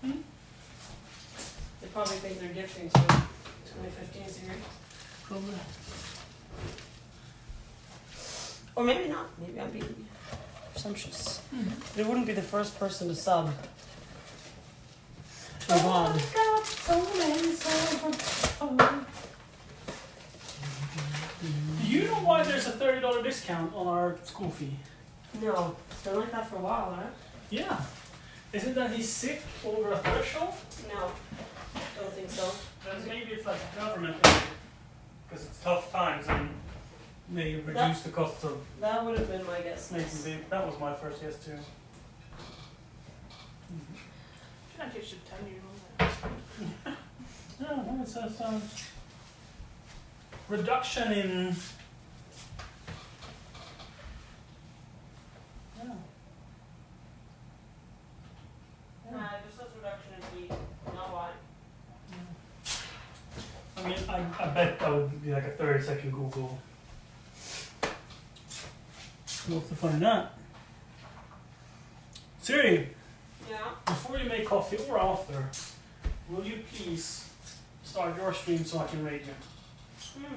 They probably think they're gifting to 2015 series. Probably. Or maybe not. Maybe I'm being presumptuous. They wouldn't be the first person to sub. Yvonne. Do you know why there's a $30 discount on our school fee? No. It's been like that for a while, huh? Yeah. Isn't that he's sick over a threshold? No. Don't think so. Then maybe it's like a government issue. Because it's tough times and they reduce the costs of That would have been my guess. making the. That was my first guess too. I feel like it should tell you on that. Yeah, well, it says reduction in. Yeah. Just says reduction in heat. Not why. I mean, I bet that would be like a 30-second Google. What's the fun in that? Siri, Yeah. before you make coffee or after, will you please start your stream so I can rate you? I'll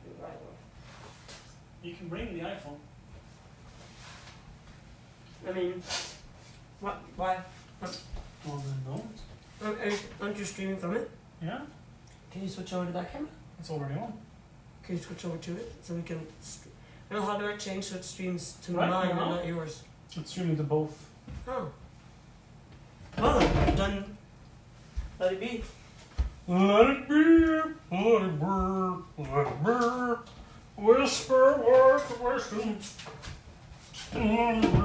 be right away. You can bring the iPhone. I mean, what? Why? Well, then don't. Aren't you streaming from it? Yeah, Can you switch over to that camera? it's already on. Can you switch over to it so we can? Now, how do I change so it streams to Right mine now. and not yours? It's streaming to both. Oh. Well, then, done. Let it be. Let it be, let it be, let it be. Whisper words of wisdom. Let it be.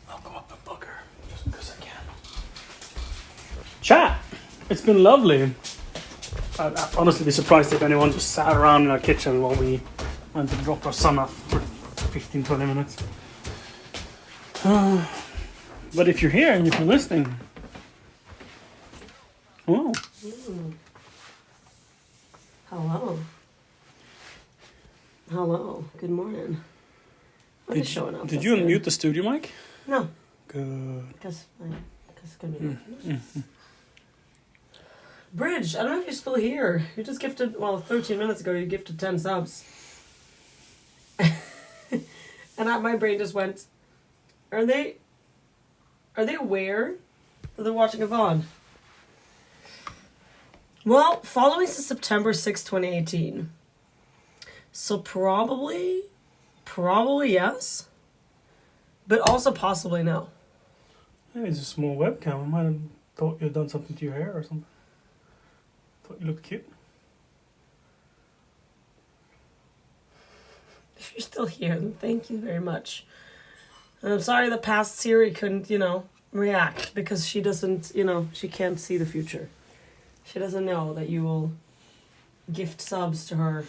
I'll go up and bug her, just because I can. Chat! It's been lovely. I'd honestly be surprised if anyone just sat around in our kitchen while we went to drop our son off for 15-20 minutes. But if you're here and if you're listening, oh, Hello. Hello. Good morning. I'm just showing up. did you unmute the studio mic? No. Good. Because it's gonna be. Bridge, I don't know if you're still here. You just gifted, 13 minutes ago, you gifted 10 subs. And my brain just went, are they aware that they're watching Yvonne? Well, following since September 6, 2018. So probably yes. But also possibly no. Maybe it's a small webcam. I might have thought you had done something to your hair or something. Thought you looked cute. If you're still here, then thank you very much. And I'm sorry that past Siri couldn't, react because she doesn't, she can't see the future. She doesn't know that you will gift subs to her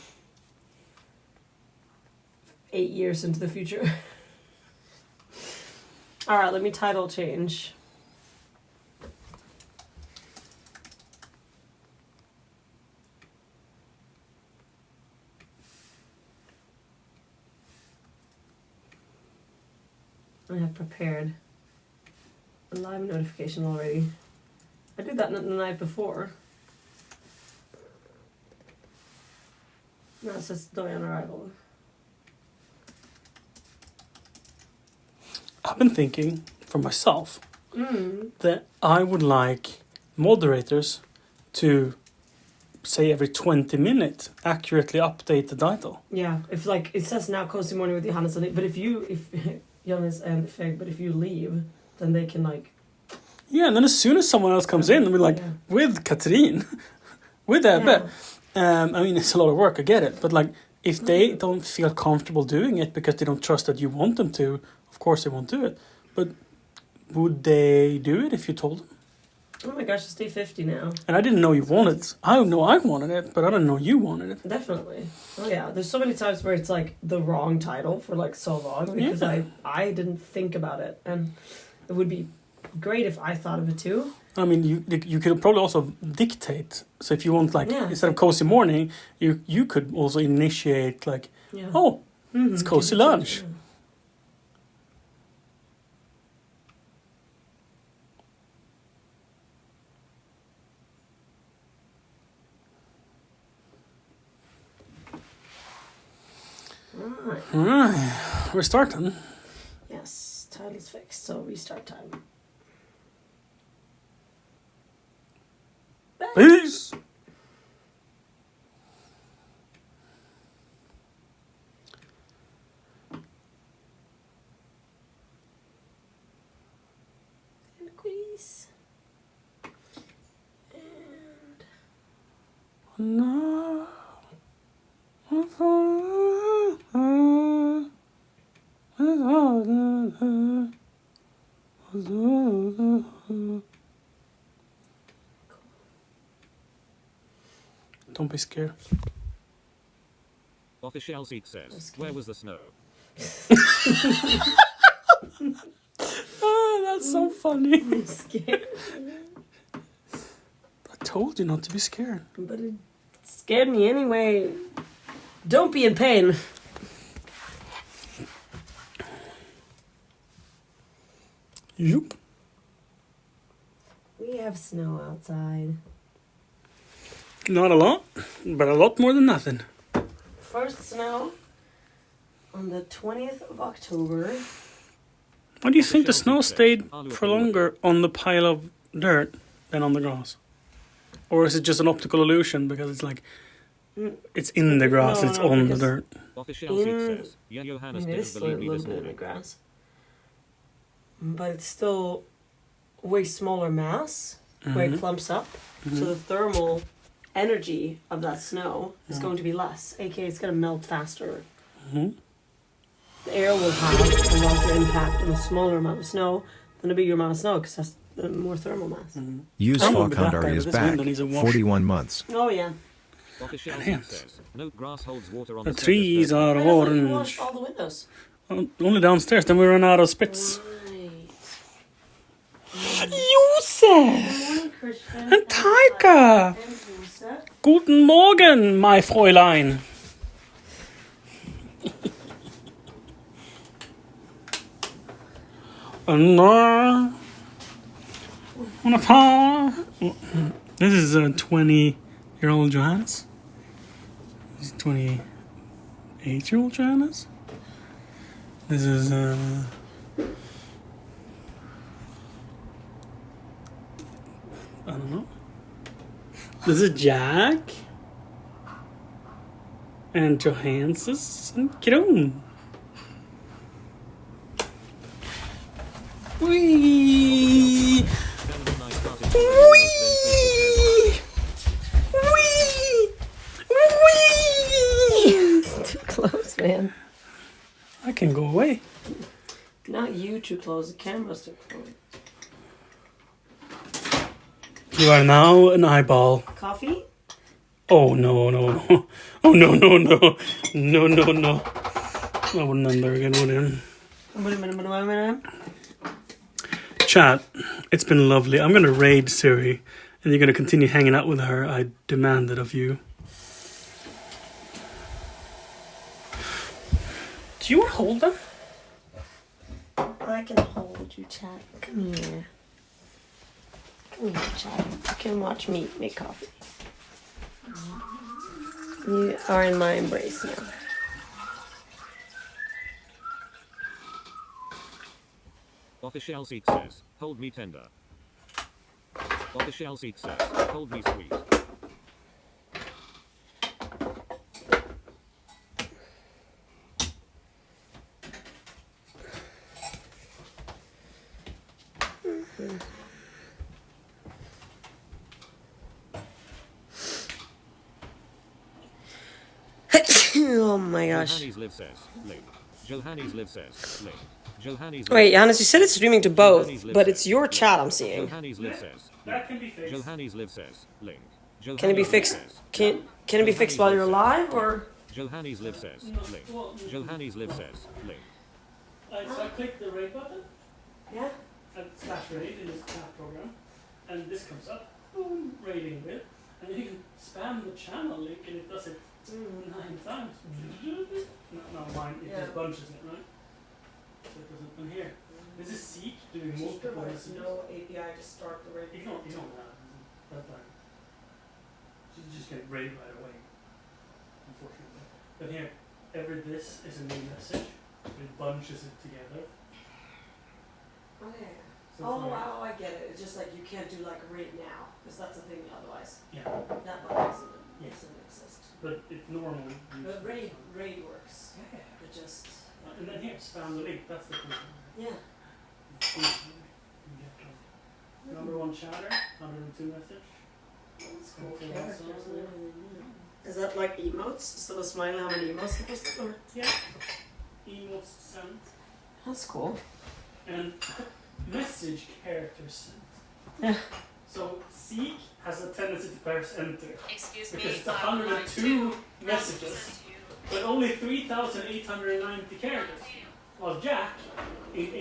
8 years into the future. All right, let me title change. I have prepared a live notification already. I did that the night before. No, it says Doy on arrival. I've been thinking for myself that I would like moderators to say every 20 minutes accurately update the title. Yeah, if like it says now Cozy Morning with Johannes on it, but if Johannes and Feg, but if you leave, then they can like. Yeah, and then as soon as someone else comes in, we're like, with Katrin, with Ebbe. I mean, it's a lot of work, I get it. But like, if they don't feel comfortable doing it because they don't trust that you want them to, of course they won't do it. But would they do it if you told them? Oh my gosh, it's day 50 now. And I didn't know you wanted it. I know I wanted it, but I didn't know you wanted it. Definitely. Oh yeah, there's so many times where it's like the wrong title for like so long because I didn't think about it, and it would be great if I thought of it too. I mean, you could probably also dictate. So if you want like instead of Cozy Morning, you could also initiate like, it's Cozy Lunch. Right. We're starting. Yes, title's fixed, so restart time. Peace! Increase. And... No. Don't be scared. Official seat says, where was the snow? That's so funny. I'm scared. I told you not to be scared. But it scared me anyway. Don't be in pain. Yup. We have snow outside. Not a lot, but a lot more than nothing. First snow on the 20th of October. Why do you think the snow stayed for longer on the pile of dirt than on the grass? Or is it just an optical illusion because it's like it's in the grass, it's on the dirt? Official seat says, Johannes didn't believe me this morning. In the grass. But it's still way smaller mass where it clumps up. So the thermal energy of that snow is going to be less, aka it's going to melt faster. The air will have a larger impact on a smaller amount of snow than a bigger amount of snow because that's the more thermal mass. Use Falkhandar is back. 41 months. Oh yeah. Official seat says, no grass holds water on The trees are You orange. washed all the windows. Only downstairs, then we run out of spits. Right. Josef! Christian And Taika! and Josef. Guten Morgen, my Fräulein. This is a 20-year-old Johannes. This is 28-year-old Johannes. This is I don't know. This is Jack and Johannes and Kron. Wee! Wee! Too close, man. I can go away. Not you too close, the camera's too close. You are now an eyeball. Coffee? Oh no. Oh no. No. I would never get one in. Chat, it's been lovely. I'm gonna raid Siri, and you're gonna continue hanging out with her. I demand it of you. Do you want to hold them? I can hold you, Chad. Come here. Come here, Chad. You can watch me make coffee. You are in my embrace now. Official seat says, hold me tender. Official seat says, hold me sweet. Oh my gosh. Johannes live says, link. Johannes live says, link. Johannes live Wait, Johannes, you said it's streaming to both, Johannes live but says, it's your chat I'm seeing. Johannes live says, That can be fixed. Johannes live says, link. Can it be fixed? Can it be fixed while you're live, or? Johannes live says, link. Johannes live says, link. So I click the raid button, Yeah. and slash raid in this chat program, and this comes up, boom, raiding with, and then you can spam the channel link and it does it 9 times. No, mine, it just bunches it, right? So it does open here. This is Seek doing multiple messages. No API to start the raid. You don't have that time. So you just get raid right away, unfortunately. But here, every this is a new message. It bunches it together. Okay. So Oh, far- wow, I get it. It's just like you can't do like raid now, because that's a thing otherwise. Yeah. That button Yeah. doesn't exist. But it normally But raid works. Yeah. It just. And then here, spam the link. That's the cool thing. Yeah. Number 1 chatter, 102 message. That's cool. Okay, Characters that's and everything, yeah. Is that like emotes? So the smiley, how many emotes you posted? Or? Yeah. Emotes sent. That's cool. And message characters sent. Yeah. So Seek has a tendency to press enter. Excuse me, Because it's I would like 102 to messages, present you. but only 3,890 characters. While Jack, in